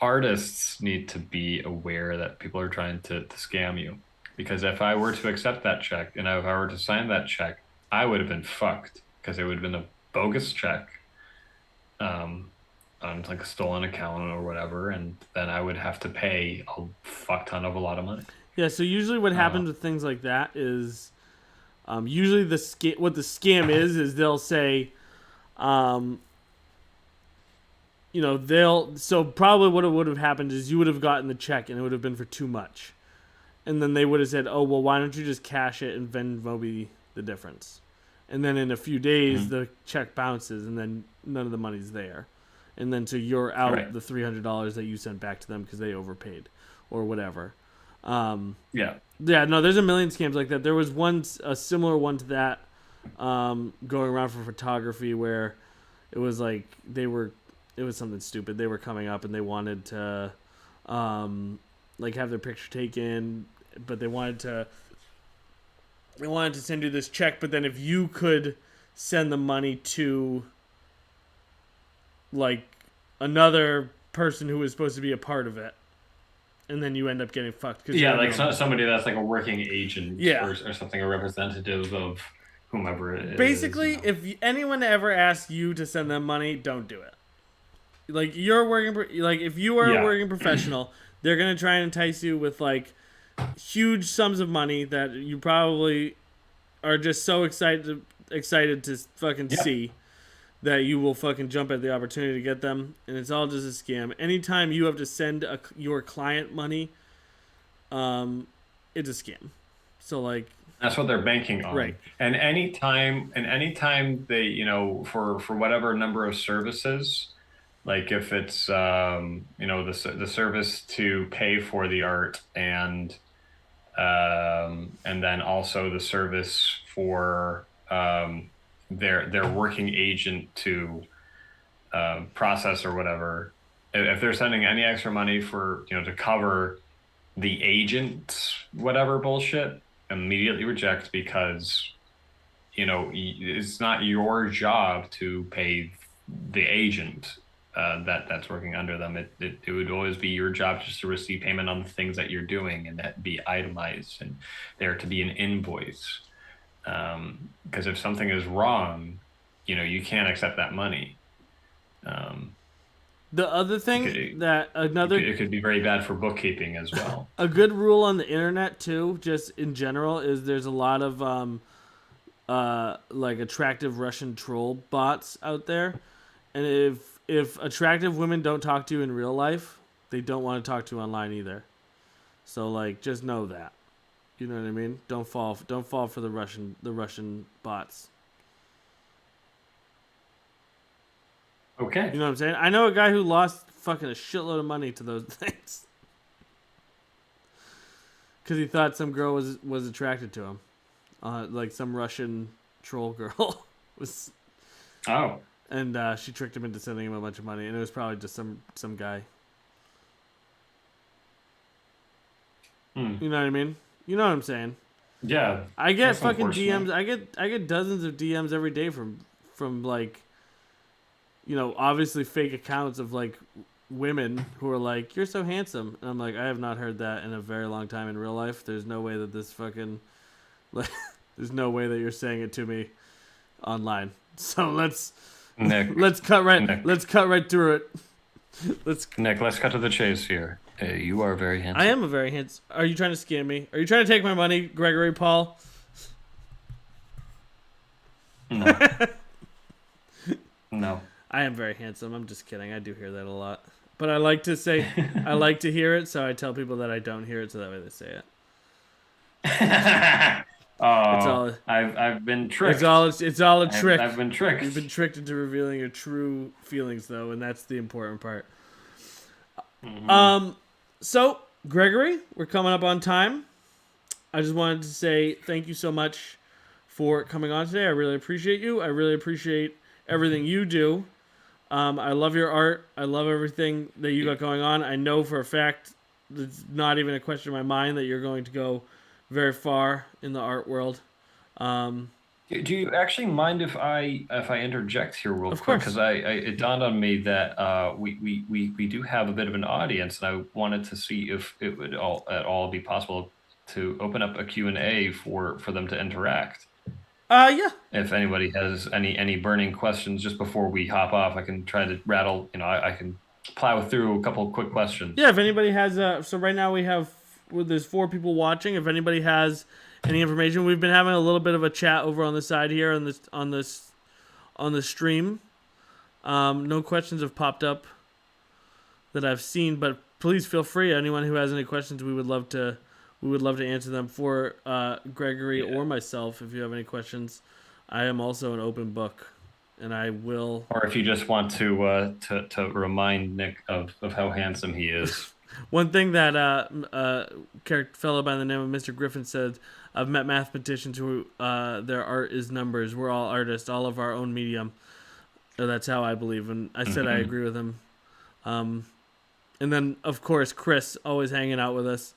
Artists need to be aware that people are trying to scam you. Because if I were to accept that check and if I were to sign that check, I would have been fucked because it would have been a bogus check um, on like a stolen account or whatever, and then I would have to pay a fuck ton of a lot of money. Yeah, so usually what Uh, happens with things like that is usually what the scam is they'll say, um, they'll so probably what would have happened is you would have gotten the check and it would have been for too much, and then they would have said, oh well, why don't you just cash it and Venmo me the difference, and then in a few days mhm. the check bounces and then none of the money's there, and then so you're out Right. the $300 that you sent back to them because they overpaid, or whatever. Um, Yeah. Yeah, no, there's a million scams like that. There was a similar one to that, going around for photography where it was like it was something stupid. They were coming up and they wanted to, like have their picture taken, but they wanted to send you this check. But then if you could send the money to like another person who was supposed to be a part of it, and then you end up getting fucked because Yeah, you're like no. somebody that's like a working agent Yeah, or something, a representative of whomever it is. basically, if anyone ever asks you to send them money, don't do it. Like like if you are a Yeah. working professional, they're gonna try and entice you with like huge sums of money that you probably are just so excited to fucking Yeah. see that you will fucking jump at the opportunity to get them, and it's all just a scam. Anytime you have to send your client money, it's a scam. So like, That's what they're banking right, on. And anytime they, for whatever number of services, like if it's the service to pay for the art and then also the service for their working agent to process or whatever. If they're sending any extra money for to cover the agent whatever bullshit, immediately reject because it's not your job to pay the agent. that's working under them. It would always be your job just to receive payment on the things that you're doing and that be itemized and there to be an invoice. Because if something is wrong, you can't accept that money. Um, The other it thing could it, that it could another it could be very bad for bookkeeping as well. a good rule on the internet too, just in general, is there's a lot of like attractive Russian troll bots out there, and if attractive women don't talk to you in real life, they don't want to talk to you online either. So like, just know that. You know what I mean? Don't fall for the Russian bots. Okay. You know what I'm saying? I know a guy who lost fucking a shitload of money to those things because he thought some girl was attracted to him, like some Russian troll girl was, Oh. and she tricked him into sending him a bunch of money, and it was probably just some guy. Hmm. You know what I mean? You know what I'm saying? Yeah. I get That's fucking unfortunate. DMs. I get dozens of DMs every day from like, obviously fake accounts of like women who are like, "You're so handsome," and I'm like, I have not heard that in a very long time in real life. There's no way that this fucking like, there's no way that you're saying it to me online. So let's Nick, let's cut right Nick, let's cut right through it. Let's. Nick, let's cut to the chase here. You are very I handsome. am a very handsome. Are you trying to scam me? Are you trying to take my money, Gregory Paul? No, no. I am very handsome. I'm just kidding. I do hear that a lot. But I like to say, I like to hear it, so I tell people that I don't hear it, so that way they say it. It's Oh, all. I've been It's tricked. all. It's all a trick. I've been You've been tricked. tricked into revealing your true feelings, though, and that's the important part. Hmm. Um. So, Gregory, we're coming up on time. I just wanted to say thank you so much for coming on today. I really appreciate you. I really appreciate everything you do. I love your art. I love everything that you got going on. I know for a fact, it's not even a question in my mind that you're going to go very far in the art world. Um, Do you actually mind if I interject here real of quick? course. Because it dawned on me that we do have a bit of an audience, and I wanted to see if it would at all be possible to open up a Q&A for them to interact. Yeah. If anybody has any burning questions just before we hop off, I can try to rattle. I can plow through a couple of quick Yeah, questions. if anybody has, so right now we have, well, there's 4 people watching. If anybody has any information, we've been having a little bit of a chat over on the side here on the stream. No questions have popped up that I've seen, but please feel free. Anyone who has any questions, we would love to answer them for Gregory Yeah. or myself. If you have any questions, I am also an open book, and I will. Or if you just want to remind Nick of how handsome he is. One thing that character fellow by the name of Mr. Griffin said, I've met mathematicians who their art is numbers. We're all artists, all of our own medium. That's how I believe, and I said I Hmm. agree with him. Um, and then of course Chris, always hanging out with us.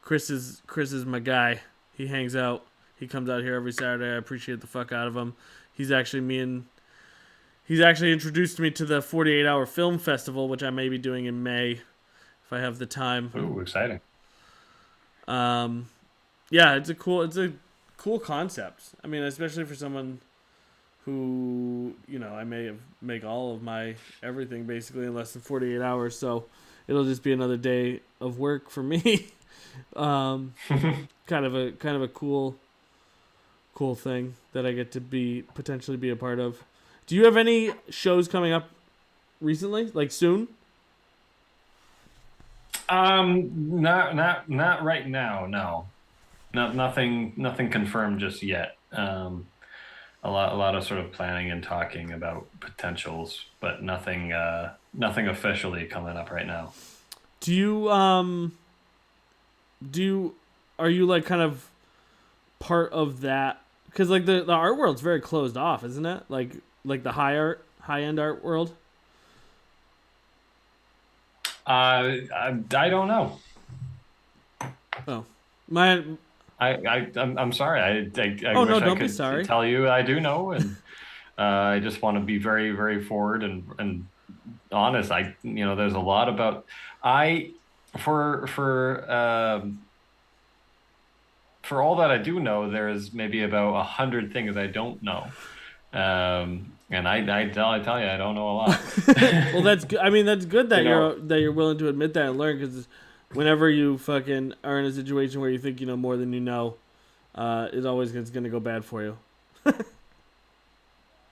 Chris is my guy. He hangs out. He comes out here every Saturday. I appreciate the fuck out of him. He's actually me and he's actually introduced me to the 48 Hour Film Festival, which I may be doing in May if I have the time. Ooh, exciting. Um, yeah, it's a cool concept. I mean, especially for someone who, I may have make all of my everything basically in less than 48 hours, so it'll just be another day of work for me. um, kind of a cool thing that I get to be potentially be a part of. Do you have any shows coming up recently, like soon? Not right now. No, nothing confirmed just yet. A lot of sort of planning and talking about potentials, but nothing officially coming up right now. Do you do you, are you like kind of part of that? Because like the art world's very closed off, isn't it? Like the high end art world. I don't know. Oh, my. I'm sorry. I Oh no, wish I don't be could sorry. tell you I do know, and I just want to be very, very forward and honest, there's a lot about I for all that I do know, there is maybe about 100 things I don't know. And I tell you, I don't know a lot. Well, that's good. I mean, that's good You that know, you're willing to admit that and learn, because whenever you fucking are in a situation where you think you know more than you know, it always is going to go bad for you.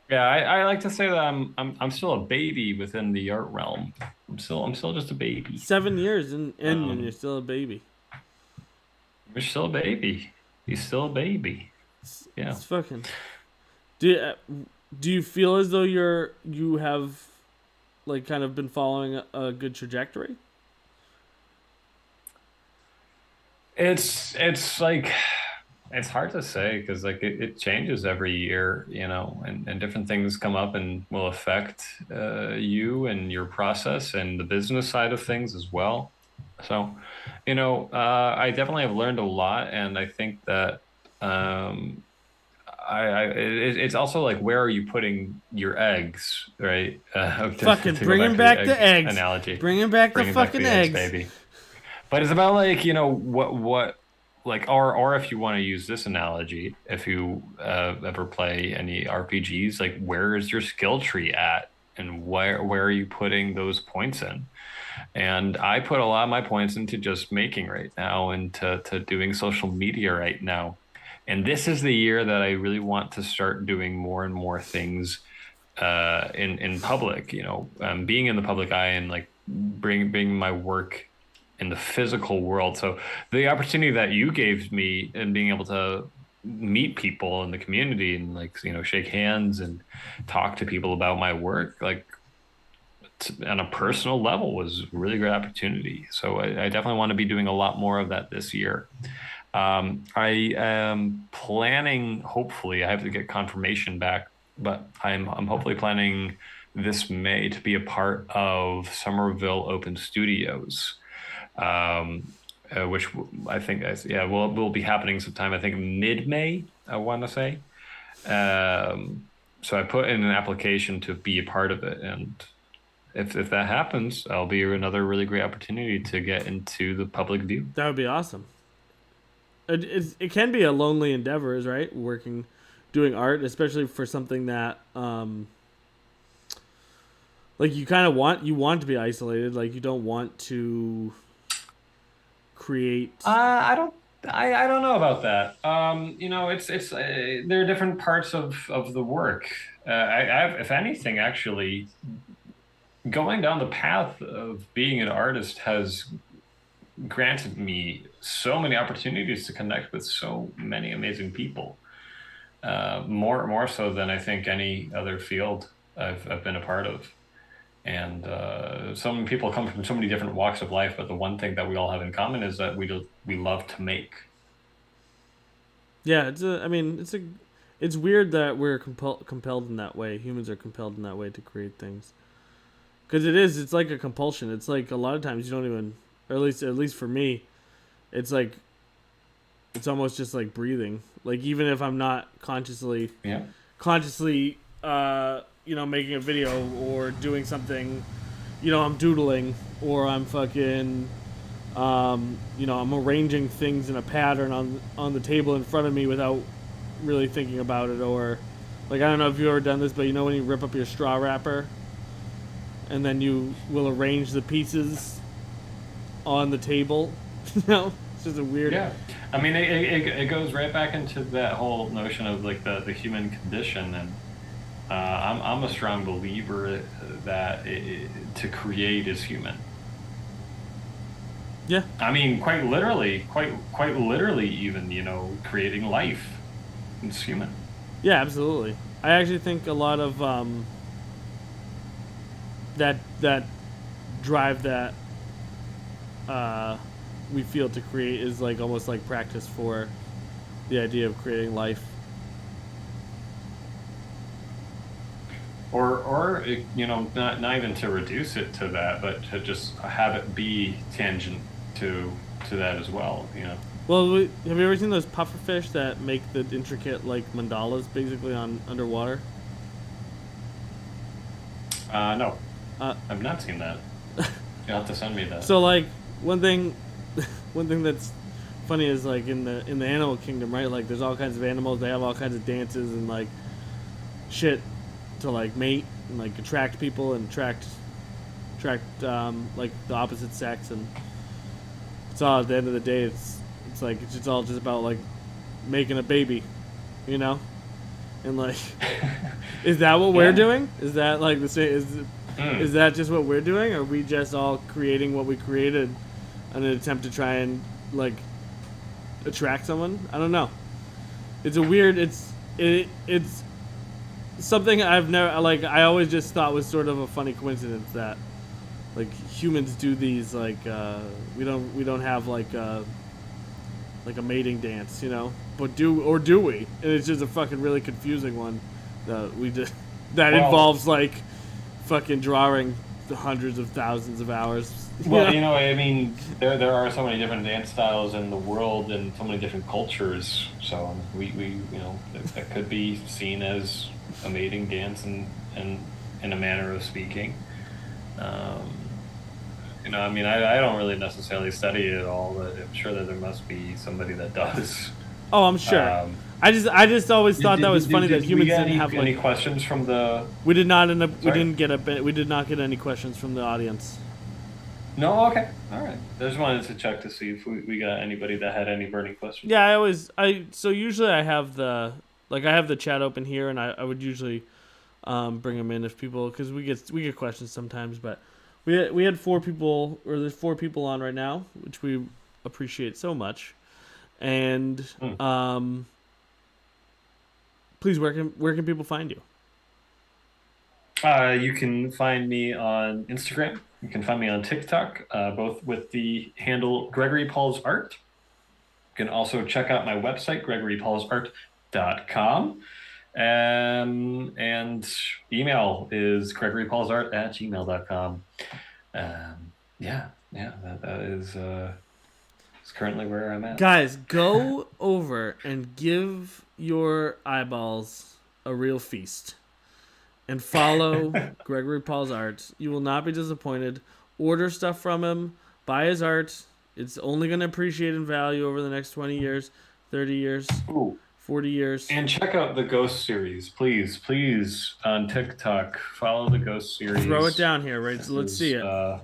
yeah, I like to say that I'm still a baby within the art realm. I'm still just a baby. 7 years and you're Um, still a baby. you're still a baby. He's still a baby. Yeah. It's fucking. Do you, do you feel as though you have like kind of been following a good trajectory? It's like it's hard to say because like it changes every year, and different things come up and will affect you and your process and the business side of things as well. So, I definitely have learned a lot, and I think that um, it's also like where are you putting your eggs, right? Fucking To go back bringing to the back the egg eggs. analogy, Bringing back the bringing back fucking the eggs, eggs. baby. But it's about like, what like or if you want to use this analogy, if you ever play any RPGs, like where is your skill tree at and where are you putting those points in? And I put a lot of my points into just making right now and to doing social media right now. And this is the year that I really want to start doing more and more things in public, being in the public eye and like bringing my work in the physical world. So the opportunity that you gave me and being able to meet people in the community and like, shake hands and talk to people about my work, like on a personal level was a really great opportunity. So I definitely want to be doing a lot more of that this year. I am planning, hopefully, I have to get confirmation back, but I'm hopefully planning this May to be a part of Somerville Open Studios, which I think, yeah, will be happening sometime, I think mid-May, I want to say. So I put in an application to be a part of it, and if that happens, I'll be another really great opportunity to get into the public view. That would be awesome. It can be a lonely endeavor, right? Working, doing art, especially for something that like you want to be isolated. Like you don't want to create. I don't. I don't know about that. It's there are different parts of the work. I've, if anything, actually, going down the path of being an artist has granted me so many opportunities to connect with so many amazing people. More so than I think any other field I've been a part of. And some people come from so many different walks of life, but the one thing that we all have in common is that we love to make. Yeah, it's a. I mean, it's weird that we're compelled in that way. Humans are compelled in that way to create things. Because it is. It's like a compulsion. It's like a lot of times you don't even, or at least for me, it's like it's almost just like breathing. Like even if I'm not Yeah. consciously making a video or doing something, I'm doodling or I'm fucking I'm arranging things in a pattern on the table in front of me without really thinking about it. Or like, I don't know if you've ever done this, but when you rip up your straw wrapper and then you will arrange the pieces on the table. It's just a weird. Yeah. I mean, it goes right back into that whole notion of like the human condition. And I'm a strong believer that to create is human. Yeah. I mean, quite literally, even, creating life. It's human. Yeah, absolutely. I actually think a lot of that drive that we feel to create is like almost like practice for the idea of creating life. Or not even to reduce it to that, but to just have it be tangent to that as well. Well, have you ever seen those pufferfish that make the intricate like mandalas basically on underwater? No. I've not seen that. You'll have to send me that. So like one thing, one thing that's funny is like in the animal kingdom, right? Like there's all kinds of animals. They have all kinds of dances and like shit to like mate and like attract people and attract like the opposite sex, and it's all at the end of the day it's like it's just all just about like making a baby, you know? And like is that what we're Yeah. doing? Is that like the same is Mm. that just what we're doing? Or are we just all creating what we created in an attempt to try and like attract someone? I don't know. It's a weird it's something I've never like I always just thought was sort of a funny coincidence that like humans do these like we don't have like a mating dance, you know? But do we? And it's just a fucking really confusing one that we just that Well, involves like fucking drawing the hundreds of thousands of hours. well, I mean, there are so many different dance styles in the world and so many different cultures. So that could be seen as a mating dance and in a manner of speaking. Um, I mean, I don't really necessarily study it all, but I'm sure that there must be somebody that does. Oh, I'm sure. Um, I just always did, thought that did, was did, funny that did we humans get didn't have like any questions from the? we did not end up Sorry. we did not get any questions from the audience. No, okay, all right. I just wanted to check to see if we got anybody that had any burning questions. Yeah, so usually I have the chat open here, and I would usually bring them in if people because we get questions sometimes, but we had 4 people, or there's 4 people on right now, which we appreciate so much, and Hmm. please where can people find you? You can find me on Instagram. You can find me on TikTok, both with the handle Gregory Paul's Art. You can also check out my website, gregorypaulsart.com. And email is gregorypaulsart@gmail.com. Yeah, that is currently where I'm at. Guys, go over and give your eyeballs a real feast and follow Gregory Paul's art. You will not be disappointed. Order stuff from him. Buy his art. It's only going to appreciate in value over the next 20 years, 30 years, Ooh. 40 years. And check out the Ghost series, please, please, on TikTok. Follow the Ghost Throw it series. down here, right? So This let's see is it.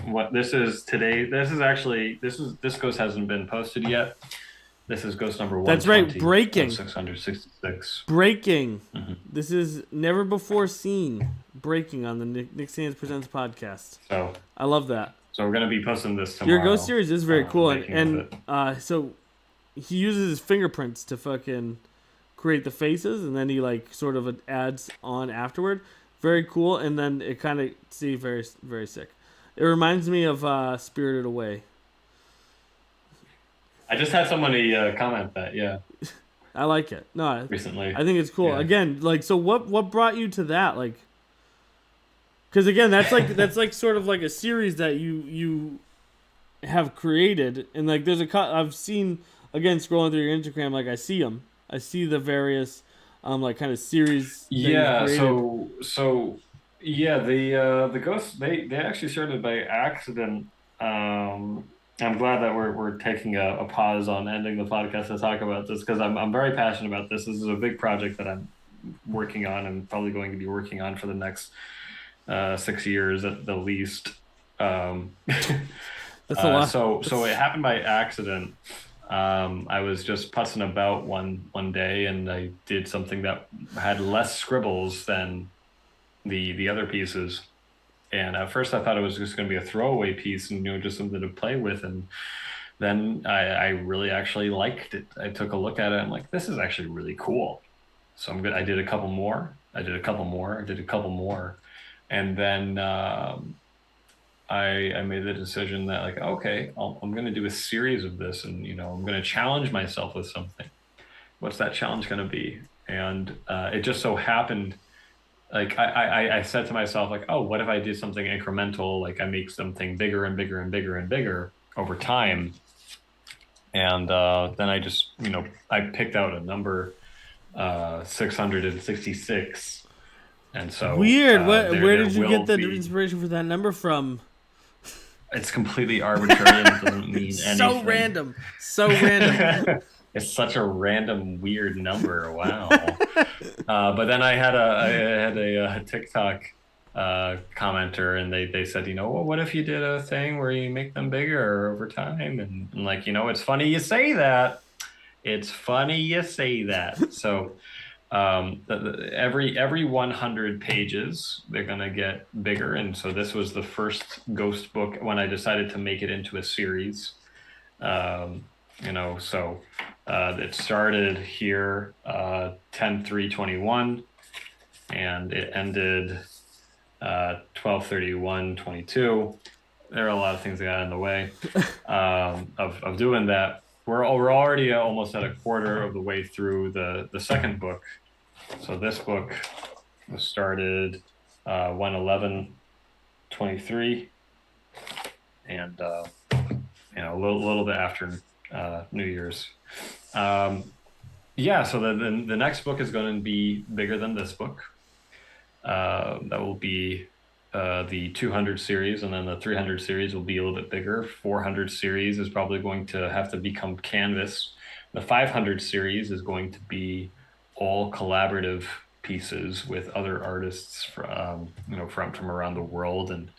what this is today. This Ghost hasn't been posted yet. This is Ghost number 120. That's right. Breaking. 666. Breaking. Mm-hmm. This is never before seen. Breaking on the Nick Sands Presents podcast. So I love that. we're gonna be posting this tomorrow. Your Ghost series is very cool, making of it. and so he uses his fingerprints to fucking create the faces, and then he like sort of adds on afterward. Very cool, and then it kind of very very sick. It reminds me of Spirited Away. I just had somebody comment that, yeah, I like it. No, recently. I think it's cool. Yeah. Again, like, so what brought you to that? Like, because again, that's like sort of like a series that you have created, and like there's I've seen again scrolling through your Instagram, like I see them, I see the various like kind of series. That Yeah, you've created. so yeah, the ghosts they actually started by accident. I'm glad that we're taking a pause on ending the podcast to talk about this because I'm very passionate about this. This is a big project that I'm working on and probably going to be working on for the next 6 years at the least. That's a lot. So it happened by accident. I was just putzing about one day, and I did something that had less scribbles than the other pieces. And at first, I thought it was just going to be a throwaway piece, and just something to play with. And then I really actually liked it. I took a look at it. I'm like, this is actually really cool. So I'm good. I did a couple more. I did a couple more. I did a couple more, and then I made the decision that like, okay, I'm going to do a series of this, and I'm going to challenge myself with something. What's that challenge going to be? And it just so happened, like I said to myself, like, oh, what if I did something incremental? Like I make something bigger and bigger and bigger and bigger over time. And then I just, I picked out a number, 666. And so Weird. What? Where there did you get will the be. inspiration for that number from? It's completely arbitrary and it doesn't mean So anything. random. So random. It's such a random, weird number. Wow. But then I had a TikTok commenter, and they said, well, what if you did a thing where you make them bigger over time? And like, it's funny you say that. It's funny you say that. So every 100 pages, they're gonna get bigger, and so this was the first ghost book when I decided to make it into a series. Um, so it started here 10/3/21, and it ended 12/31/22. There are a lot of things that got in the way of doing that. We're already almost at a quarter of the way through the second book. So this book was started 1/11/23, and a little bit after New Year's. Yeah, so the next book is going to be bigger than this book. That will be the 200 series, and then the 300 series will be a little bit bigger. 400 series is probably going to have to become canvas. The 500 series is going to be all collaborative pieces with other artists from around the world, and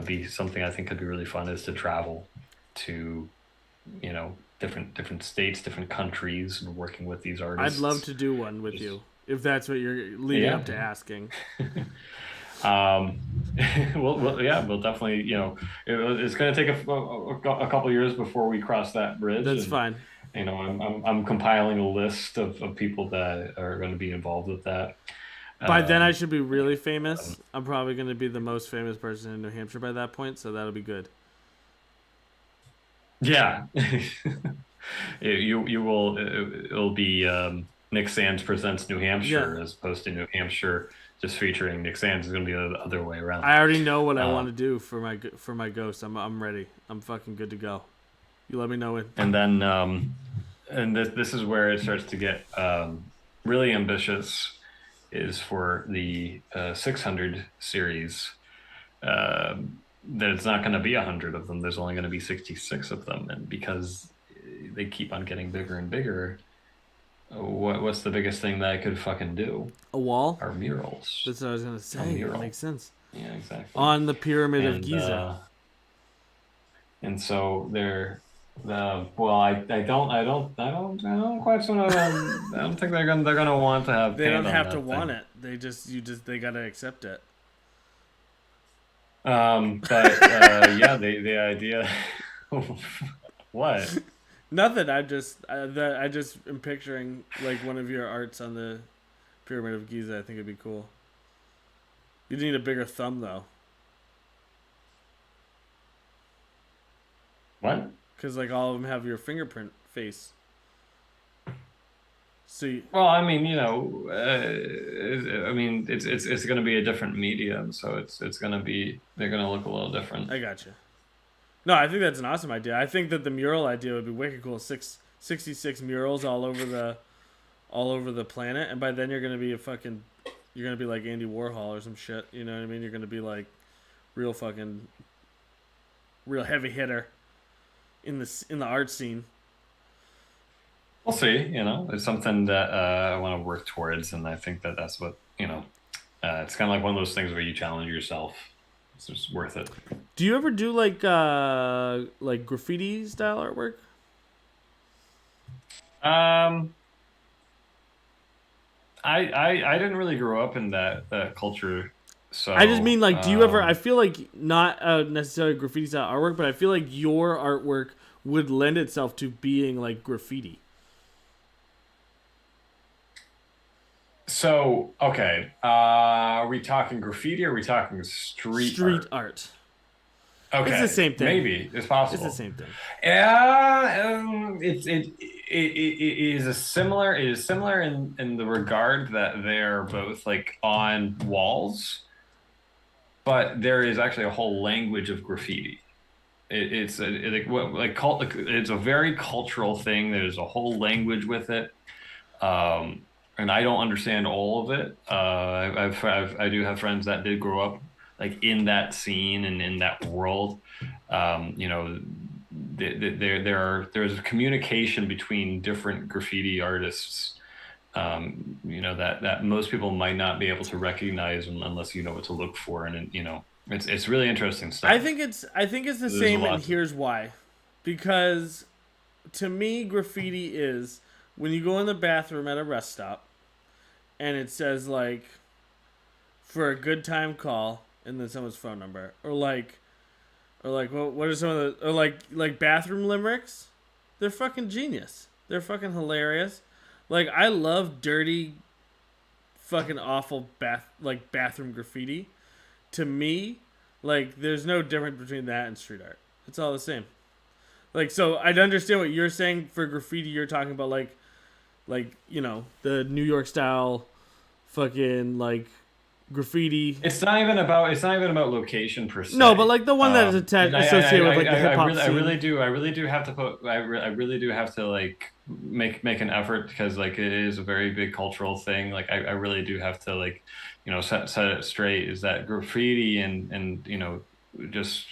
be something I think could be really fun is to travel to different states, different countries, and working with these I'd love artists. to do one with Just you if that's what you're leading yeah. up to asking. Um, yeah, we'll definitely, it's going to take a couple years before we cross that bridge. That's And, fine. I'm compiling a list of people that are going to be involved with that. By then, I Um, should be really famous. I'm probably going to be the most famous person in New Hampshire by that point, so that'll be good. yeah, you will, it'll be, Nick Sands presents New Yeah, Hampshire as opposed to New Hampshire just featuring Nick Sands. Is going to be the other way around. I already know what I want Um, to do for my ghost. I'm ready. I'm fucking good to go. You let me know when. and then, and this is where it starts to get really ambitious, is for the 600 series. That it's not going to be 100 of them. There's only going to be 66 of them, and because they keep on getting bigger and bigger, what's the biggest thing that I could fucking do? A wall? Are murals. That's what I was gonna A say. That makes mural. sense. Yeah, exactly. On the Pyramid of And Giza. and so they're well, I don't quite sort of I don't think they're gonna want to have They don't paint on have to that want thing. it. They gotta accept it. But yeah, the idea. What? Nothing. I just am picturing like one of your arts on the Pyramid of Giza. I think it'd be cool. You need a bigger thumb though, What? because like all of them have your fingerprint face. So Well, I mean, I mean, it's going to be a different medium, so it's going to be they're going to look a little different. I gotcha. No, I think that's an awesome idea. I think that the mural idea would be wicked cool. 66 murals all over the planet, and by then you're gonna be like Andy Warhol or some shit. You know what I mean? You're gonna be like real fucking real heavy hitter in the art scene. We'll see. It's something that I want to work towards, and I think that that's what it's kind of like one of those things where you challenge yourself. It's just worth it. Do you ever do like graffiti style artwork? Um, I didn't really grow up in that culture, I just mean so like, do you ever? I feel like not necessarily graffiti style artwork, but I feel like your artwork would lend itself to being like graffiti, so okay. Are we talking graffiti or are we talking street street art? art. It's the Okay, same thing. maybe it's It's the possible. same thing. Yeah, it is a similar. It is similar in the regard that they're both like on walls, but there is actually a whole language of graffiti. It's it's a very cultural thing. There's a whole language with it. Um, and I don't understand all of it. I do have friends that did grow up like in that scene and in that world. You know, there's communication between different graffiti artists. You know that most people might not be able to recognize unless you know what to look for, and you know, it's really interesting stuff. I think it's the There's a same, and lot to. here's why. Because to me, graffiti is when you go in the bathroom at a rest stop and it says like for a good time call and then someone's phone number or like what are some of the or like bathroom limericks? They're fucking genius. They're fucking hilarious. Like I love dirty fucking awful bathroom graffiti. To me, like there's no difference between that and street art. It's all the same. Like so I'd understand what you're saying for graffiti. You're talking about like you know the New York style fucking like graffiti. It's not even about location per No, but se. like the one that is And associated with like the hip hop really scene. do, I really do have to I really do have to like make an effort because like it is a very big cultural thing. Like I really do have to like, you know, set it straight is that graffiti and, you know, just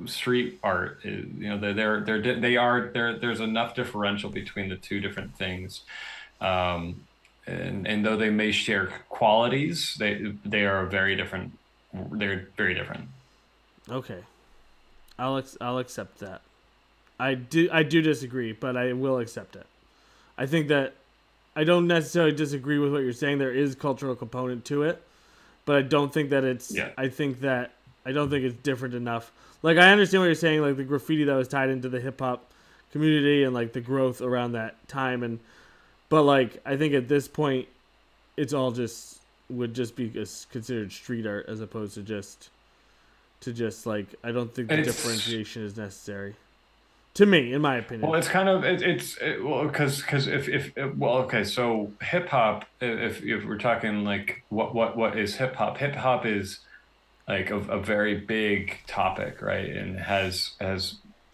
street art, you know, there's enough differential between the two different things. Um, and though they may share qualities, they are very different. They're very different. Okay, I'll accept that. I do disagree, but I will accept it. I think that I don't necessarily disagree with what you're saying. There is cultural component to it, but I don't think that it's. Yeah. I don't think it's different enough. Like I understand what you're saying, like the graffiti that was tied into the hip hop community and like the growth around that time, and but like I think at this point, it's all just would just be considered street art as opposed to just like I don't think the It's differentiation is necessary to me, in my opinion. well, it's kind of well, because well, okay, so hip hop, if we're talking like what is hip hop? Hip hop is like a very big topic, right? And has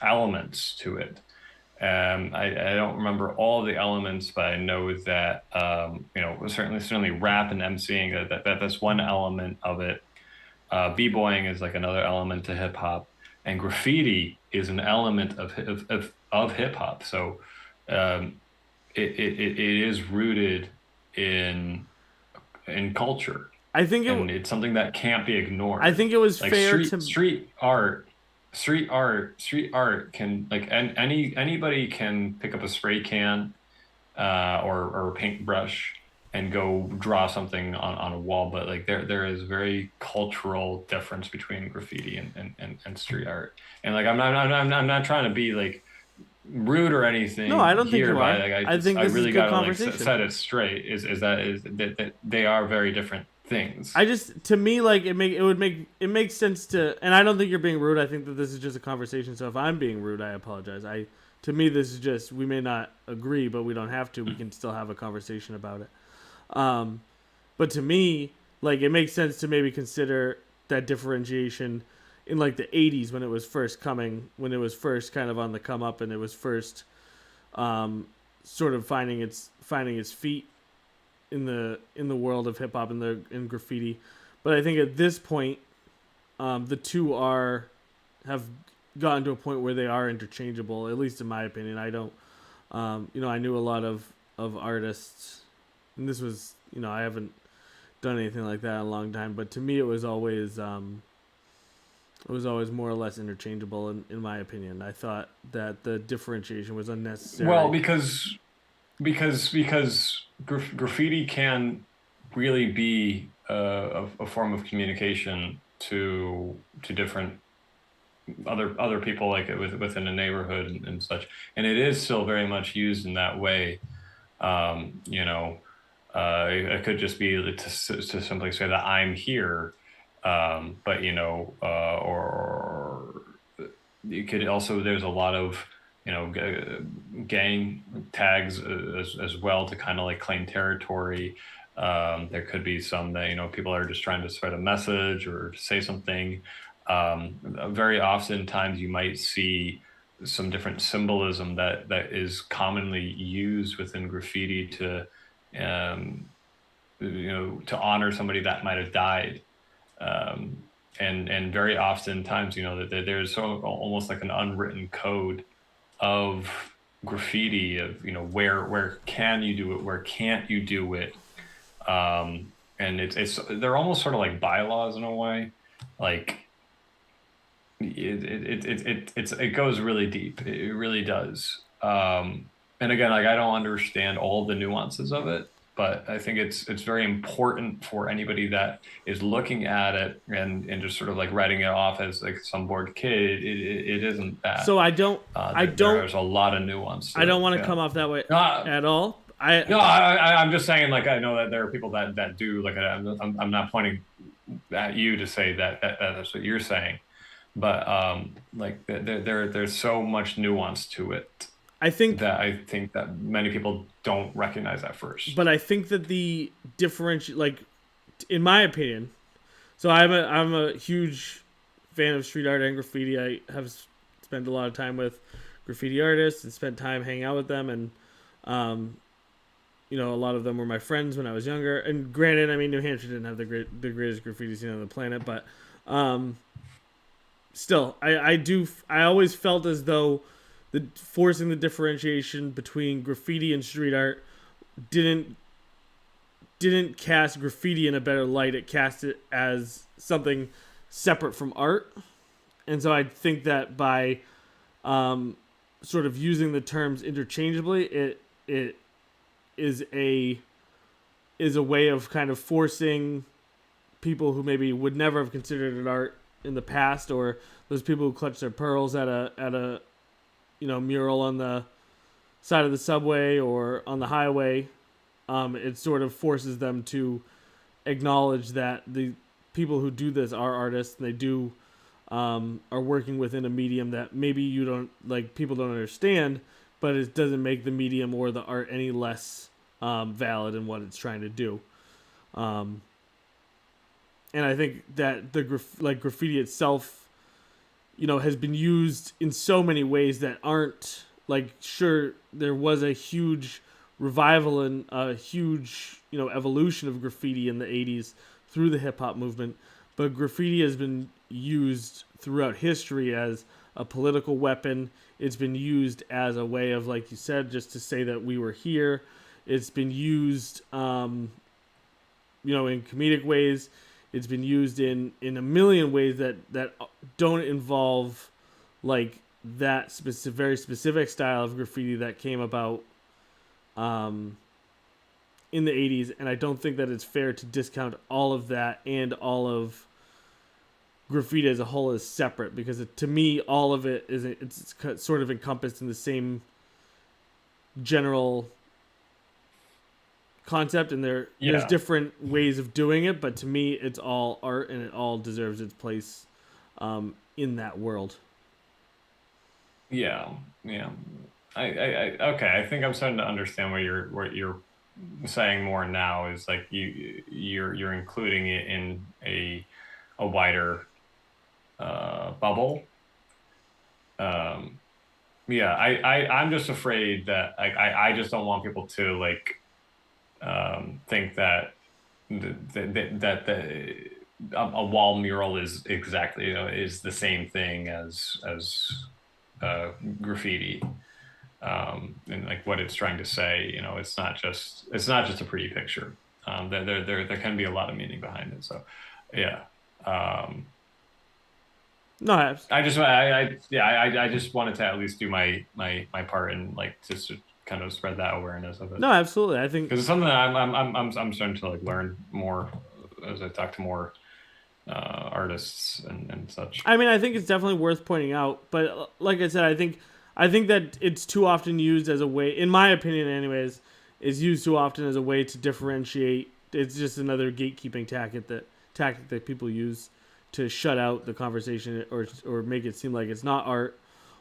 elements to it. I don't remember all the elements, but I know that you know, certainly rap and emceeing that's one element of it. B-boying is like another element to hip hop, and graffiti is an element of hip hop. So um, it is rooted in culture, I think it. and it's something that can't be I ignored. think it was Like fair to. street art can like anybody can pick up a spray can or a paintbrush and go draw something on a wall, but like there is very cultural difference between graffiti and street art. And like I'm not trying to be like rude or No, I anything don't think here, you but are. I think I this is really good gotta like conversation. set it straight is that they are very different things. I just to me like it makes sense to and I don't think you're being rude. I think that this is just a conversation. So if I'm being rude, I apologize. I to me this is just we may not agree, but we don't have to. We can still have a conversation about it. Um, but to me, like it makes sense to maybe consider that differentiation in like the '80s when it was first coming, when it was first kind of on the come up, and it was first um, sort of finding its feet in the world of hip hop and the in graffiti. But I think at this point, the two are have gotten to a point where they are interchangeable. At least in my opinion, I don't. You know, I knew a lot of artists, and this was you know I haven't done anything like that in a long time. But to me, it was always more or less interchangeable in my opinion. I thought that the differentiation was Well, unnecessary. graffiti can really be a form of communication to different other people like within a neighborhood and such, and it is still very much used in that way. You know, it could just be to simply say that I'm here, but you know, or you could also there's a lot of you know gang tags as well to kind of like claim territory. There could be some that you know people are just trying to spread a message or say something. Very oftentimes you might see some different symbolism that is commonly used within graffiti to to honor somebody that might have died. Um, and very oftentimes, that there's almost like an unwritten code of graffiti of, where can you do it, where can't you do it. And it's they're almost sort of like bylaws in a way. Like it goes really deep. It really does. And again, like I don't understand all the nuances of it, but I think it's very important for anybody that is looking at it and just sort of like writing it off as like some bored kid. It isn't that. So I don't, There's a lot of nuance I to don't it. want to Yeah. come off that way No, at all. I no, I'm just saying, like, I know that there are people that do, like, I'm not pointing at you to say that's what you're saying, but like, there's so much nuance to it I think, that I think that many people don't recognize at first. but I think that the differential, like, in my opinion, so I'm a huge fan of street art and graffiti. I have spent a lot of time with graffiti artists and spent time hanging out with them, and um, a lot of them were my friends when I was younger. And granted, I mean, New Hampshire didn't have the greatest graffiti scene on the planet, but um, still, I always felt as though the forcing the differentiation between graffiti and street art didn't didn't cast graffiti in a better light. It cast it as something separate from art, and so I think that by sort of using the terms interchangeably, it is a way of kind of forcing people who maybe would never have considered it art in the past, or those people who clutch their pearls at a mural on the side of the subway or on the highway. It sort of forces them to acknowledge that the people who do this are artists, and they do are working within a medium that maybe you don't like, people don't understand, but it doesn't make the medium or the art any less valid in what it's trying to do. Um, and I think that the graffiti itself, has been used in so many ways that aren't like, sure, there was a huge revival and a huge evolution of graffiti in the 80s through the hip hop movement, but graffiti has been used throughout history as a political weapon. It's been used as a way of, like you said, just to say that we were here. It's been used in comedic ways. It's been used in a million ways that don't involve like that very specific style of graffiti that came about in the 80s. And I don't think that it's fair to discount all of that and all of graffiti as a whole as separate, because to me all of it is, it's sort of encompassed in the same general concept, and there's Yeah, different ways of doing it, but to me it's all art and it all deserves its place in that world. yeah, yeah. Okay. I think I'm starting to understand what you're saying more now is like you're including it in a wider bubble. Um, yeah, I'm just afraid that I just don't want people to like think that the a wall mural is exactly is the same thing as graffiti, and like what it's trying to say. It's not just a pretty picture. There can be a lot of meaning behind it. So yeah. um No, abs- I just wanted to at least do my part and like just to kind of spread that awareness of it, no, absolutely. I think, because it's something that I'm starting to like learn more as I talk to more artists and such. I mean, I think it's definitely worth pointing out, but like I said, I think that it's too often used as a way, in my opinion anyways, is used too often as a way to differentiate. It's just another gatekeeping tactic that people use to shut out the conversation, or make it seem like it's not art,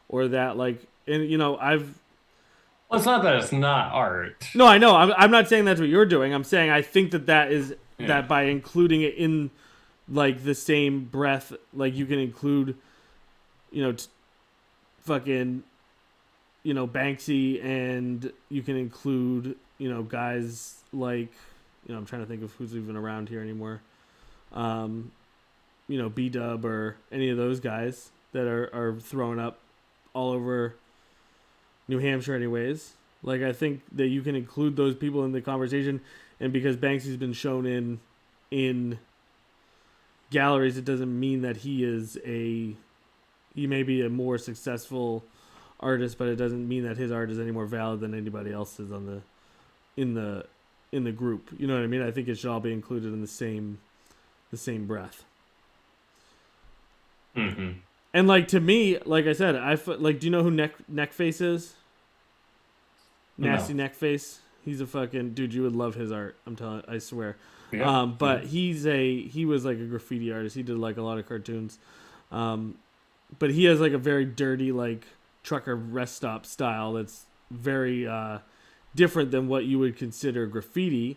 or that like, and I've Well, it's not that it's not art. no, I know, I'm not saying that's what you're doing. I'm saying I think that is Yeah. that by including it in like the same breath, like you can include, you know, t- fucking, Banksy, and you can include, guys like I'm trying to think of who's even around here anymore. Um, B Dub or any of those guys that are throwing up all over New Hampshire, anyways. Like, I think that you can include those people in the conversation, and because Banksy's been shown in galleries, it doesn't mean that he may be a more successful artist, but it doesn't mean that his art is any more valid than anybody else's in the in the group. You know what I mean? I think it should all be included in the same breath. Mm-hmm. And like, to me, like I said, like, do you know who Neckface is? Nasty No. Neckface. He's a fucking dude. You would love his art. I swear. Yeah. But he was like a graffiti artist. He did like a lot of cartoons. Um, but he has like a very dirty, like, trucker rest stop style that's very different than what you would consider graffiti.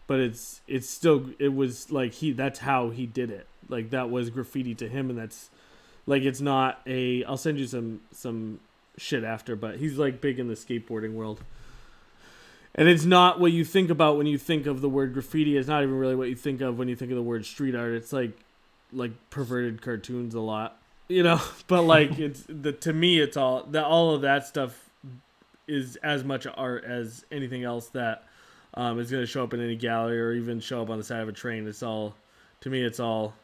But it was like that's how he did it. Like, that was graffiti to him, and that's like, it's not a. I'll send you some shit after, but he's like big in the skateboarding world. And it's not what you think about when you think of the word graffiti. It's not even really what you think of when you think of the word street art. It's like perverted cartoons a lot, But like, to me, it's all of that stuff is as much art as anything else that is going to show up in any gallery or even show up on the side of a train. It's all, to me, it's all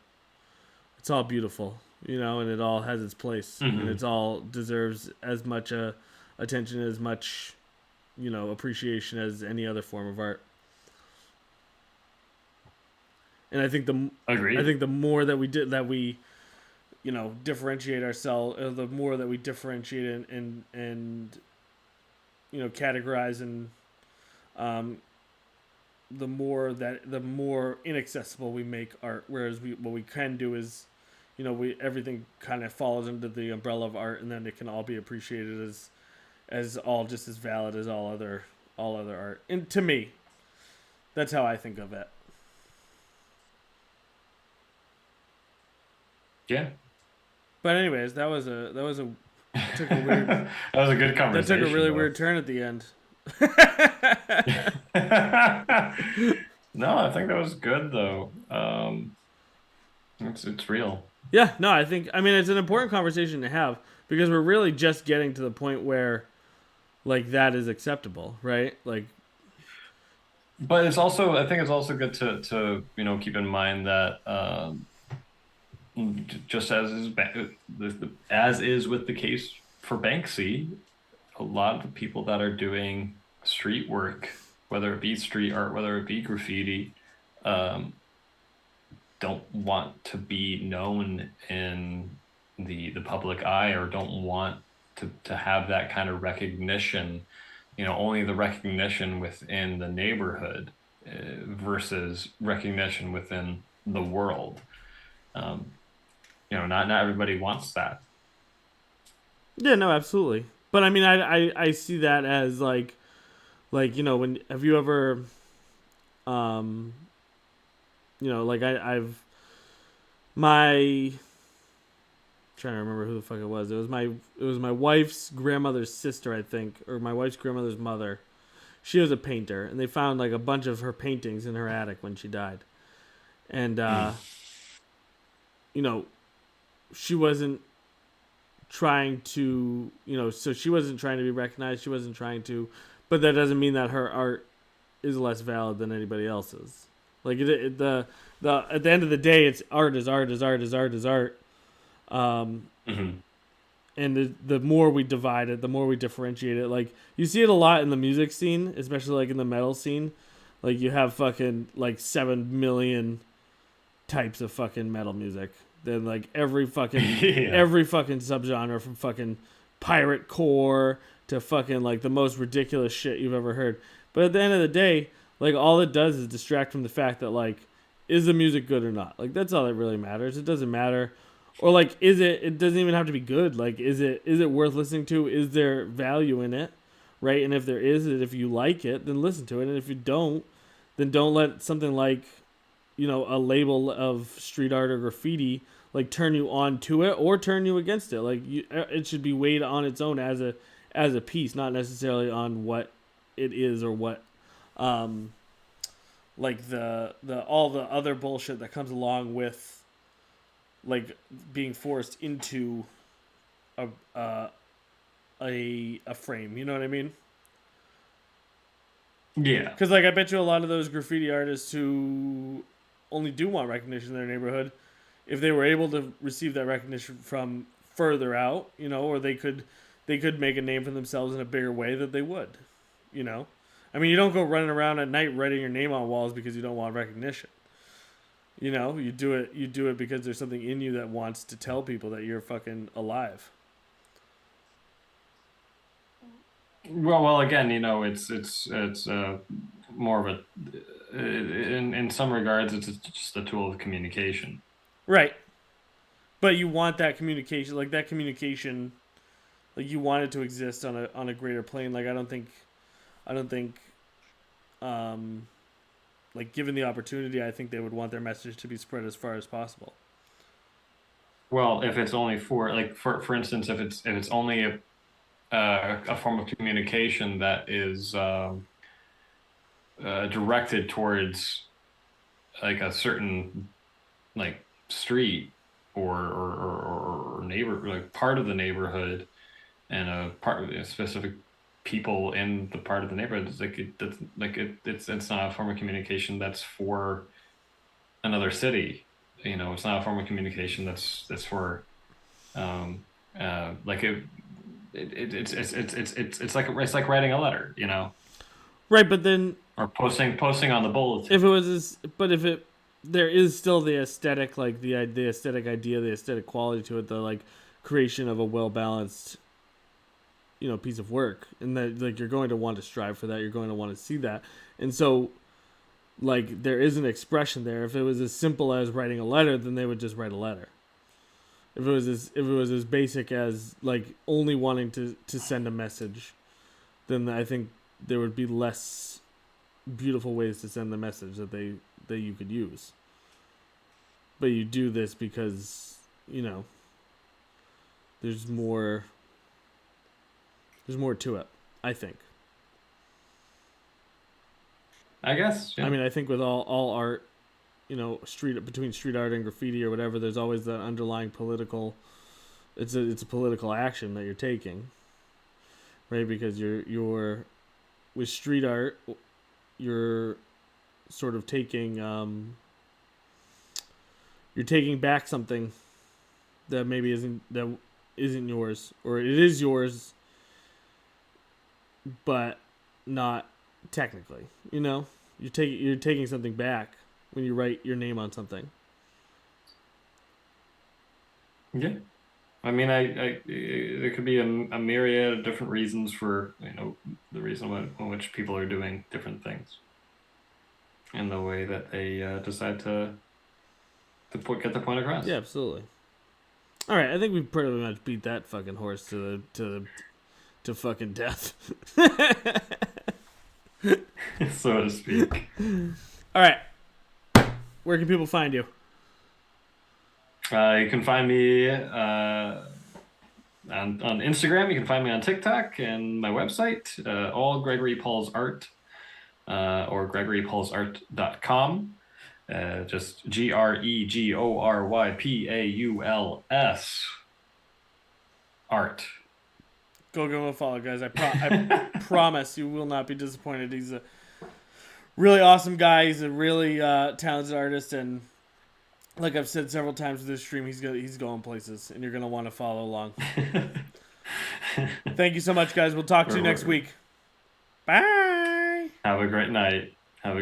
beautiful, and it all has its place, and it's all deserves as much attention, as much appreciation as any other form of art. And I think Agreed. the more that we differentiate ourselves, the more that we differentiate and categorize, and the more inaccessible we make art. Whereas what we can do is, everything kind of falls under the umbrella of art, and then it can all be appreciated as all just as valid as all other art. And to me, that's how I think of it. Yeah. But anyways, took a weird That was a good that took a conversation, really though. weird turn at the end. No, I think that was good though. It's real. Yeah, no, I mean, it's an important conversation to have, because we're really just getting to the point where, like, that is acceptable, right? Like, But I think it's also good to keep in mind that just as is with the case for Banksy, a lot of the people that are doing street work, whether it be street art, whether it be graffiti, um, don't want to be known in the public eye, or don't want to have that kind of recognition. Only the recognition within the neighborhood versus recognition within the world. Um, not everybody wants that. yeah, no, absolutely. But I mean, I see that as like, when have you ever, um, like, I've my trying to remember who the fuck it was. It was my wife's grandmother's sister, I think, or my wife's grandmother's mother. She was a painter, and they found like a bunch of her paintings in her attic when she died. And Mm. you know, she wasn't trying to, so she wasn't trying to be recognized. She wasn't trying to, but that doesn't mean that her art is less valid than anybody else's. Like, the at the end of the day, it's art is art is art is art is art. Um, Hmm. and the more we divide it, the more we differentiate it. Like, you see it a lot in the music scene, especially like in the metal scene. Like, you have fucking like 7 million types of fucking metal music. Then like Yeah. every fucking subgenre, from fucking pirate core to fucking like the most ridiculous shit you've ever heard. But at the end of the day, like, all it does is distract from the fact that, like, is the music good or not? Like, that's all that really matters. It doesn't matter, or like, it doesn't even have to be good. Like, is it worth listening to? Is there value in it? Right? And if there is, if you like it, then listen to it. And if you don't, then don't let something like, a label of street art or graffiti like turn you on to it or turn you against it. Like, it should be weighed on its own as a piece, not necessarily on what it is, or what like the all the other bullshit that comes along with like being forced into a a frame. You know what I mean? Yeah. Because like I bet you a lot of those graffiti artists who only do want recognition in their neighborhood, if they were able to receive that recognition from further out, you know, or they could make a name for themselves in a bigger way that they would, you know. I mean, you don't go running around at night writing your name on walls because you don't want recognition. You know, you do it because there's something in you that wants to tell people that you're fucking alive. Well, again, it's more of a in some regards, it's just a tool of communication. Right. But you want that communication, like you want it to exist on a greater plane. Like I don't think um like given the opportunity, I think they would want their message to be spread as far as possible. Well, if it's only for like for instance, if it's only a form of communication that is directed towards like a certain like street or neighbor like part of the neighborhood and a part of a specific people in the part of the neighborhood, it's like it's not a form of communication that's for another city. It's not a form of communication that's for like it's like writing a letter, Right, but then or posting on the if bulletin. it was this, but if it there is still the aesthetic, like the aesthetic idea, the aesthetic quality to it, the like creation of a well balanced, you know, piece of work, and that like you're going to want to strive for that, you're going to want to see that, and so like there is an expression there. If it was as simple as writing a letter, then they would just write a letter. If it was as basic as like only wanting to send a message, then I think there would be less beautiful ways to send the message that you could use. But you do this because, you know, there's more there's more to it, I think. I guess, I yeah. mean, I think with all art, you know, street art and graffiti or whatever, there's always that underlying political it's a political action that you're taking, right? Because you're with street art, you're sort of taking you're taking back something that maybe isn't yours, or it is yours but not technically. You know, you're taking something back when you write your name on something. Yeah. I mean, there could be a myriad of different reasons for, the reason in which people are doing different things and the way that they decide get their point Yeah, across. absolutely. All right, I think we pretty much beat that fucking horse to fucking death. So to speak. All right, where can people find you? You can find me on Instagram. You can find me on TikTok and my website, all Gregory Paul's art, or gregorypaulsart.com. Just GREGORYPAULS art. Go give him a follow, guys. I promise you will not be disappointed. He's a really awesome guy. He's a really talented artist, and like I've said several times with this stream, he's going places, and you're gonna want to follow along. Thank you so much, guys. We'll talk to you next week. Bye. Have a great night.